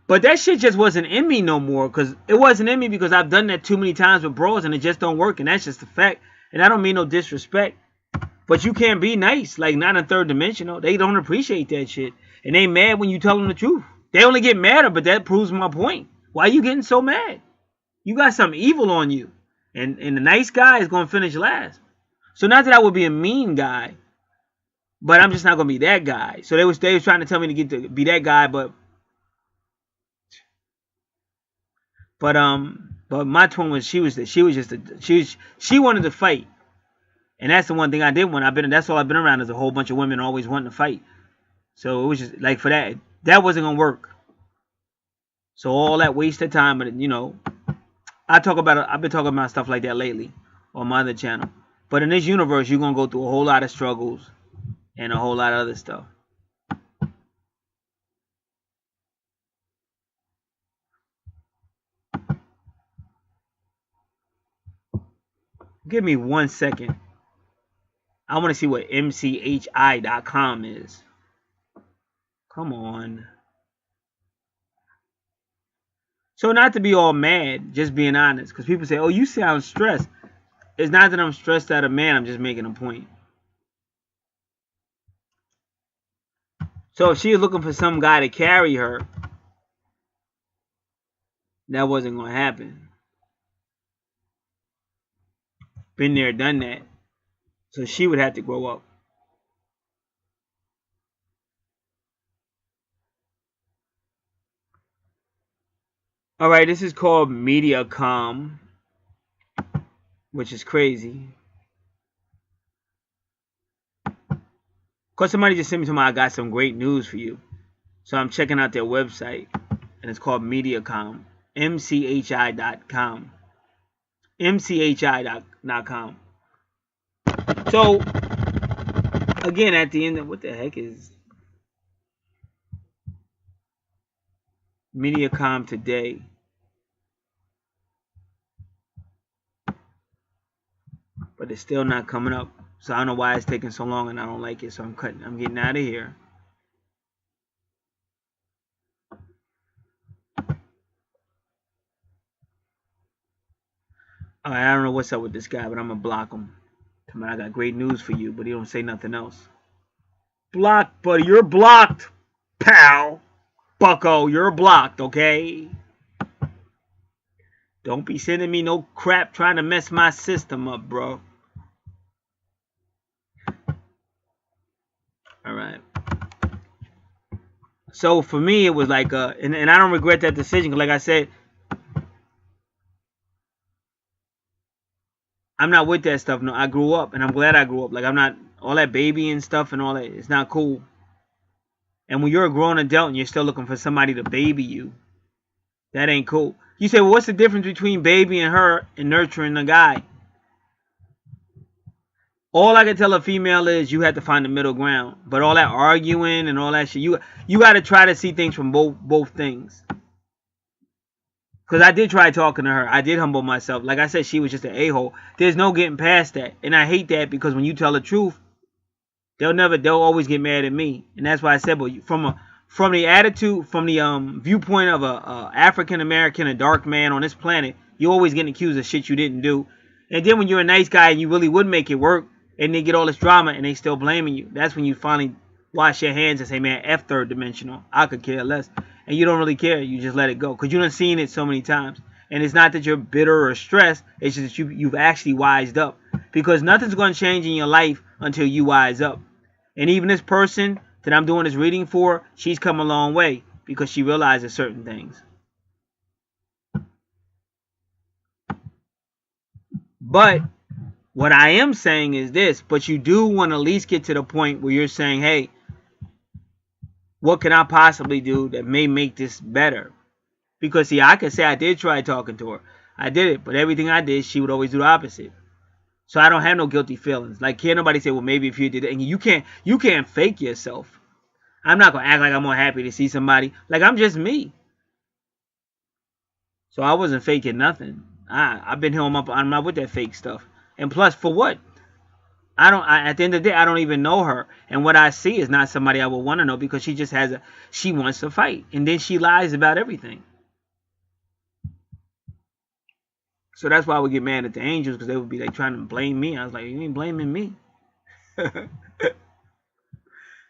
But that shit just wasn't in me no more, because it wasn't in me because I've done that too many times with bros and it just don't work, and that's just a fact. And I don't mean no disrespect, but you can't be nice, like not in third dimensional. They don't appreciate that shit, and they mad when you tell them the truth. They only get madder, but that proves my point. Why are you getting so mad? You got something evil on you, and the nice guy is going to finish last. So not that I would be a mean guy, but I'm just not going to be that guy. So they was trying to tell me to get to be that guy, but my twin was she wanted to fight, and that's the one thing I didn't want. That's all I've been around is a whole bunch of women always wanting to fight. So it was just like, for that wasn't gonna work. So all that wasted time, but you know, I've been talking about stuff like that lately on my other channel. But in this universe, you're gonna go through a whole lot of struggles and a whole lot of other stuff. Give me 1 second. I want to see what mchi.com is. Come on. So not to be all mad, just being honest. Because people say, oh, you sound stressed. It's not that I'm stressed out of man. I'm just making a point. So if she is looking for some guy to carry her, that wasn't going to happen. Been there, done that. So she would have to grow up. All right, this is called Mediacom, which is crazy. Because somebody just sent me to I got some great news for you. So I'm checking out their website, and it's called Mediacom, mchi.com. mchi.com. So, again, at the end of what the heck is Mediacom today? But it's still not coming up. So I don't know why it's taking so long, and I don't like it. So I'm getting out of here. Alright, I don't know what's up with this guy, but I'm gonna block him. Come on, I got great news for you, but he don't say nothing else. Blocked, buddy. You're blocked, pal. Bucko, you're blocked, okay? Don't be sending me no crap trying to mess my system up, bro. Alright. So for me, it was like, and I don't regret that decision. Like I said, I'm not with that stuff. No, I grew up, and I'm glad I grew up. Like, I'm not, all that baby and stuff and all that, it's not cool. And when you're a grown adult and you're still looking for somebody to baby you, that ain't cool. You say, well, what's the difference between babying her and nurturing a guy? All I can tell a female is you have to find the middle ground. But all that arguing and all that shit, you got to try to see things from both things. Because I did try talking to her. I did humble myself. Like I said, she was just an a-hole. There's no getting past that. And I hate that because when you tell the truth, they'll always get mad at me. And that's why I said, but from the attitude, from the viewpoint of a African American, a dark man on this planet, you always getting accused of shit you didn't do. And then when you're a nice guy and you really would make it work, and they get all this drama and they still blaming you, that's when you finally wash your hands and say, man, F third dimensional. I could care less. And you don't really care. You just let it go. Because you done seen it so many times. And it's not that you're bitter or stressed. It's just that you've actually wised up. Because nothing's going to change in your life until you wise up. And even this person that I'm doing this reading for, she's come a long way. Because she realizes certain things. But what I am saying is this. But you do want to at least get to the point where you're saying, hey, what can I possibly do that may make this better? Because, see, I could say I did try talking to her. I did it. But everything I did, she would always do the opposite. So I don't have no guilty feelings. Like, can't nobody say, well, maybe if you did it. And you can't fake yourself. I'm not going to act like I'm more happy to see somebody. Like, I'm just me. So I wasn't faking nothing. I've been home up. I'm not with that fake stuff. And plus, for what? At the end of the day, I don't even know her. And what I see is not somebody I would want to know because she just she wants to fight. And then she lies about everything. So that's why I would get mad at the angels because they would be like trying to blame me. I was like, you ain't blaming me.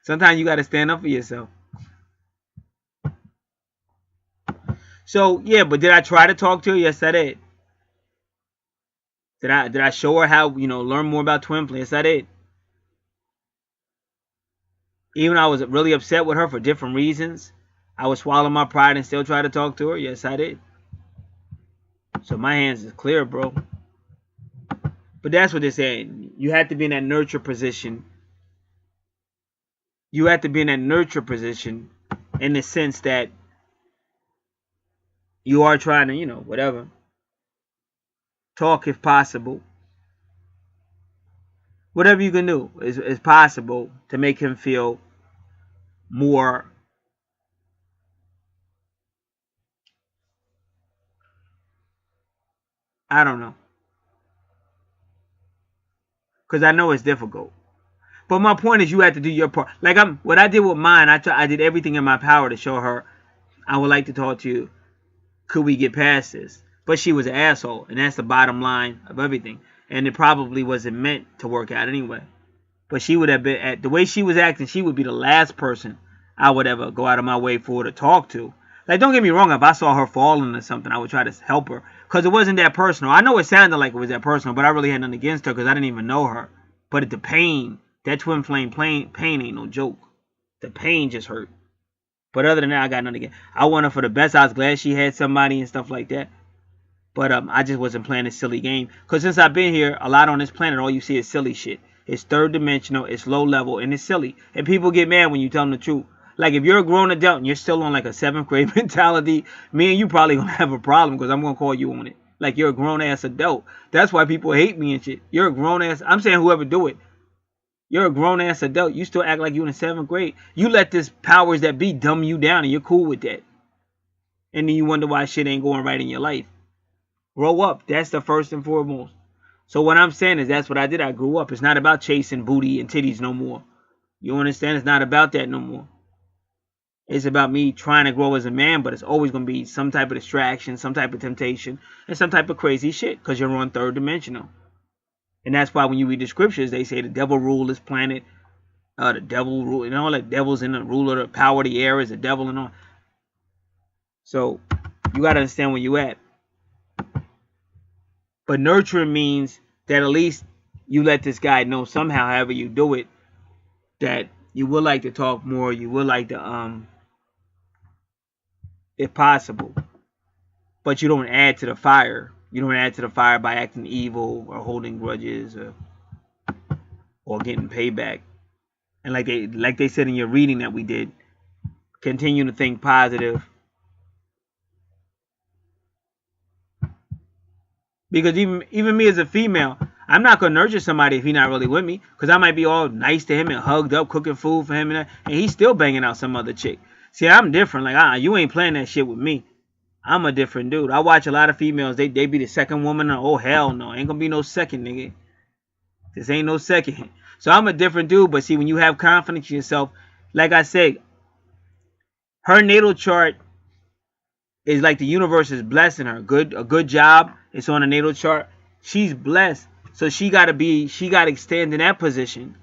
Sometimes you got to stand up for yourself. So, yeah, but did I try to talk to her? Yes, I did. Did I show her how, learn more about twin flames? Yes, I did. Even I was really upset with her for different reasons. I would swallow my pride and still try to talk to her. Yes, I did. So my hands is clear, bro. But that's what they're saying. You have to be in that nurture position. You have to be in that nurture position in the sense that you are trying to, whatever. Talk if possible. Whatever you can do is possible to make him feel more I don't know. Because I know it's difficult. But my point is you have to do your part. Like what I did with mine, I did everything in my power to show her I would like to talk to you. Could we get past this? But she was an asshole, and that's the bottom line of everything. And it probably wasn't meant to work out anyway. But she would have been, at the way she was acting, she would be the last person I would ever go out of my way for her to talk to. Like, don't get me wrong, if I saw her falling or something, I would try to help her. Because it wasn't that personal. I know it sounded like it was that personal, but I really had nothing against her because I didn't even know her. But the pain, that twin flame pain ain't no joke. The pain just hurt. But other than that, I got nothing against. I want her for the best. I was glad she had somebody and stuff like that. But I just wasn't playing this silly game. Because since I've been here, a lot on this planet, all you see is silly shit. It's third dimensional, it's low level, and it's silly. And people get mad when you tell them the truth. Like, if you're a grown adult and you're still on like a 7th grade mentality, me and you probably gonna have a problem because I'm gonna call you on it. Like, you're a grown ass adult. That's why people hate me and shit. You're a grown ass. I'm saying whoever do it. You're a grown ass adult. You still act like you're in the 7th grade. You let this powers that be dumb you down, and you're cool with that. And then you wonder why shit ain't going right in your life. Grow up. That's the first and foremost. So what I'm saying is that's what I did. I grew up. It's not about chasing booty and titties no more. You understand? It's not about that no more. It's about me trying to grow as a man, but it's always going to be some type of distraction, some type of temptation, and some type of crazy shit because you're on third dimensional. And that's why when you read the scriptures, they say the devil ruled this planet. The devil rule, and all that devil's in the ruler, the power of the air is the devil and all. So you got to understand where you at. But nurturing means that at least you let this guy know somehow, however you do it, that you would like to talk more. You would like to, if possible. But you don't add to the fire. You don't add to the fire by acting evil or holding grudges or getting payback. And like they said in your reading that we did, continue to think positive. Because even me as a female, I'm not going to nurture somebody if he's not really with me. Because I might be all nice to him and hugged up, cooking food for him. And he's still banging out some other chick. See, I'm different. Like, you ain't playing that shit with me. I'm a different dude. I watch a lot of females. They be the second woman. Oh, hell no. Ain't going to be no second, nigga. This ain't no second. So I'm a different dude. But see, when you have confidence in yourself, like I said, her natal chart is like the universe is blessing her. A good job. It's on a natal chart. She's blessed. So she got to stand in that position.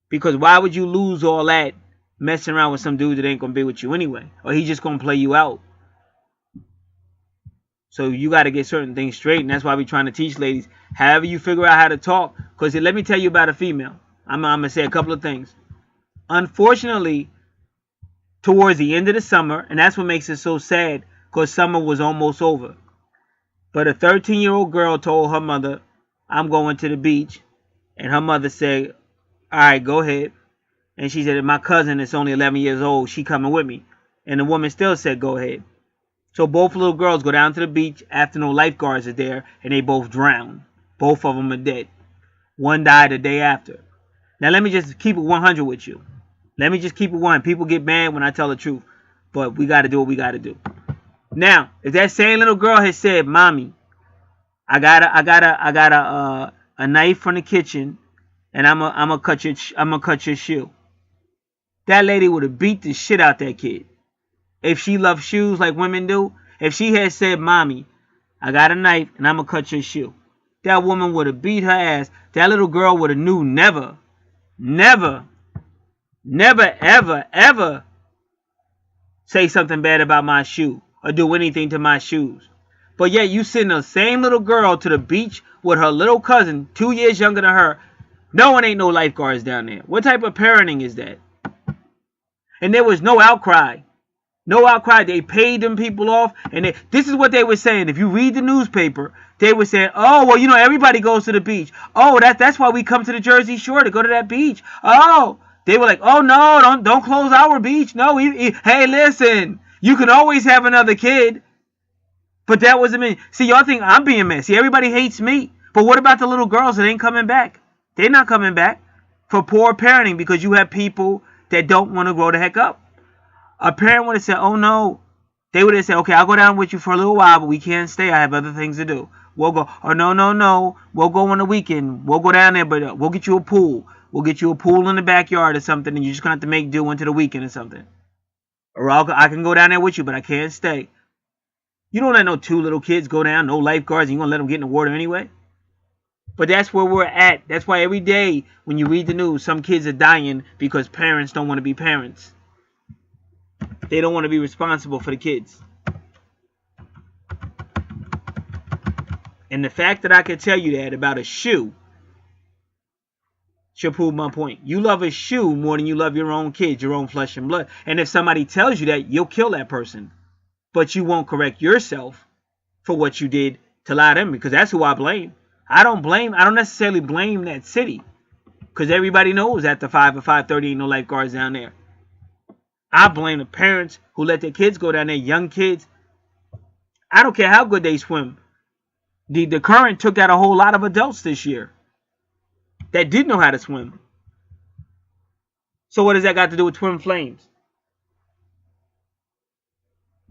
Because why would you lose all that messing around with some dude that ain't going to be with you anyway? Or he just going to play you out. So you got to get certain things straight. And that's why we're trying to teach ladies. However you figure out how to talk. Because let me tell you about a female. I'm going to say a couple of things. Unfortunately, towards the end of the summer, and that's what makes it so sad. Because summer was almost over. But a 13-year-old girl told her mother, I'm going to the beach. And her mother said, all right, go ahead. And she said, my cousin is only 11 years old. She coming with me. And the woman still said, go ahead. So both little girls go down to the beach after no lifeguards are there. And they both drown. Both of them are dead. One died the day after. Now let me just keep it 100 with you. Let me just keep it 100. People get mad when I tell the truth. But we got to do what we got to do. Now, if that same little girl had said, Mommy, I got a knife from the kitchen, and I'm gonna cut your shoe. That lady would have beat the shit out that kid. If she loved shoes like women do, if she had said, Mommy, I got a knife and I'm gonna cut your shoe, that woman would have beat her ass. That little girl would have knew never, ever say something bad about my shoe. Or do anything to my shoes. But yet you send the same little girl to the beach with her little cousin, 2 years younger than her. No one ain't no lifeguards down there. What type of parenting is that? And there was no outcry. No outcry. They paid them people off. And this is what they were saying. If you read the newspaper, they were saying, oh, well, you know, everybody goes to the beach. Oh, that's why we come to the Jersey Shore, to go to that beach. Oh, they were like, oh, no, don't close our beach. No, hey, listen. You can always have another kid. But that wasn't me. See, y'all think I'm being mad. See, everybody hates me. But what about the little girls that ain't coming back? They're not coming back for poor parenting because you have people that don't want to grow the heck up. A parent would have said, oh, no. They would have said, okay, I'll go down with you for a little while, but we can't stay. I have other things to do. We'll go. Oh, no. We'll go on the weekend. We'll go down there, but we'll get you a pool. We'll get you a pool in the backyard or something, and you're just going to have to make do until the weekend or something. Or I can go down there with you, but I can't stay. You don't let no 2 little kids go down, no lifeguards, and you gonna let them get in the water anyway? But that's where we're at. That's why every day when you read the news, some kids are dying because parents don't want to be parents. They don't want to be responsible for the kids. And the fact that I can tell you that about a shoe should prove my point. You love a shoe more than you love your own kids, your own flesh and blood. And if somebody tells you that, you'll kill that person. But you won't correct yourself for what you did to lie to them, because that's who I blame. I don't necessarily blame that city, because everybody knows after 5 or 5:30 ain't no lifeguards down there. I blame the parents who let their kids go down there, young kids. I don't care how good they swim. The current took out a whole lot of adults this year that did know how to swim. So what does that got to do with twin flames?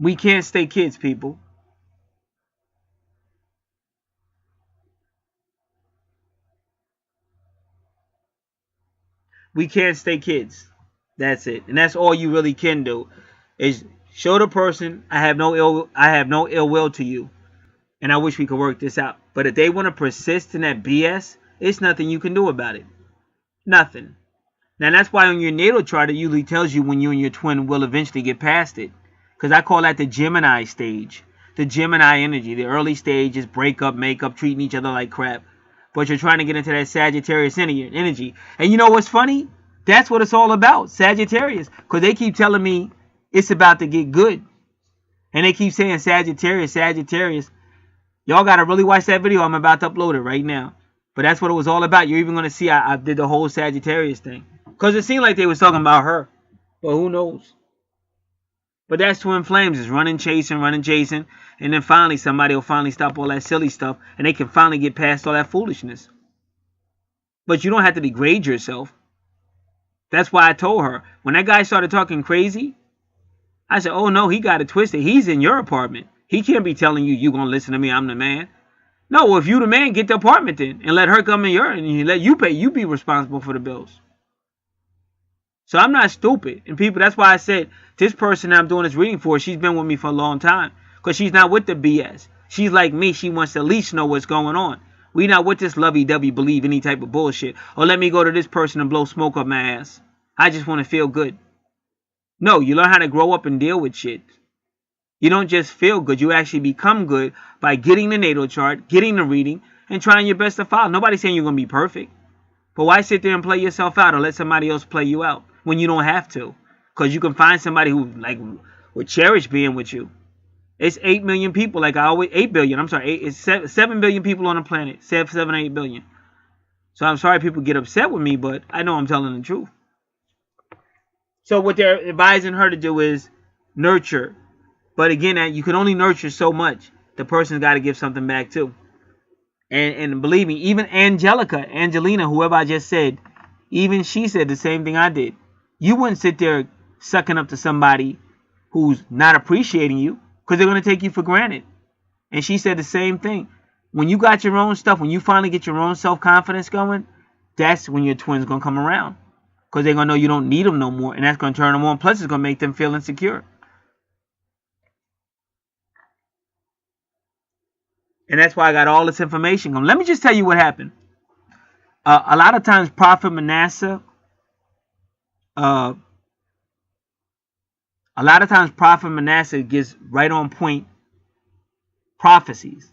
We can't stay kids, people. We can't stay kids. That's it. And that's all you really can do, is show the person I have no ill will to you, and I wish we could work this out. But if they want to persist in that BS, it's nothing you can do about it. Nothing. Now that's why on your natal chart it usually tells you when you and your twin will eventually get past it. Because I call that the Gemini stage. The Gemini energy. The early stage is break up, make up, treating each other like crap. But you're trying to get into that Sagittarius energy. And you know what's funny? That's what it's all about. Sagittarius. Because they keep telling me it's about to get good. And they keep saying Sagittarius, Sagittarius. Y'all got to really watch that video. I'm about to upload it right now. But that's what it was all about. You're even going to see I did the whole Sagittarius thing. Because it seemed like they was talking about her. But who knows? But that's twin flames. Is running, chasing. And then finally somebody will finally stop all that silly stuff. And they can finally get past all that foolishness. But you don't have to degrade yourself. That's why I told her. When that guy started talking crazy, I said, oh no, he got it twisted. He's in your apartment. He can't be telling you, you going to listen to me, I'm the man. No, well, if you the man, get the apartment then. And let her come in your, and let you pay. You be responsible for the bills. So I'm not stupid. And people, that's why I said, this person that I'm doing this reading for, she's been with me for a long time. Because she's not with the BS. She's like me. She wants to at least know what's going on. We not with this lovey-dovey believe any type of bullshit. Or let me go to this person and blow smoke up my ass. I just want to feel good. No, you learn how to grow up and deal with shit. You don't just feel good. You actually become good by getting the natal chart, getting the reading, and trying your best to follow. Nobody's saying you're going to be perfect. But why sit there and play yourself out or let somebody else play you out when you don't have to? Because you can find somebody who would cherish being with you. It's 8 million people, 8 billion. I'm sorry, it's 7 billion people on the planet. 7, 8 billion. So I'm sorry people get upset with me, but I know I'm telling the truth. So what they're advising her to do is nurture. But again, you can only nurture so much. The person's got to give something back too. And believe me, even Angelina, whoever I just said, even she said the same thing I did. You wouldn't sit there sucking up to somebody who's not appreciating you, because they're going to take you for granted. And she said the same thing. When you got your own stuff, when you finally get your own self-confidence going, that's when your twin's going to come around. Because they're going to know you don't need them no more. And that's going to turn them on. Plus, it's going to make them feel insecure. And that's why I got all this information going. Let me just tell you what happened. A lot of times, Prophet Manasseh, gives right on point prophecies.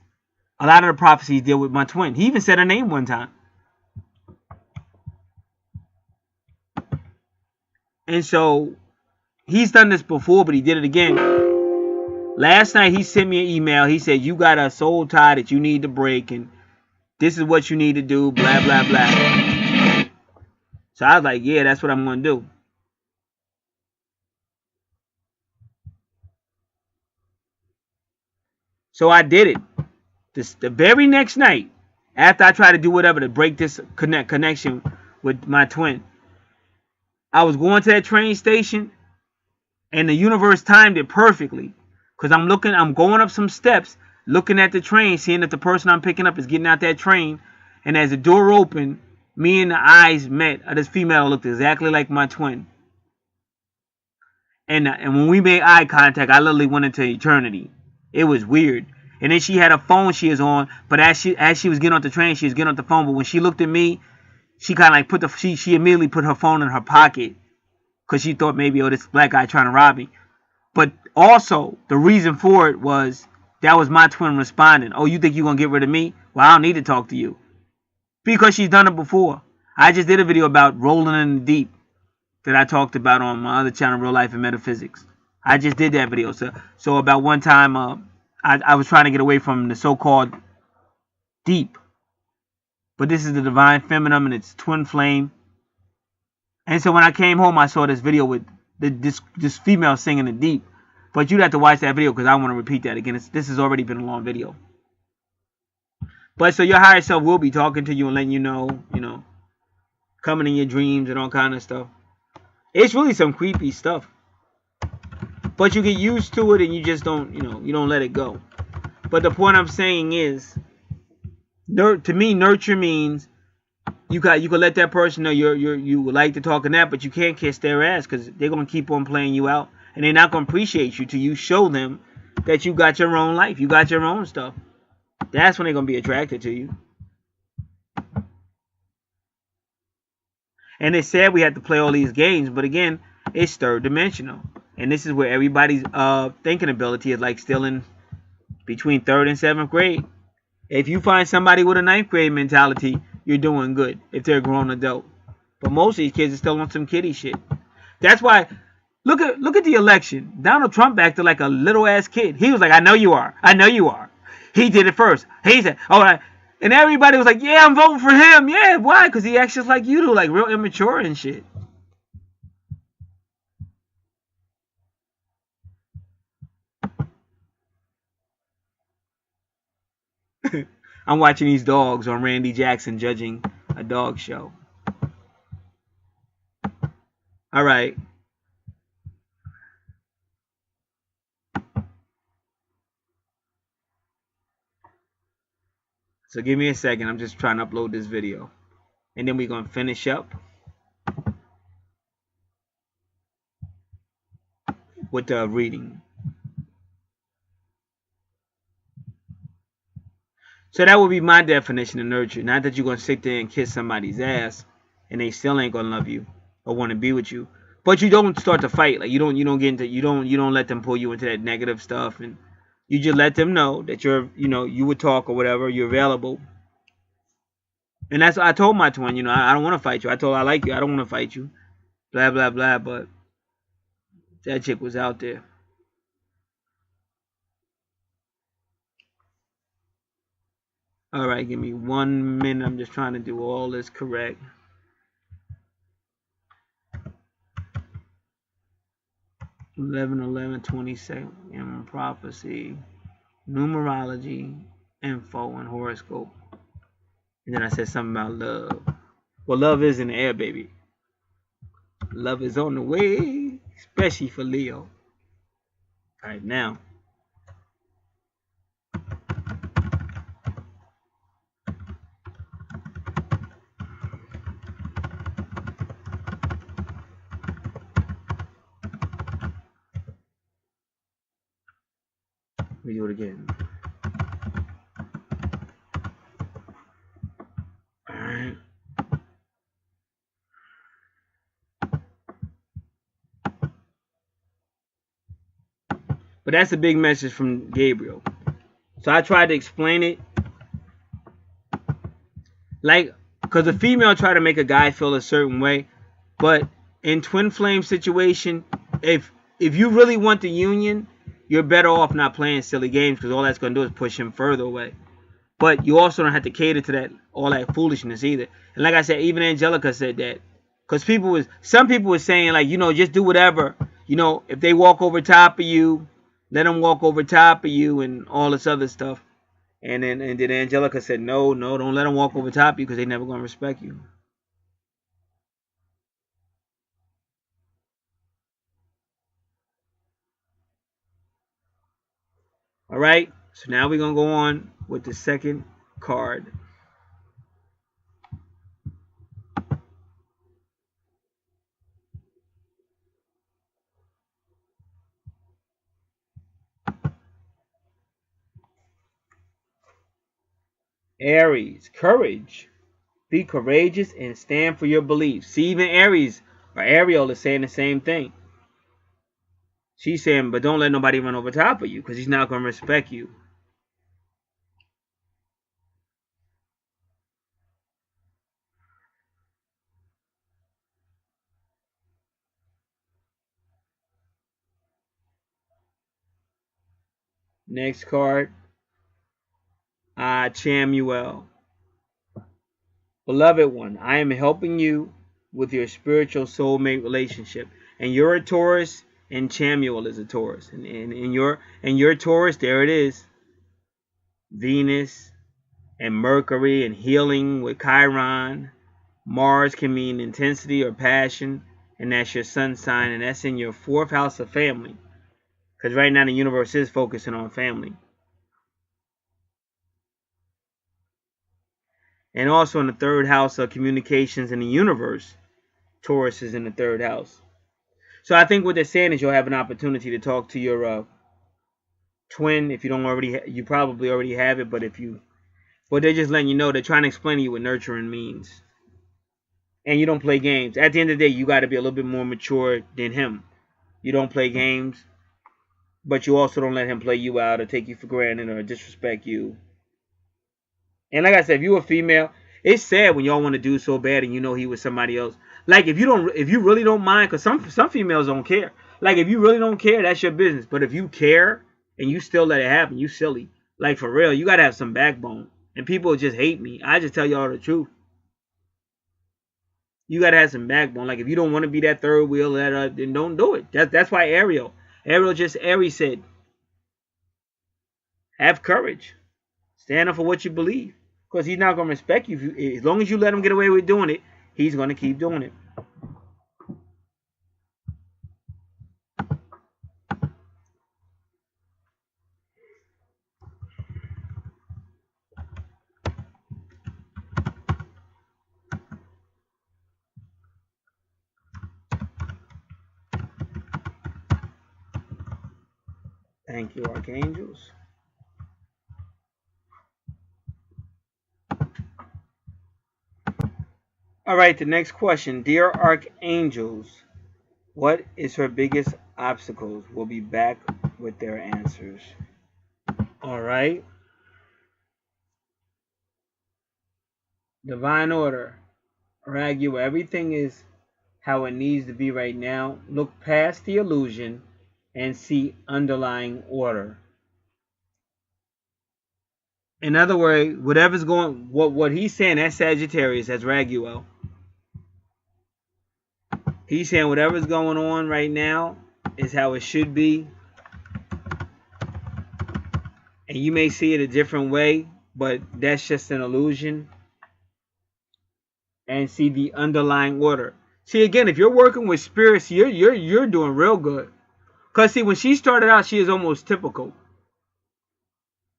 A lot of the prophecies deal with my twin. He even said her name one time. And so, he's done this before, but he did it again. Last night, he sent me an email. He said, you got a soul tie that you need to break, and this is what you need to do, blah, blah, blah. So, I was like, yeah, that's what I'm going to do. So, I did it. The very next night, after I tried to do whatever to break this connection with my twin, I was going to that train station, and the universe timed it perfectly. Because I'm going up some steps, looking at the train, seeing that the person I'm picking up is getting out that train. And as the door opened, me and the eyes met. This female looked exactly like my twin. And when we made eye contact, I literally went into eternity. It was weird. And then she had a phone she was on, but as she was getting off the train, she was getting off the phone. But when she looked at me, she kind of like she immediately put her phone in her pocket because she thought maybe, oh, this black guy trying to rob me. But also the reason for it was that was my twin responding. Oh, you think you're gonna get rid of me? Well, I don't need to talk to you because she's done it before. I just did a video about rolling in the deep that I talked about on my other channel, Real Life and Metaphysics. I just did that video. So about one time, I was trying to get away from the so-called deep. But this is the divine feminine and it's twin flame. And so when I came home, I saw this video with this female singing the deep. But you'd have to watch that video because I want to repeat that again. This has already been a long video. But so your higher self will be talking to you and letting you know, coming in your dreams and all kind of stuff. It's really some creepy stuff. But you get used to it and you just don't, you don't let it go. But the point I'm saying is, to me, nurture means you can let that person know you would like to talk and that, but you can't kiss their ass because they're gonna keep on playing you out and they're not gonna appreciate you till you show them that you got your own life, you got your own stuff. That's when they're gonna be attracted to you. And it's sad we have to play all these games, but again, it's third dimensional. And this is where everybody's thinking ability is like still in between 3rd and 7th grade. If you find somebody with a 9th grade mentality, you're doing good if they're a grown adult. But most of these kids are still on some kiddie shit. That's why, look at the election. Donald Trump acted like a little ass kid. He was like, I know you are. I know you are. He did it first. He said, all right. And everybody was like, yeah, I'm voting for him. Yeah, why? Because he acts just like you do, like real immature and shit. I'm watching these dogs on Randy Jackson judging a dog show. All right. So give me a second. I'm just trying to upload this video. And then we're going to finish up with the reading. So that would be my definition of nurture. Not that you're going to sit there and kiss somebody's ass and they still ain't going to love you or want to be with you. But you don't start to fight. Like you don't get into, you don't let them pull you into that negative stuff, and you just let them know that you're, you would talk or whatever, you're available. And that's what I told my twin, I don't want to fight you. I told her I like you. I don't want to fight you. Blah, blah, blah. But that chick was out there. All right, give me 1 minute. I'm just trying to do all this correct. (11/11/27) prophecy, numerology, info, and horoscope. And then I said something about love. Well, love is in the air, baby. Love is on the way, especially for Leo. All right, now. Let me do it again. Alright. But that's a big message from Gabriel. So I tried to explain it. Like, because a female tried to make a guy feel a certain way. But in twin flame situation, if you really want the union, you're better off not playing silly games, because all that's going to do is push him further away. But you also don't have to cater to all that foolishness either. And like I said, even Angelica said that. Because some people were saying, like, just do whatever. If they walk over top of you, let them walk over top of you and all this other stuff. And then Angelica said, no, don't let them walk over top of you, because they're never going to respect you. All right, so now we're going to go on with the second card. Aries, courage. Be courageous and stand for your beliefs. See, even Aries or Ariel is saying the same thing. She's saying, but don't let nobody run over top of you because he's not going to respect you. Next card, Chamuel. Beloved one, I am helping you with your spiritual soulmate relationship. And you're a Taurus, and Chamuel is a Taurus. And your Taurus, there it is. Venus and Mercury and healing with Chiron. Mars can mean intensity or passion, and that's your sun sign, and that's in your 4th house of family. Because right now the universe is focusing on family. And also in the 3rd house of communications in the universe, Taurus is in the 3rd house. So I think what they're saying is you'll have an opportunity to talk to your twin. If you don't already, you probably already have it. But they're just letting you know, they're trying to explain to you what nurturing means. And you don't play games. At the end of the day, you got to be a little bit more mature than him. You don't play games, but you also don't let him play you out or take you for granted or disrespect you. And like I said, if you're a female, it's sad when y'all want to do so bad and you know he was somebody else. Like if you really don't mind, because some females don't care. Like if you really don't care, that's your business. But if you care and you still let it happen, you silly. Like for real, you gotta have some backbone. And people just hate me. I just tell y'all the truth. You gotta have some backbone. Like if you don't want to be that third wheel, then don't do it. That's why Aries said, have courage. Stand up for what you believe. Because he's not going to respect you. As long as you let him get away with doing it, he's going to keep doing it. Thank you, Archangels. All right, the next question. Dear Archangels, what is her biggest obstacles? We'll be back with their answers. All right. Divine order. Ragu, everything is how it needs to be right now. Look past the illusion and see underlying order. In other words, whatever's going, what he's saying, that's Sagittarius, that's Raguel. He's saying whatever's going on right now is how it should be. And you may see it a different way, but that's just an illusion. And see the underlying order. See, again, if you're working with spirits, you're doing real good. Because see, when she started out, she is almost typical.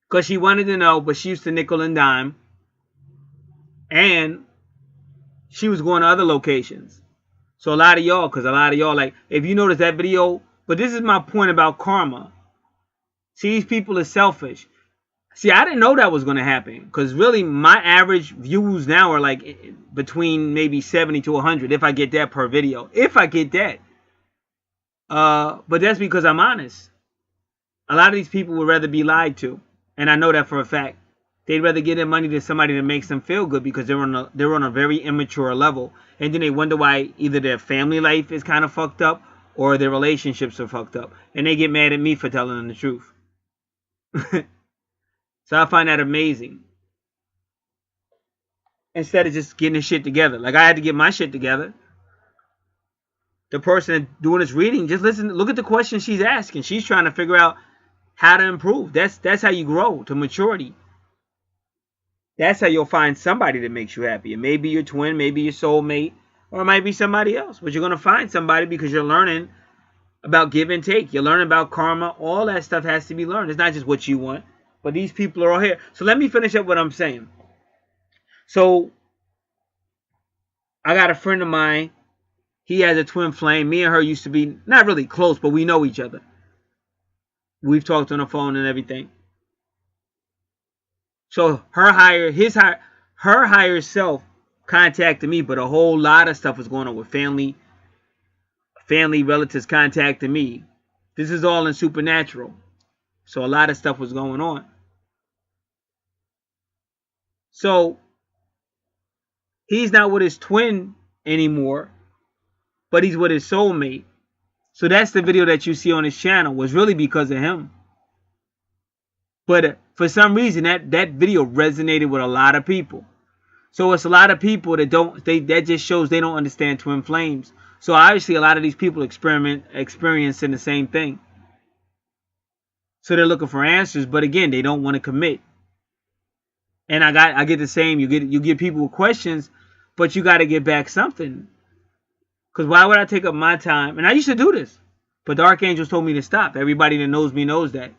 Because she wanted to know, but she used to nickel and dime. And she was going to other locations. So a lot of y'all, like, if you notice that video, but this is my point about karma. See, these people are selfish. See, I didn't know that was going to happen. Because really, my average views now are like between maybe 70 to 100 if I get that per video. If I get that. But that's because I'm honest. A lot of these people would rather be lied to. And I know that for a fact. They'd rather give their money to somebody that makes them feel good because they're on a very immature level. And then they wonder why either their family life is kind of fucked up or their relationships are fucked up. And they get mad at me for telling them the truth. So I find that amazing. Instead of just getting his shit together. Like I had to get my shit together. The person doing this reading, just listen, look at the questions she's asking. She's trying to figure out how to improve. That's how you grow to maturity. That's how you'll find somebody that makes you happy. It may be your twin, maybe your soulmate, or it might be somebody else. But you're going to find somebody because you're learning about give and take. You're learning about karma. All that stuff has to be learned. It's not just what you want. But these people are all here. So let me finish up what I'm saying. So I got a friend of mine. He has a twin flame. Me and her used to be not really close, but we know each other. We've talked on the phone and everything. So her higher self contacted me, but a whole lot of stuff was going on with family relatives contacted me. This is all in supernatural. So a lot of stuff was going on. So he's not with his twin anymore, but he's with his soulmate. So that's the video that you see on his channel was really because of him. But for some reason, that video resonated with a lot of people. So it's a lot of people that that just shows they don't understand twin flames. So obviously a lot of these people experiencing the same thing. So they're looking for answers, but again, they don't want to commit. And I get the same. You get people with questions, but you got to get back something. Because why would I take up my time? And I used to do this, but the archangels told me to stop. Everybody that knows me knows that.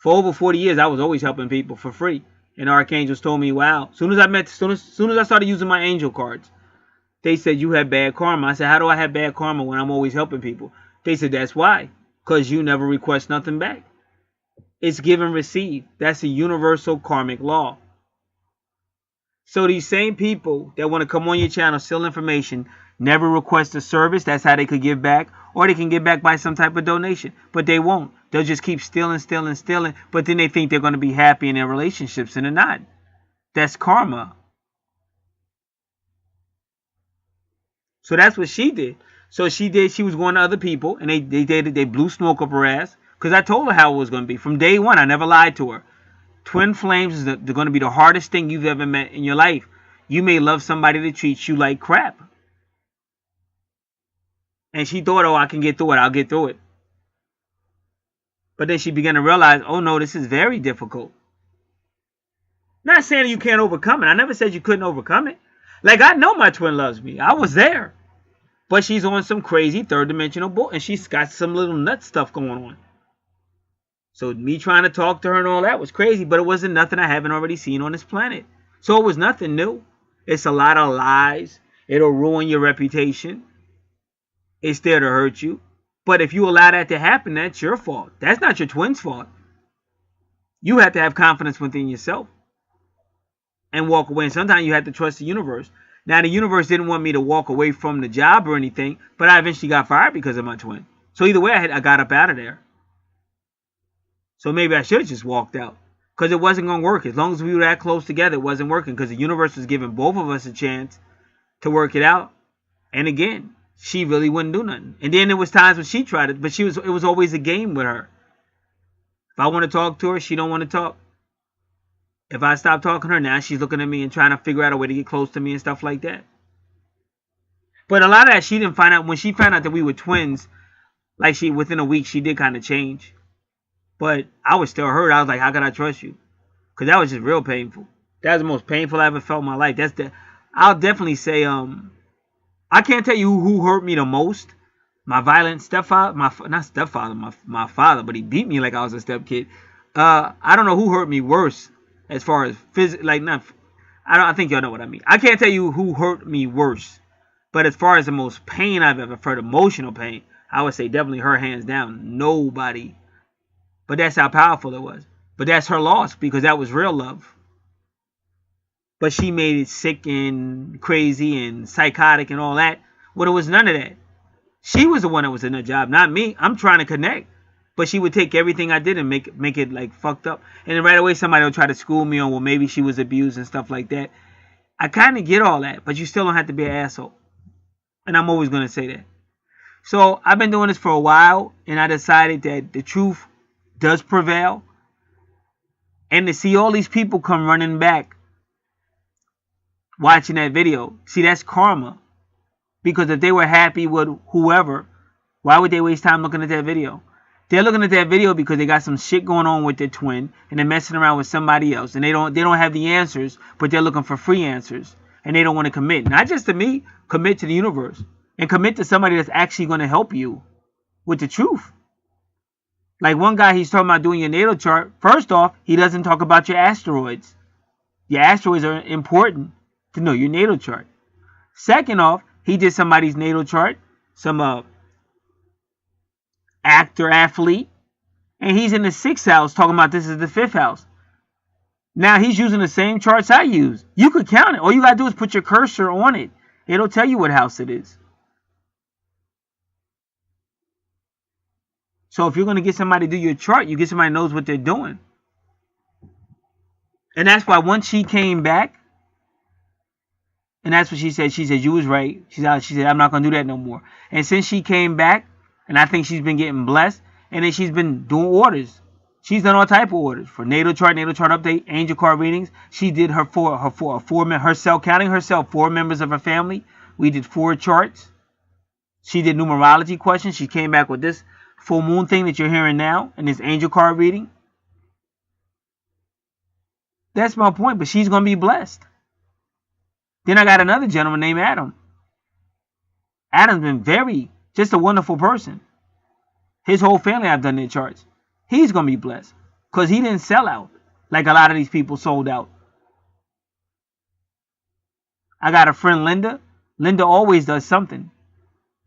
For over 40 years, I was always helping people for free. And archangels told me, wow. Soon as I started using my angel cards, they said, you have bad karma. I said, how do I have bad karma when I'm always helping people? They said, that's why. Because you never request nothing back. It's give and receive. That's a universal karmic law. So these same people that want to come on your channel, steal information, never request a service. That's how they could give back. Or they can give back by some type of donation. But they won't. They'll just keep stealing. But then they think they're going to be happy in their relationships, and they're not. That's karma. So that's what she did. So she was going to other people, and they blew smoke up her ass. Because I told her how it was going to be. From day one, I never lied to her. Twin flames is going to be the hardest thing you've ever met in your life. You may love somebody that treats you like crap. And she thought, oh, I can get through it. I'll get through it. But then she began to realize, oh no, this is very difficult. Not saying you can't overcome it. I never said you couldn't overcome it. Like, I know my twin loves me. I was there. But she's on some crazy third dimensional bull. And she's got some little nut stuff going on. So me trying to talk to her and all that was crazy. But it wasn't nothing I haven't already seen on this planet. So it was nothing new. It's a lot of lies. It'll ruin your reputation. It's there to hurt you. But if you allow that to happen, that's your fault. That's not your twin's fault. You have to have confidence within yourself and walk away. And sometimes you have to trust the universe. Now, the universe didn't want me to walk away from the job or anything, but I eventually got fired because of my twin. So either way, I got up out of there. So maybe I should have just walked out because it wasn't going to work. As long as we were that close together, it wasn't working because the universe was giving both of us a chance to work it out. And again, she really wouldn't do nothing. And then there was times when she tried it, but it was always a game with her. If I want to talk to her, she don't want to talk. If I stop talking to her, now she's looking at me and trying to figure out a way to get close to me and stuff like that. But a lot of that she didn't find out. When she found out that we were twins, like within a week, she did kind of change. But I was still hurt. I was like, how can I trust you? Because that was just real painful. That was the most painful I ever felt in my life. I'll definitely say, I can't tell you who hurt me the most. My violent stepfather, my father, but he beat me like I was a stepkid. I don't know who hurt me worse as far as I think y'all know what I mean. I can't tell you who hurt me worse, but as far as the most pain I've ever felt, emotional pain, I would say definitely her, hands down. Nobody. But that's how powerful it was. But that's her loss because that was real love. But she made it sick and crazy and psychotic and all that. Well, it was none of that. She was the one that was in her job, not me. I'm trying to connect. But she would take everything I did and make it like fucked up. And then right away somebody will try to school me on, well, maybe she was abused and stuff like that. I kind of get all that, but you still don't have to be an asshole. And I'm always going to say that. So I've been doing this for a while, and I decided that the truth does prevail. And to see all these people come running back watching that video, see, that's karma. Because if they were happy with whoever, why would they waste time looking at that video? They're looking at that video because they got some shit going on with their twin, and they're messing around with somebody else, and they don't have the answers, but they're looking for free answers, and they don't want to commit. Not just to me, commit to the universe, and commit to somebody that's actually going to help you with the truth. Like one guy, he's talking about doing your natal chart. First off, he doesn't talk about your asteroids. Your asteroids are important to know your natal chart. Second off, he did somebody's natal chart, some actor, athlete, and he's in the 6th house talking about this is the 5th house. Now he's using the same charts I use. You could count it. All you got to do is put your cursor on it. It'll tell you what house it is. So if you're going to get somebody to do your chart, you get somebody who knows what they're doing. And that's why once she came back, and that's what she said. She said, you was right. She said, I'm not going to do that no more. And since she came back, and I think she's been getting blessed, and then she's been doing orders. She's done all type of orders for natal chart update, angel card readings. She did herself, counting herself, 4 members of her family. We did 4 charts. She did numerology questions. She came back with this full moon thing that you're hearing now, and this angel card reading. That's my point, but she's going to be blessed. Then I got another gentleman named Adam. Adam's been just a wonderful person. His whole family, I've done their charts. He's going to be blessed because he didn't sell out like a lot of these people sold out. I got a friend, Linda. Linda always does something.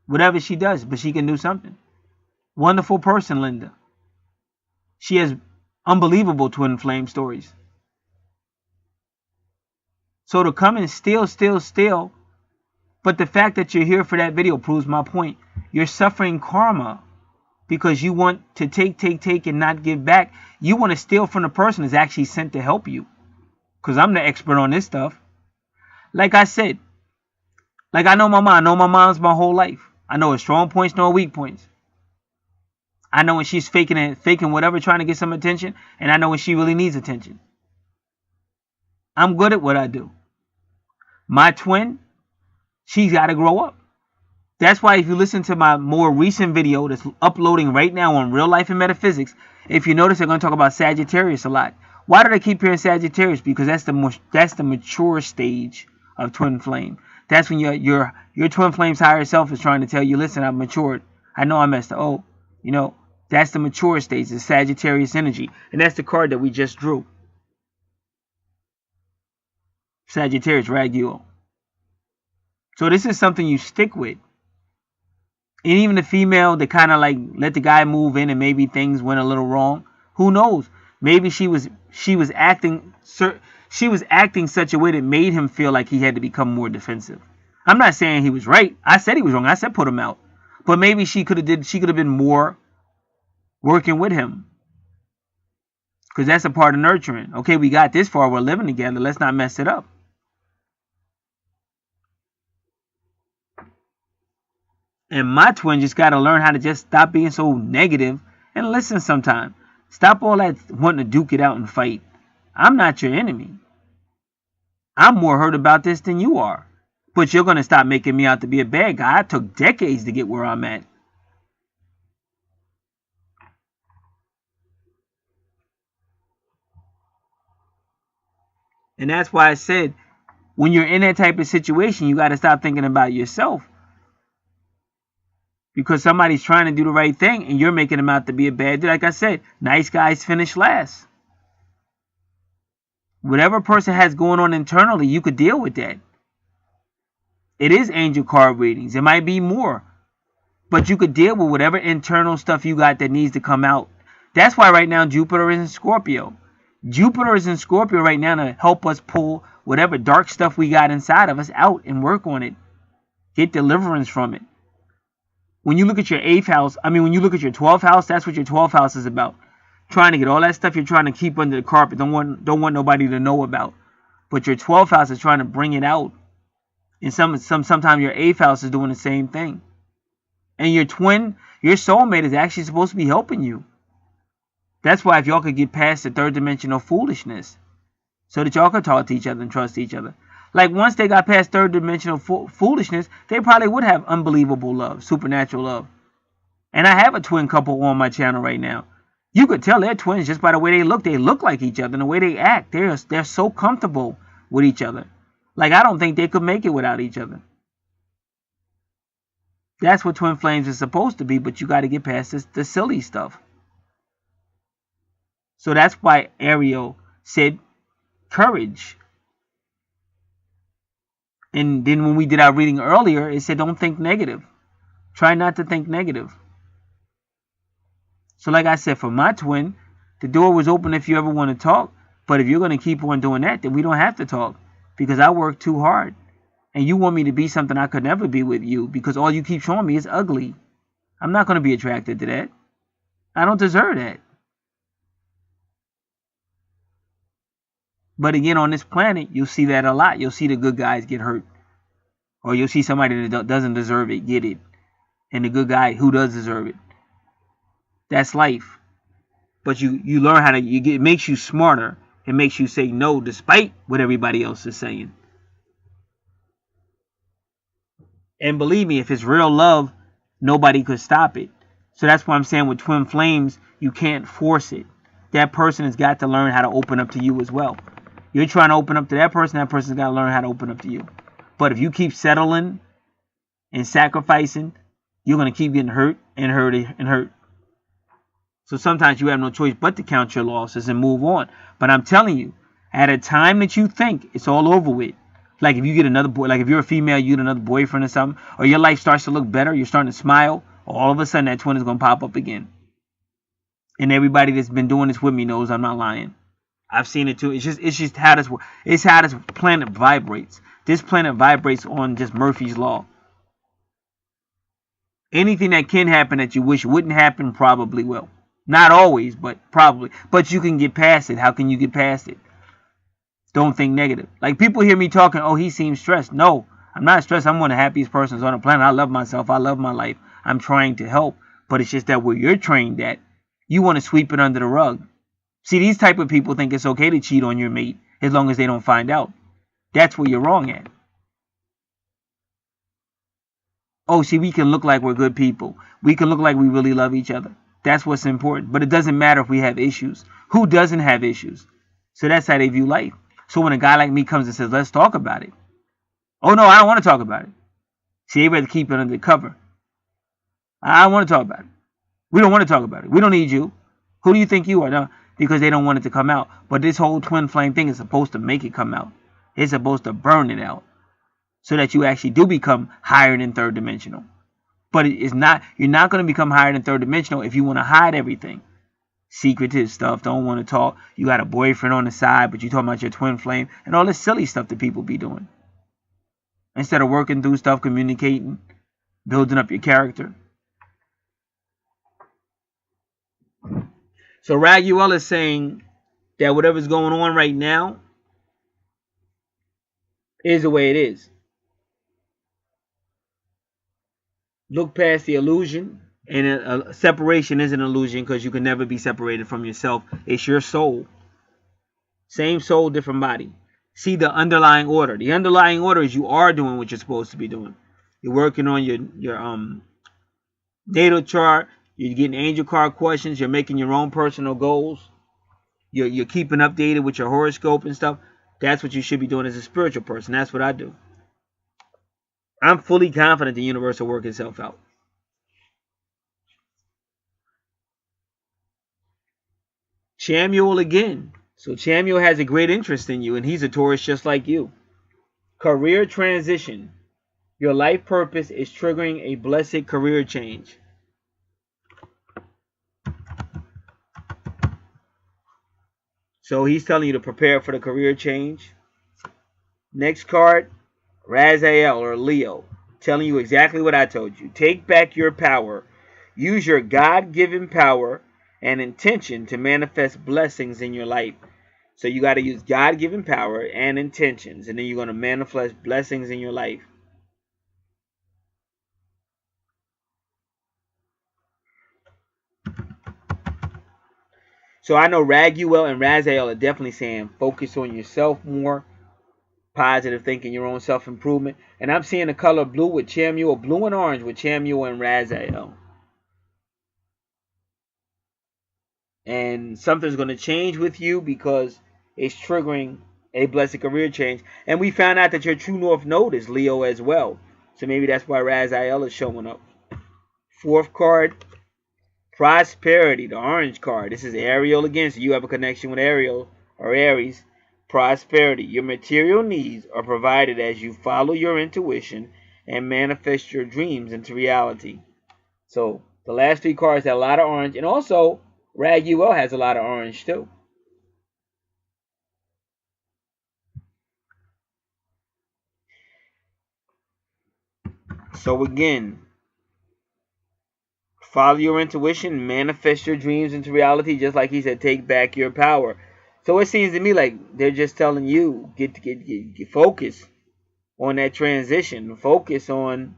Whatever she does, but she can do something. Wonderful person, Linda. She has unbelievable twin flame stories. So to come and steal, but the fact that you're here for that video proves my point. You're suffering karma because you want to take and not give back. You want to steal from the person that's actually sent to help you. Because I'm the expert on this stuff. Like I said, like I know my mom. I know my mom's my whole life. I know her strong points, know her weak points. I know when she's faking whatever, trying to get some attention. And I know when she really needs attention. I'm good at what I do. My twin, she's got to grow up. That's why if you listen to my more recent video that's uploading right now on Real Life and Metaphysics, if you notice, they're going to talk about Sagittarius a lot. Why do they keep hearing Sagittarius? Because that's the mature stage of twin flame. That's when your twin flame's higher self is trying to tell you, listen, I've matured. I know I messed up. Oh, that's the mature stage, the Sagittarius energy. And that's the card that we just drew. Sagittarius Raguel. So this is something you stick with. And even the female that kind of like let the guy move in and maybe things went a little wrong. Who knows? Maybe she was acting such a way that made him feel like he had to become more defensive. I'm not saying he was right. I said he was wrong. I said put him out. But maybe she could have been more working with him. Because that's a part of nurturing. Okay, we got this far. We're living together. Let's not mess it up. And my twin just got to learn how to just stop being so negative and listen sometime. Stop all that wanting to duke it out and fight. I'm not your enemy. I'm more hurt about this than you are. But you're going to stop making me out to be a bad guy. I took decades to get where I'm at. And that's why I said, when you're in that type of situation, you got to stop thinking about yourself. Because somebody's trying to do the right thing and you're making them out to be a bad dude. Like I said, nice guys finish last. Whatever person has going on internally, you could deal with that. It is angel card readings. It might be more. But you could deal with whatever internal stuff you got that needs to come out. That's why right now Jupiter is in Scorpio. Jupiter is in Scorpio right now to help us pull whatever dark stuff we got inside of us out and work on it. Get deliverance from it. When you look at your 8th house, when you look at your 12th house, that's what your 12th house is about. Trying to get all that stuff you're trying to keep under the carpet, don't want nobody to know about. But your 12th house is trying to bring it out. And sometimes your 8th house is doing the same thing. And your twin, your soulmate is actually supposed to be helping you. That's why if y'all could get past the 3rd dimensional foolishness, so that y'all could talk to each other and trust each other. Like once they got past 3rd dimensional foolishness, they probably would have unbelievable love, supernatural love. And I have a twin couple on my channel right now. You could tell they're twins just by the way they look. They look like each other and the way they act. They're so comfortable with each other. Like I don't think they could make it without each other. That's what twin flames is supposed to be, but you got to get past the silly stuff. So that's why Ariel said courage. And then when we did our reading earlier, it said don't think negative. Try not to think negative. So like I said, for my twin, the door was open if you ever want to talk. But if you're going to keep on doing that, then we don't have to talk, because I work too hard. And you want me to be something I could never be with you, because all you keep showing me is ugly. I'm not going to be attracted to that. I don't deserve that. But again, on this planet, you'll see that a lot. You'll see the good guys get hurt. Or you'll see somebody that doesn't deserve it get it. And the good guy who does deserve it. That's life. But you learn how to, it makes you smarter. It makes you say no despite what everybody else is saying. And believe me, if it's real love, nobody could stop it. So that's why I'm saying with twin flames, you can't force it. That person has got to learn how to open up to you as well. You're trying to open up to that person's got to learn how to open up to you. But if you keep settling and sacrificing, you're going to keep getting hurt and hurt and hurt. So sometimes you have no choice but to count your losses and move on. But I'm telling you, at a time that you think it's all over with, like if you get another boy, like if you're a female, you get another boyfriend or something, or your life starts to look better, you're starting to smile, all of a sudden that twin is going to pop up again. And everybody that's been doing this with me knows I'm not lying. I've seen it too. It's just how this works. It's how this planet vibrates. This planet vibrates on just Murphy's Law. Anything that can happen that you wish wouldn't happen probably will. Not always, but probably. But you can get past it. How can you get past it? Don't think negative. Like people hear me talking, oh, he seems stressed. No, I'm not stressed. I'm one of the happiest persons on the planet. I love myself. I love my life. I'm trying to help. But it's just that where you're trained at, you want to sweep it under the rug. See, these type of people think it's okay to cheat on your mate as long as they don't find out. That's where you're wrong at. Oh, see, we can look like we're good people. We can look like we really love each other. That's what's important. But it doesn't matter if we have issues. Who doesn't have issues? So that's how they view life. So when a guy like me comes and says, let's talk about it. Oh, no, I don't want to talk about it. See, they rather keep it under cover. I don't want to talk about it. We don't want to talk about it. We don't need you. Who do you think you are? No, because they don't want it to come out. But this whole twin flame thing is supposed to make it come out. It's supposed to burn it out. So that you actually do become higher than third dimensional. But it's not. You're not going to become higher than third dimensional if you want to hide everything. Secretive stuff, don't want to talk. You got a boyfriend on the side, but you talking about your twin flame and all this silly stuff that people be doing. Instead of working through stuff, communicating, building up your character. So Raguel is saying that whatever's going on right now is the way it is. Look past the illusion. And a separation is an illusion because you can never be separated from yourself. It's your soul. Same soul, different body. See the underlying order. The underlying order is you are doing what you're supposed to be doing. You're working on your natal chart. You're getting angel card questions. You're making your own personal goals. You're keeping updated with your horoscope and stuff. That's what you should be doing as a spiritual person. That's what I do. I'm fully confident the universe will work itself out. Chamuel again. So Chamuel has a great interest in you, and he's a Taurus just like you. Career transition. Your life purpose is triggering a blessed career change. So he's telling you to prepare for the career change. Next card, Raziel or Leo. Telling you exactly what I told you. Take back your power. Use your God-given power and intention to manifest blessings in your life. So you got to use God-given power and intentions, and then you're going to manifest blessings in your life. So I know Raguel and Raziel are definitely saying focus on yourself more, positive thinking, your own self-improvement. And I'm seeing the color blue with Chamuel, blue and orange with Chamuel and Raziel. And something's going to change with you because it's triggering a blessed career change. And we found out that your true north node is Leo as well. So maybe that's why Raziel is showing up. Fourth card, Prosperity, the orange card. This is Ariel again. So you have a connection with Ariel or Aries. Prosperity. Your material needs are provided as you follow your intuition and manifest your dreams into reality. So the last three cards have a lot of orange. And also, Raguel has a lot of orange too. So again, follow your intuition, manifest your dreams into reality, just like he said, take back your power. So it seems to me like they're just telling you, get focus on that transition. Focus on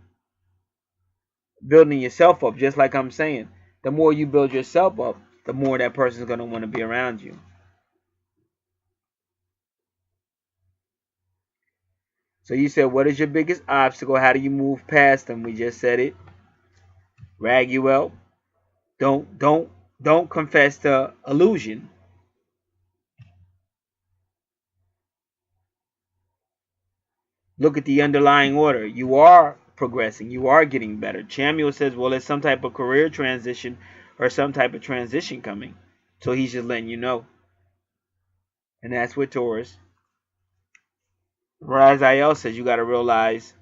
building yourself up, just like I'm saying. The more you build yourself up, the more that person's going to want to be around you. So you said, what is your biggest obstacle? How do you move past them? We just said it. Raguel. Don't confess to illusion. Look at the underlying order. You are progressing. You are getting better. Chamuel says, well, there's some type of career transition or some type of transition coming. So he's just letting you know. And that's with Taurus. Raziel says you got to realize,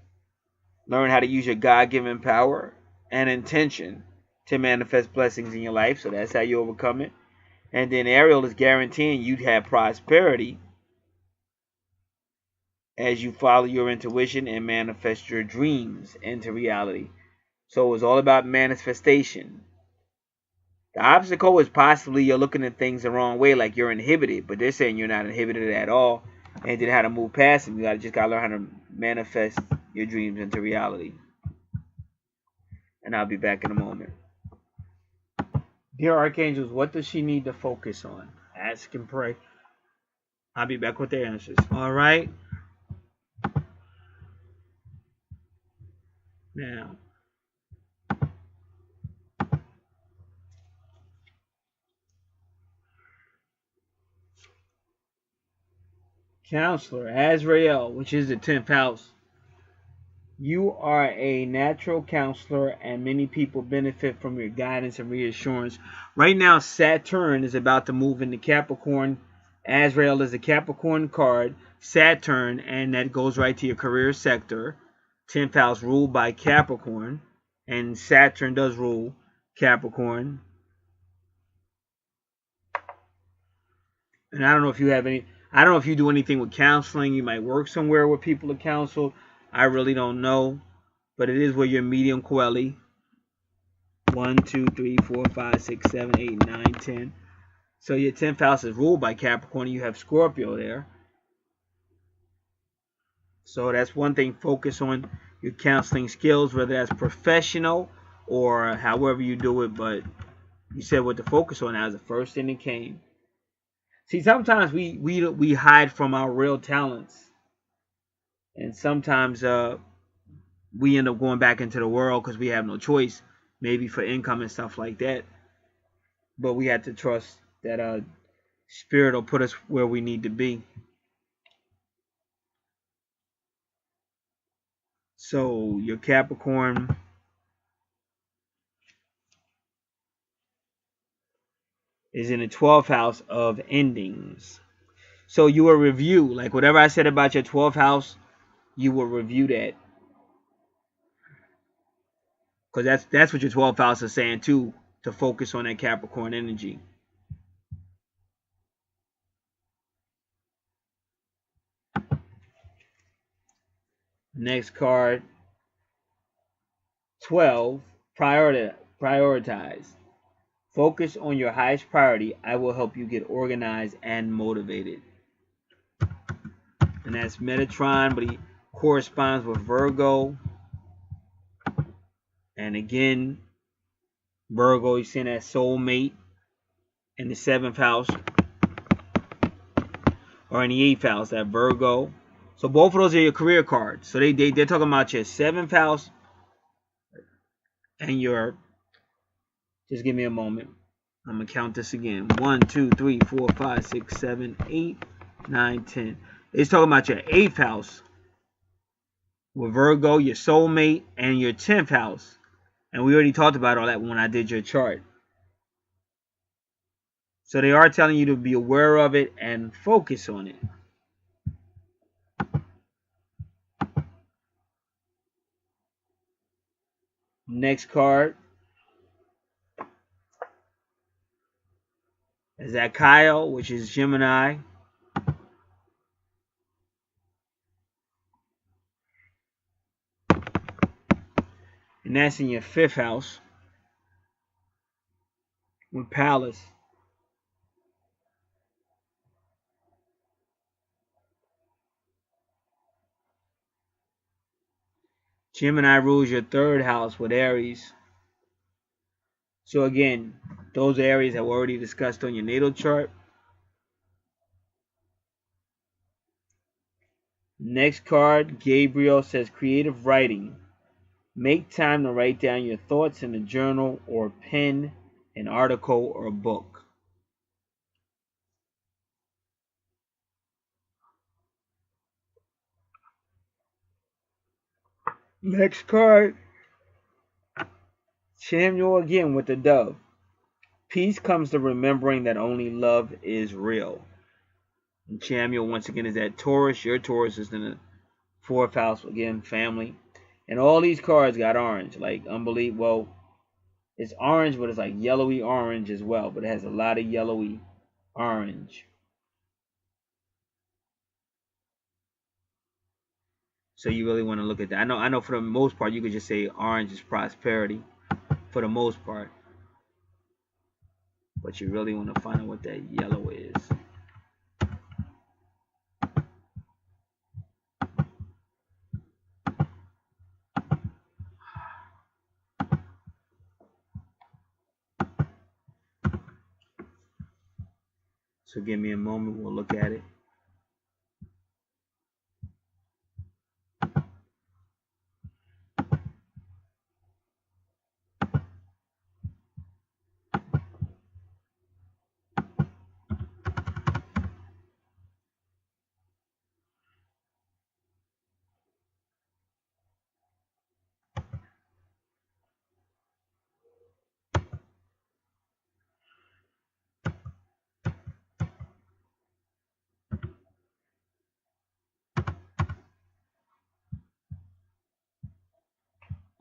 learn how to use your God-given power and intention to manifest blessings in your life. So that's how you overcome it. And then Ariel is guaranteeing you'd have prosperity as you follow your intuition and manifest your dreams into reality. So it's all about manifestation. The obstacle is possibly you're looking at things the wrong way, like you're inhibited, but they're saying you're not inhibited at all. And then how to move past them. You just gotta learn how to manifest your dreams into reality. And I'll be back in a moment. Dear Archangels, what does she need to focus on? Ask and pray. I'll be back with the answers. All right. Now, Counselor Azrael, which is the 10th house. You are a natural counselor, and many people benefit from your guidance and reassurance. Right now, Saturn is about to move into Capricorn. Azrael is a Capricorn card. Saturn, and that goes right to your career sector. 10th house ruled by Capricorn, and Saturn does rule Capricorn. And I don't know if you have any, I don't know if you do anything with counseling. You might work somewhere where people are counseled. I really don't know. But it is where your medium coeli. 1, 2, 3, 4, 5, 6, 7, 8, 9, 10. So your 10th house is ruled by Capricorn. You have Scorpio there. So that's one thing. Focus on your counseling skills, whether that's professional or however you do it. But you said what to focus on. That was the first thing that came. See, sometimes we hide from our real talents. And sometimes we end up going back into the world because we have no choice, maybe for income and stuff like that. But we have to trust that Spirit will put us where we need to be. So your Capricorn is in the 12th house of endings. So you will review, like whatever I said about your 12th house, you will review that. Because that's what your 12th house is saying too, to focus on that Capricorn energy. Next card, 12, prioritize. Focus on your highest priority. I will help you get organized and motivated. And that's Metatron, but he corresponds with Virgo. And again, Virgo, he's saying that soulmate in the 7th house. Or in the 8th house, that Virgo. So both of those are your career cards. So they're talking about your 7th house and your, just give me a moment. I'm going to count this again. 1, 2, 3, 4, 5, 6, 7, 8, 9, 10. It's talking about your 8th house with Virgo, your soulmate, and your 10th house. And we already talked about all that when I did your chart. So they are telling you to be aware of it and focus on it. Next card is that Kyle, which is Gemini. And that's in your 5th house with Palace. Gemini rules your 3rd house with Aries. So again, those areas that were already discussed on your natal chart. Next card, Gabriel says creative writing. Make time to write down your thoughts in a journal or pen an article or a book. Next card, Samuel again with the dove. Peace comes to remembering that only love is real. And Samuel once again is at Taurus. Your Taurus is in the 4th house, again, family. And all these cards got orange, like unbelievable. Well, it's orange, but it's like yellowy orange as well, but it has a lot of yellowy orange. So you really want to look at that. I know for the most part you could just say orange is prosperity for the most part. But you really want to find out what that yellow is. So give me a moment, we'll look at it.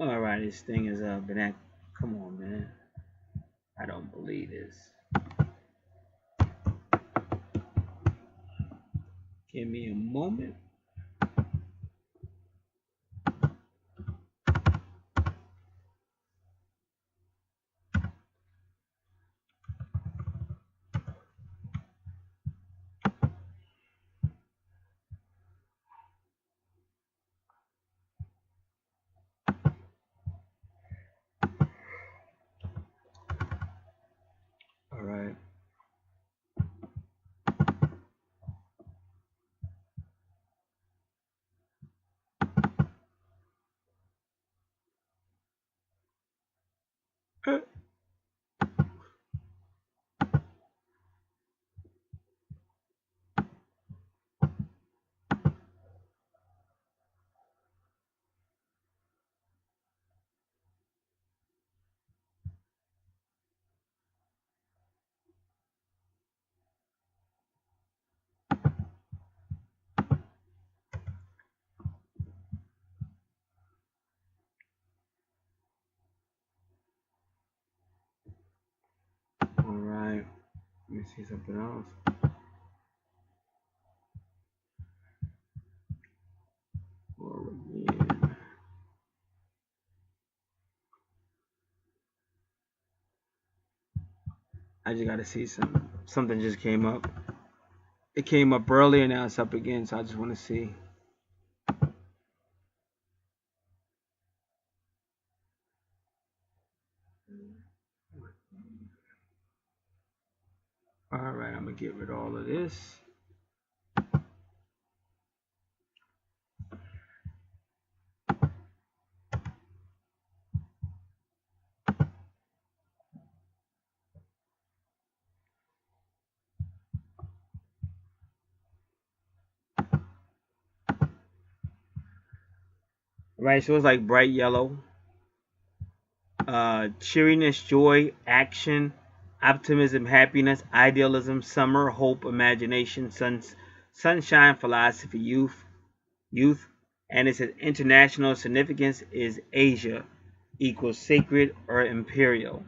Alright, this thing is been at. Come on, man. I don't believe this. Give me a moment. Alright. Alright. Let me see something else. Again. I just gotta see something just came up. It came up earlier, now it's up again, so I just want to see. Alright, I'm gonna get rid of all of this. Right, so it's like bright yellow. Cheeriness, joy, action, optimism, happiness, idealism, summer, hope, imagination, sunshine, philosophy, youth, and its international significance is Asia equals sacred or imperial.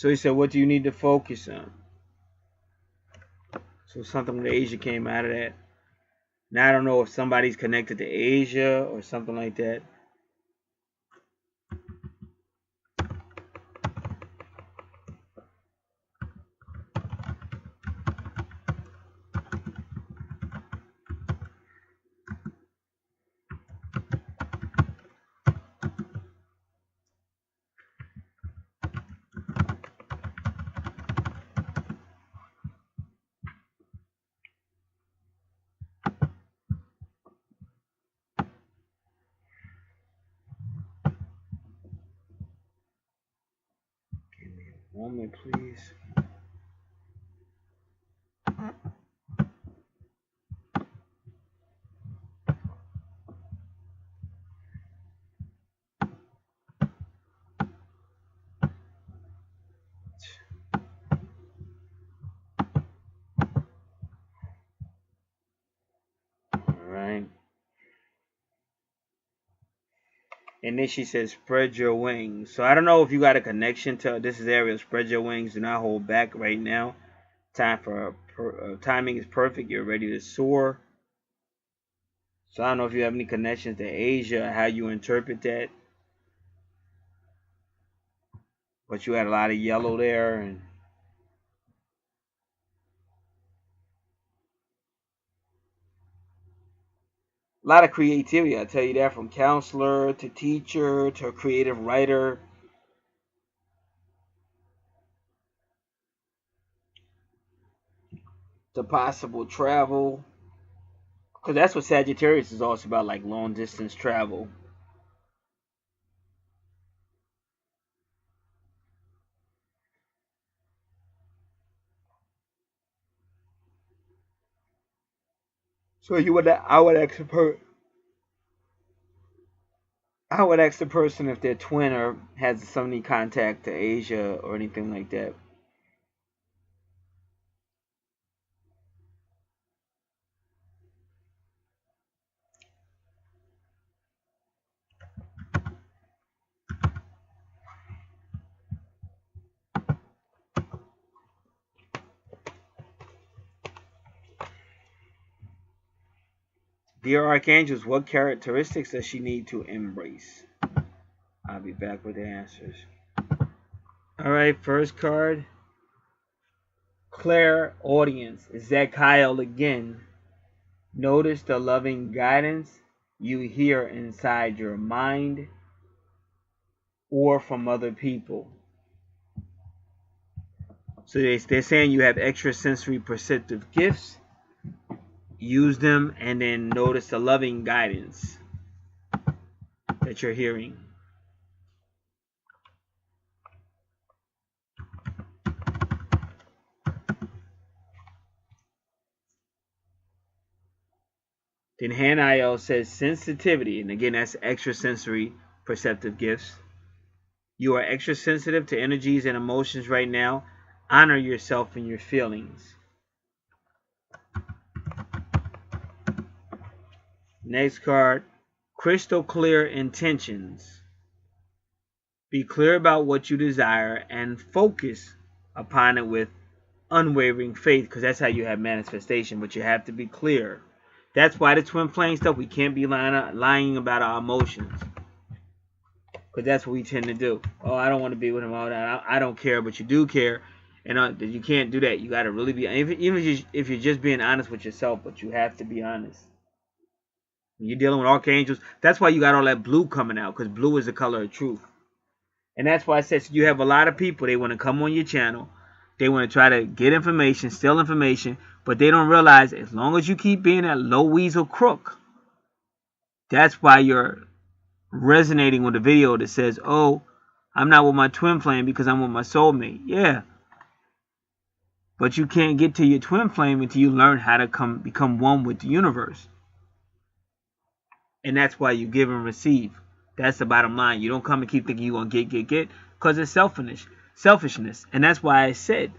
So he said, what do you need to focus on? So something with Asia came out of that. Now I don't know if somebody's connected to Asia or something like that. Give me a moment, please. Alright. And then she says, spread your wings. So I don't know if you got a connection to this is Ariel. Spread your wings. Do not hold back right now. Timing is perfect. You're ready to soar. So I don't know if you have any connections to Asia, how you interpret that. But you had a lot of yellow there. And a lot of creativity, I'll tell you that, from counselor to teacher to creative writer. To possible travel. Because that's what Sagittarius is also about, like long distance travel. So I would ask the person if their twin or has some contact to Asia or anything like that. Dear Archangels, what characteristics does she need to embrace? I'll be back with the answers. Alright, first card. Clairaudience. Is that Kyle again? Notice the loving guidance you hear inside your mind or from other people. So they're saying you have extrasensory perceptive gifts. Use them and then notice the loving guidance that you're hearing. Then Haniel says sensitivity, and again that's extrasensory perceptive gifts. You are extra sensitive to energies and emotions right now. Honor yourself and your feelings. Next card, crystal clear intentions. Be clear about what you desire and focus upon it with unwavering faith, because that's how you have manifestation, but you have to be clear. That's why the twin flame stuff, we can't be lying about our emotions, because that's what we tend to do. Oh, I don't want to be with him. Oh, I don't care, but you do care, and you can't do that. You got to really be, even if you're just being honest with yourself, but you have to be honest. When you're dealing with archangels, that's why you got all that blue coming out, because blue is the color of truth. And that's why I said, so you have a lot of people, they want to come on your channel, they want to try to get information, steal information, but they don't realize as long as you keep being that low weasel crook, that's why you're resonating with a video that says, oh, I'm not with my twin flame because I'm with my soulmate. Yeah. But you can't get to your twin flame until you learn how to become one with the universe. And that's why you give and receive. That's the bottom line. You don't come and keep thinking you're going to get, because it's selfishness. And that's why I said,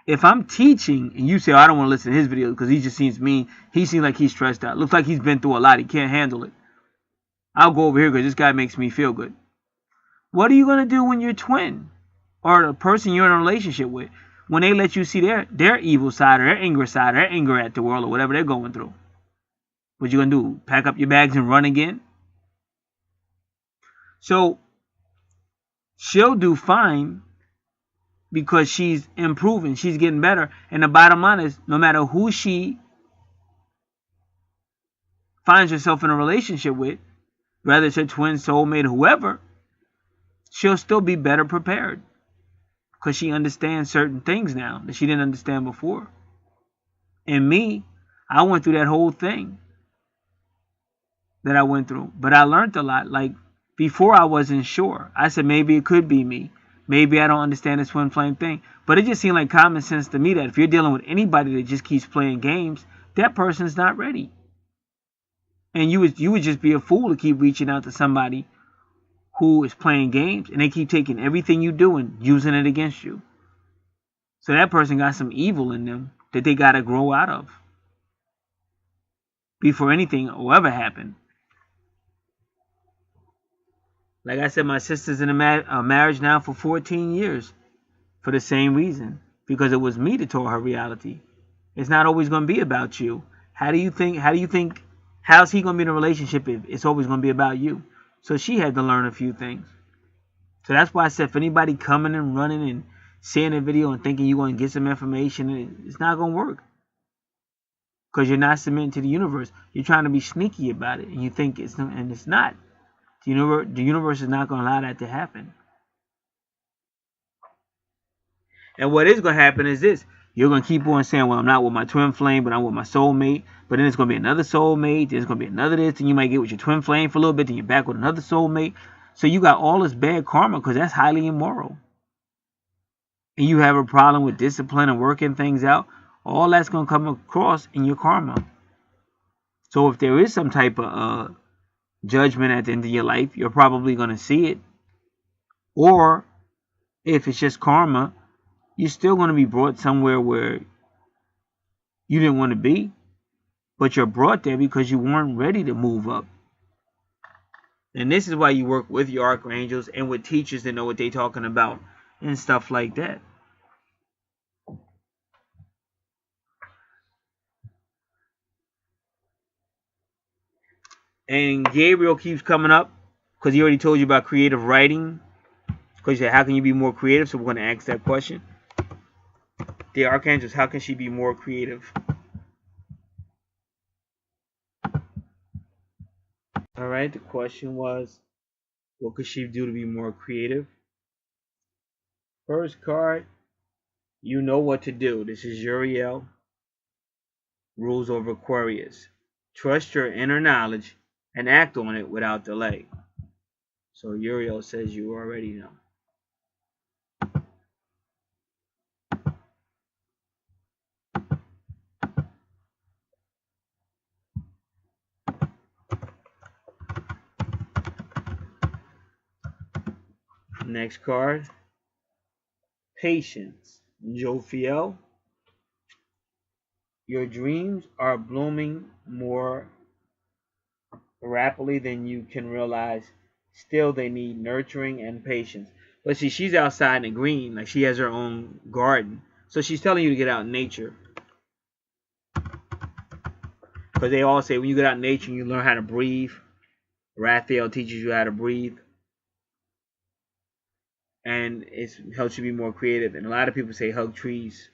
if I'm teaching and you say, oh, I don't want to listen to his video because he just seems mean, he seems like he's stressed out, looks like he's been through a lot, he can't handle it, I'll go over here because this guy makes me feel good. What are you going to do when you're twin? or the person you're in a relationship with, when they let you see their evil side or their anger at the world or whatever they're going through, what you gonna do? Pack up your bags and run again? So she'll do fine because she's improving, she's getting better. And the bottom line is, no matter who she finds herself in a relationship with, whether it's her twin, soulmate, or whoever, she'll still be better prepared because she understands certain things now that she didn't understand before. And me, I went through that whole thing that I went through, but I learned a lot. Like, before, I wasn't sure. I said, maybe it could be me. Maybe I don't understand this twin flame thing. But it just seemed like common sense to me that if you're dealing with anybody that just keeps playing games, that person's not ready. And you would just be a fool to keep reaching out to somebody who is playing games, and they keep taking everything you do and using it against you. So that person got some evil in them that they got to grow out of before anything will ever happen. Like I said, my sister's in a marriage now for 14 years for the same reason, because it was me that taught her reality. It's not always going to be about you. How's he going to be in a relationship if it's always going to be about you? So she had to learn a few things. So that's why I said, for anybody coming and running and seeing a video and thinking you're going to get some information, it's not going to work. Because you're not submitting to the universe. You're trying to be sneaky about it, and you think it's not. The universe is not going to allow that to happen. And what is going to happen is this. You're going to keep on saying, well, I'm not with my twin flame, but I'm with my soulmate. But then it's going to be another soulmate. There's going to be another this. And you might get with your twin flame for a little bit. Then you're back with another soulmate. So you got all this bad karma because that's highly immoral. And you have a problem with discipline and working things out. All that's going to come across in your karma. So if there is some type of judgment at the end of your life, you're probably going to see it. Or if it's just karma, you're still going to be brought somewhere where you didn't want to be, but you're brought there because you weren't ready to move up. And this is why you work with your archangels and with teachers that know what they're talking about and stuff like that. And Gabriel keeps coming up because he already told you about creative writing. Because you said, how can you be more creative? So we're going to ask that question. The archangels, how can she be more creative? All right, the question was, what could she do to be more creative? First card, you know what to do. This is Uriel, rules over Aquarius. Trust your inner knowledge and act on it without delay. So Uriel says you already know. Next card, patience. Jophiel, your dreams are blooming more rapidly than you can realize. Still, they need nurturing and patience. But see, she's outside in the green, like she has her own garden. So she's telling you to get out in nature. Because they all say when you get out in nature, you learn how to breathe. Raphael teaches you how to breathe. And it helps you be more creative. And a lot of people say hug trees.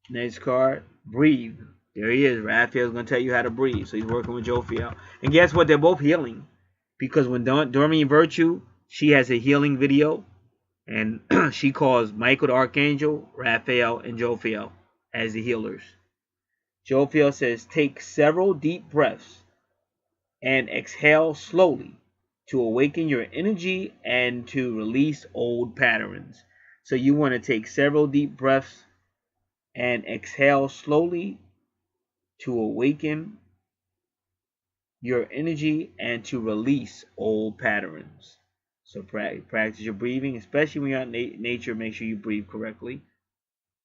Next card, breathe. There he is. Raphael's going to tell you how to breathe. So he's working with Jophiel. And guess what? They're both healing. Because when Doreen Virtue, she has a healing video. And she calls Michael the Archangel, Raphael, and Jophiel as the healers. Jophiel says, take several deep breaths and exhale slowly to awaken your energy and to release old patterns. So you want to take several deep breaths and exhale slowly to awaken your energy and to release old patterns. So practice your breathing, especially when you're out in nature. Make sure you breathe correctly.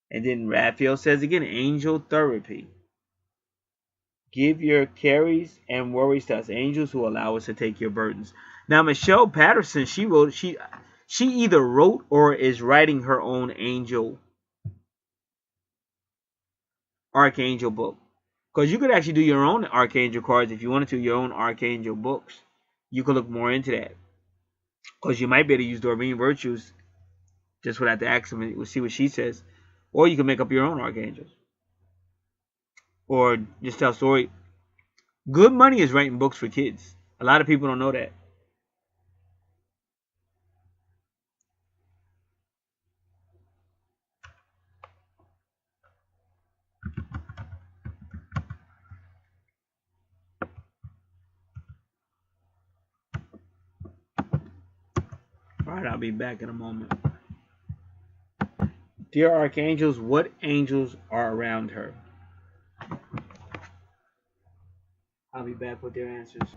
And then Raphael says again, angel therapy. Give your carries and worries to us angels who allow us to take your burdens. Now Michelle Patterson, she She either wrote or is writing her own Archangel book. Because you could actually do your own Archangel cards if you wanted to, your own Archangel books. You could look more into that. Because you might be able to use Doreen Virtues just without the accent. We'll see what she says. Or you can make up your own Archangels. Or just tell a story. Good money is writing books for kids. A lot of people don't know that. Alright, I'll be back in a moment. Dear Archangels, what angels are around her? I'll be back with their answers.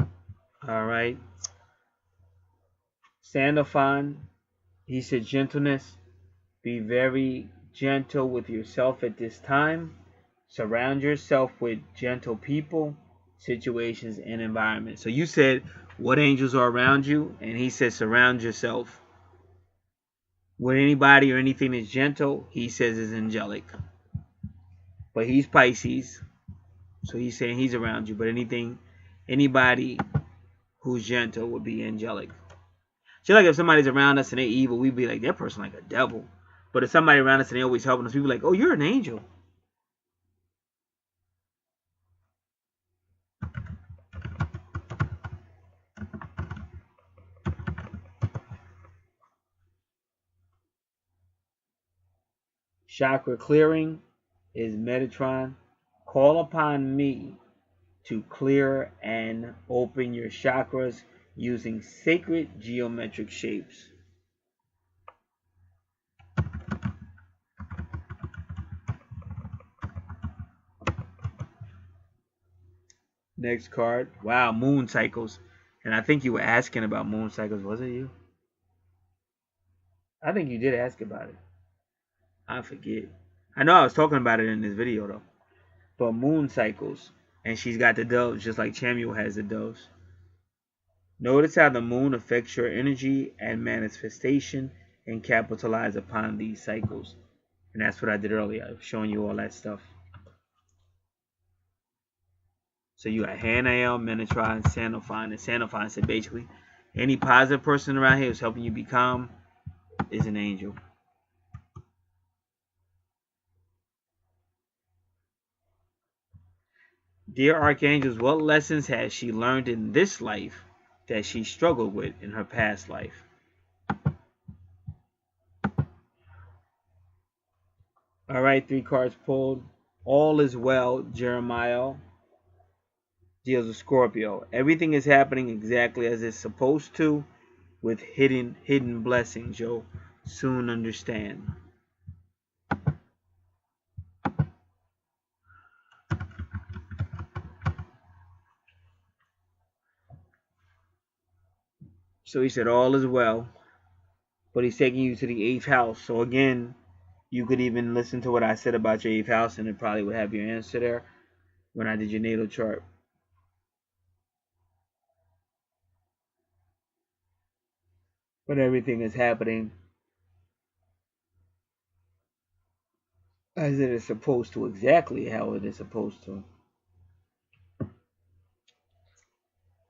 Alright. Sandalphon, he said gentleness. Be very gentle with yourself at this time. Surround yourself with gentle people, situations, and environments. So you said what angels are around you, and he said surround yourself with anybody or anything that's gentle. He says is angelic. But he's Pisces, so he's saying he's around you. But anybody who's gentle would be angelic. Just like if somebody's around us and they're evil, we'd be like, that person like a devil. But if somebody around us and they're always helping us, we'd be like, oh, you're an angel. Chakra clearing is Metatron. Call upon me to clear and open your chakras using sacred geometric shapes. Next card. Wow, moon cycles. And I think you were asking about moon cycles, wasn't you? I think you did ask about it. I forget. I know I was talking about it in this video though. But moon cycles. And she's got the doves just like Chamuel has the doves. Notice how the moon affects your energy and manifestation and capitalize upon these cycles. And that's what I did earlier. I was showing you all that stuff. So you got Hanael, Metatron, Sandalphon. And Sandalphon said basically any positive person around here who's helping you be calm is an angel. Dear Archangels, what lessons has she learned in this life that she struggled with in her past life? Alright, 3 cards pulled. All is well, Jeremiah. Deals with Scorpio. Everything is happening exactly as it's supposed to, with hidden blessings. You'll soon understand. So he said all is well, but he's taking you to the 8th house. So again, you could even listen to what I said about your 8th house, and it probably would have your answer there when I did your natal chart. But everything is happening as it is supposed to, exactly how it is supposed to.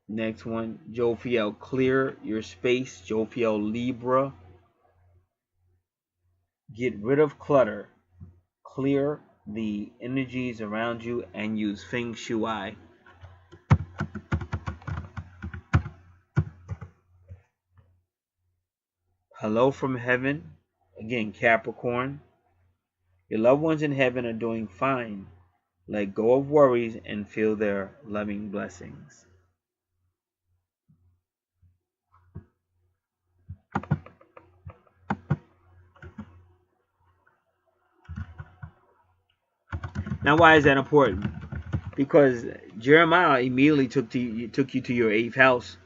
Next one, Jophiel, clear your space. Jophiel Libra. Get rid of clutter. Clear the energies around you and use Feng Shui. Hello from heaven. Again, Capricorn. Your loved ones in heaven are doing fine. Let go of worries and feel their loving blessings. Now, why is that important? Because Jeremiah immediately took you to your 8th house.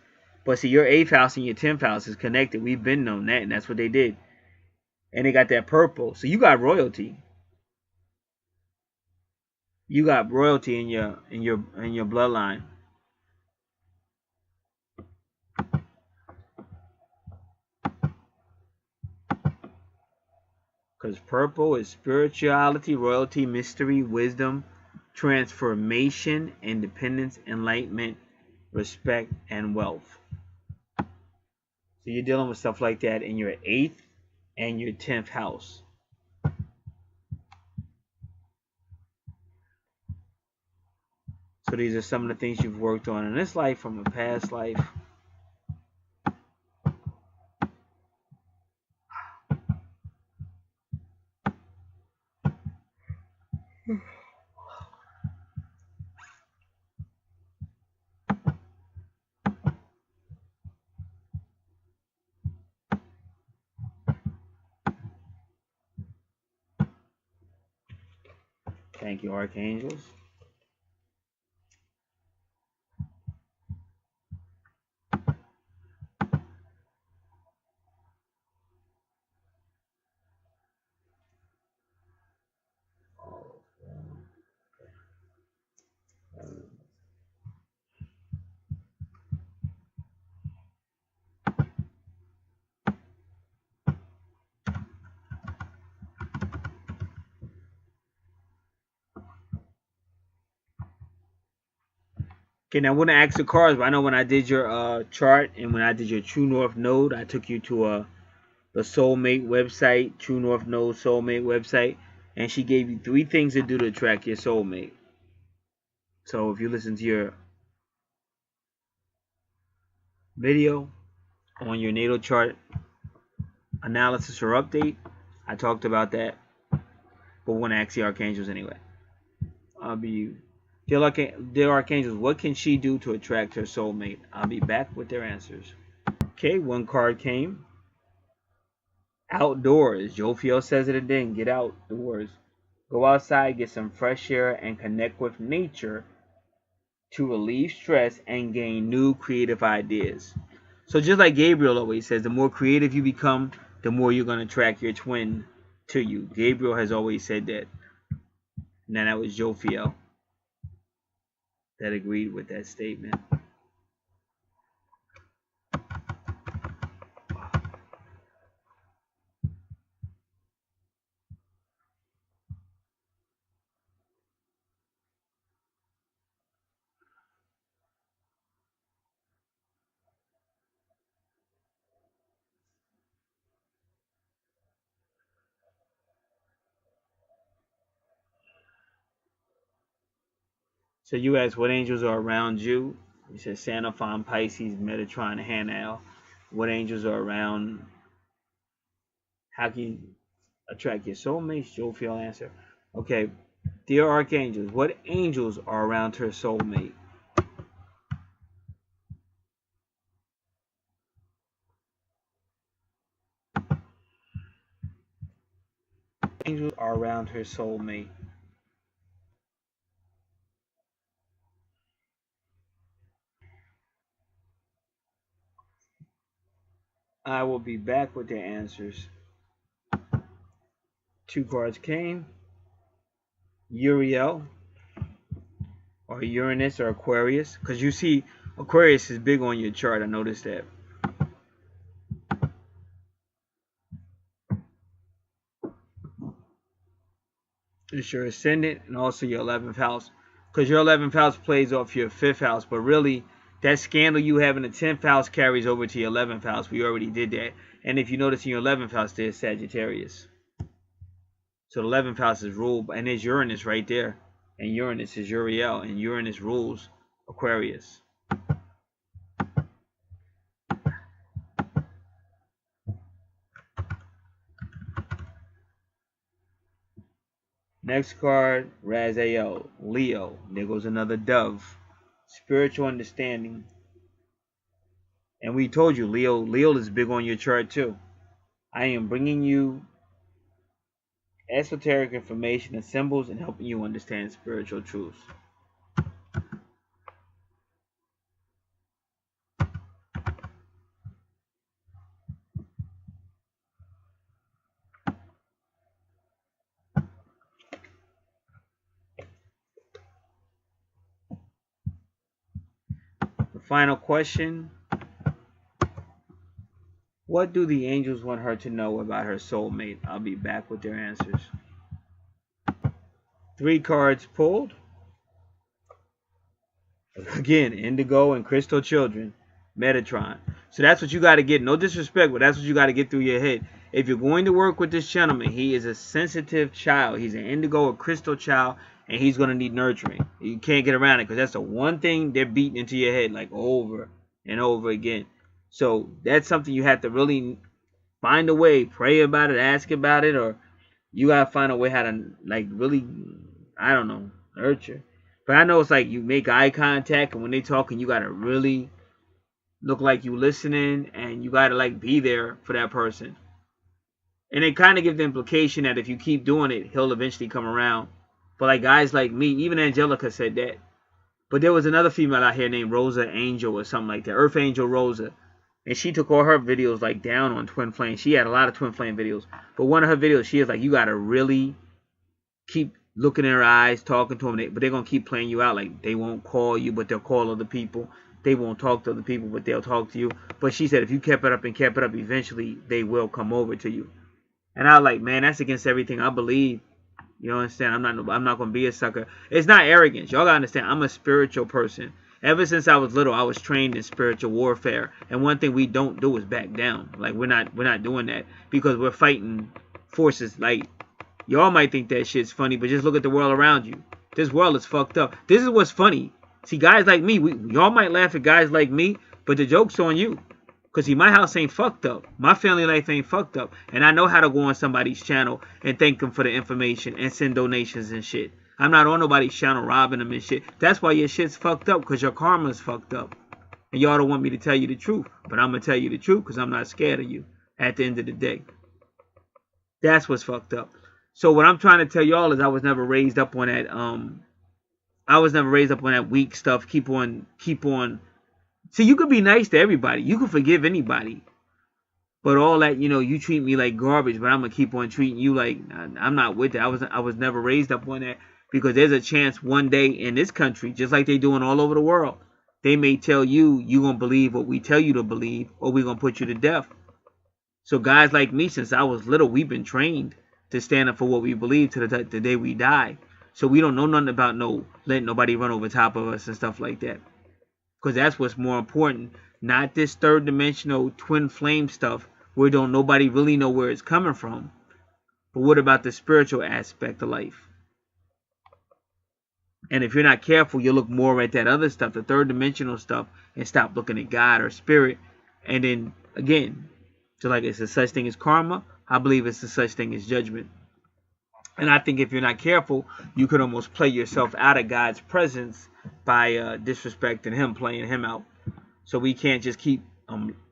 But see, your 8th house and your 10th house is connected. We've been known that, and that's what they did. And they got that purple. So you got royalty. You got royalty in your bloodline. Because purple is spirituality, royalty, mystery, wisdom, transformation, independence, enlightenment, respect, and wealth. So you're dealing with stuff like that in your 8th and your 10th house. So these are some of the things you've worked on in this life from a past life. Thank you, Archangels. Okay, now I want to ask the cards, but I know when I did your chart and when I did your True North Node, I took you to the Soulmate website, True North Node Soulmate website, and she gave you 3 things to do to attract your soulmate. So if you listen to your video on your natal chart analysis or update, I talked about that, but we're going to ask the Archangels anyway. Dear Archangels, what can she do to attract her soulmate? I'll be back with their answers. Okay, 1 card came. Outdoors. Jophiel says it again. Get outdoors. Go outside, get some fresh air, and connect with nature to relieve stress and gain new creative ideas. So just like Gabriel always says, the more creative you become, the more you're going to attract your twin to you. Gabriel has always said that. Now that was Jophiel that agreed with that statement. So you asked what angels are around you. You said Sanaphon, Pisces, Metatron, and Hanal. What angels are around? How can you attract your soulmates? Jophiel answer. Okay, dear Archangels, what angels are around her soulmate? Angels are around her soulmate. I will be back with their answers. 2 cards came. Uriel, or Uranus, or Aquarius. Because you see, Aquarius is big on your chart. I noticed that. It's your ascendant and also your 11th house. Because your 11th house plays off your 5th house. But really, that scandal you have in the 10th house carries over to your 11th house. We already did that. And if you notice in your 11th house, there's Sagittarius. So the 11th house is ruled, and there's Uranus right there. And Uranus is Uriel, and Uranus rules Aquarius. Next card, Raziel, Leo. There goes another dove. Spiritual understanding. And we told you, Leo is big on your chart too. I am bringing you esoteric information and symbols and helping you understand spiritual truths. The final question What do the angels want her to know about her soulmate? I'll be back with their answers. 3 cards pulled. Again, Indigo and Crystal Children. Metatron. So that's what you got to get. No disrespect, but that's what you got to get through your head. If you're going to work with this gentleman, he is a sensitive child. He's an Indigo or Crystal child, and he's going to need nurturing. You can't get around it because that's the one thing they're beating into your head like over and over again. So that's something you have to really find a way, pray about it, ask about it, or you got to find a way how to, like, really, I don't know, nurture. But I know it's like you make eye contact, and when they talking, you got to really look like you listening, and you got to, like, be there for that person. And it kind of gives the implication that if you keep doing it, he'll eventually come around. But like guys like me, even Angelica said that. But there was another female out here named Rosa Angel or something like that. Earth Angel Rosa. And she took all her videos like down on Twin Flame. She had a lot of Twin Flame videos. But one of her videos, she is like, you got to really keep looking in her eyes, talking to them. But they're going to keep playing you out. Like, they won't call you, but they'll call other people. They won't talk to other people, but they'll talk to you. But she said if you kept it up and kept it up, eventually they will come over to you. And I was like, man, that's against everything I believe. You understand? I'm not going to be a sucker. It's not arrogance. Y'all got to understand, I'm a spiritual person. Ever since I was little, I was trained in spiritual warfare. And one thing we don't do is back down. Like, we're not doing that because we're fighting forces. Like, y'all might think that shit's funny, but just look at the world around you. This world is fucked up. This is what's funny. See, guys like me, y'all might laugh at guys like me, but the joke's on you. Because, see, my house ain't fucked up. My family life ain't fucked up. And I know how to go on somebody's channel and thank them for the information and send donations and shit. I'm not on nobody's channel robbing them and shit. That's why your shit's fucked up, because your karma's fucked up. And y'all don't want me to tell you the truth. But I'm going to tell you the truth because I'm not scared of you at the end of the day. That's what's fucked up. So what I'm trying to tell y'all is I was never raised up on that, weak stuff. Keep on. See, you could be nice to everybody. You can forgive anybody. But all that, you treat me like garbage, but I'm going to keep on treating you like I'm not with it. I was never raised up on that, because there's a chance one day in this country, just like they doing all over the world, they may tell you going to believe what we tell you to believe, or we're going to put you to death. So guys like me, since I was little, we've been trained to stand up for what we believe to the day we die. So we don't know nothing about letting nobody run over top of us and stuff like that. Because that's what's more important. Not this third dimensional twin flame stuff where don't nobody really know where it's coming from. But what about the spiritual aspect of life? And if you're not careful, you'll look more at that other stuff, the third dimensional stuff, and stop looking at God or spirit. And then, again, just like it's a such thing as karma, I believe it's a such thing as judgment. And I think if you're not careful, you could almost play yourself out of God's presence by disrespecting him, playing him out. So we can't just keep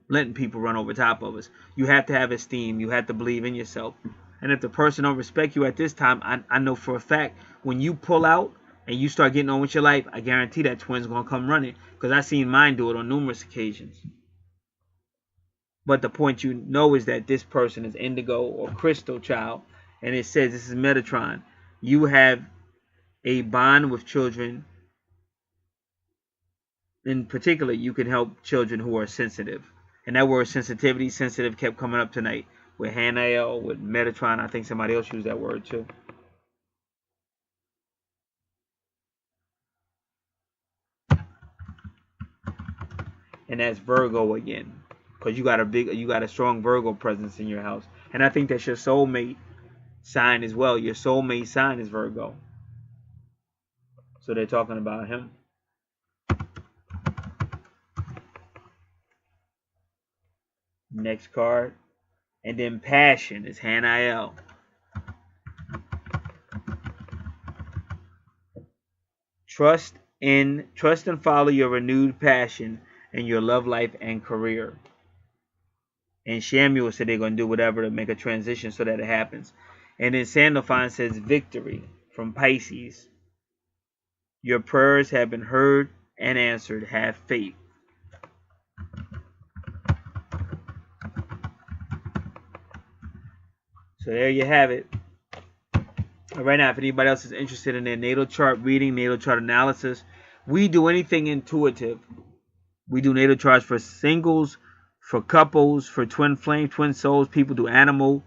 letting people run over top of us. You have to have esteem. You have to believe in yourself. And if the person don't respect you at this time, I know for a fact, when you pull out and you start getting on with your life, I guarantee that twin's going to come running. Because I've seen mine do it on numerous occasions. But the point is that this person is Indigo or Crystal child. And it says, this is Metatron. You have a bond with children. In particular, you can help children who are sensitive. And that word sensitivity, sensitive, kept coming up tonight. With Hanael, with Metatron. I think somebody else used that word too. And that's Virgo again. Because you got a strong Virgo presence in your house. And I think that's your soulmate sign as well. Your soulmate sign is Virgo. So they're talking about him. Next card. And then passion is Hanael. Trust and follow your renewed passion in your love life and career. And Shamuel said they're going to do whatever to make a transition so that it happens. And then Sandalphon says victory from Pisces. Your prayers have been heard and answered. Have faith. So there you have it. Right now, if anybody else is interested in their natal chart reading, natal chart analysis, we do anything intuitive. We do natal charts for singles, For couples, for twin flame, twin souls, people do animal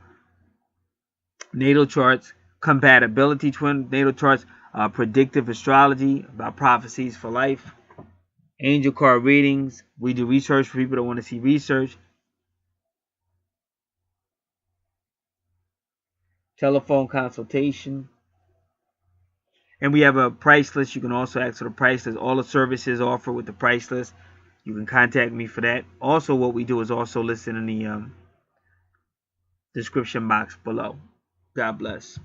natal charts, compatibility twin natal charts, predictive astrology about prophecies for life, angel card readings. We do research for people that want to see research. Telephone consultation. And we have a price list. You can also ask for the price list. All the services offered with the price list. You can contact me for that. Also, what we do is also listed in the description box below. God bless.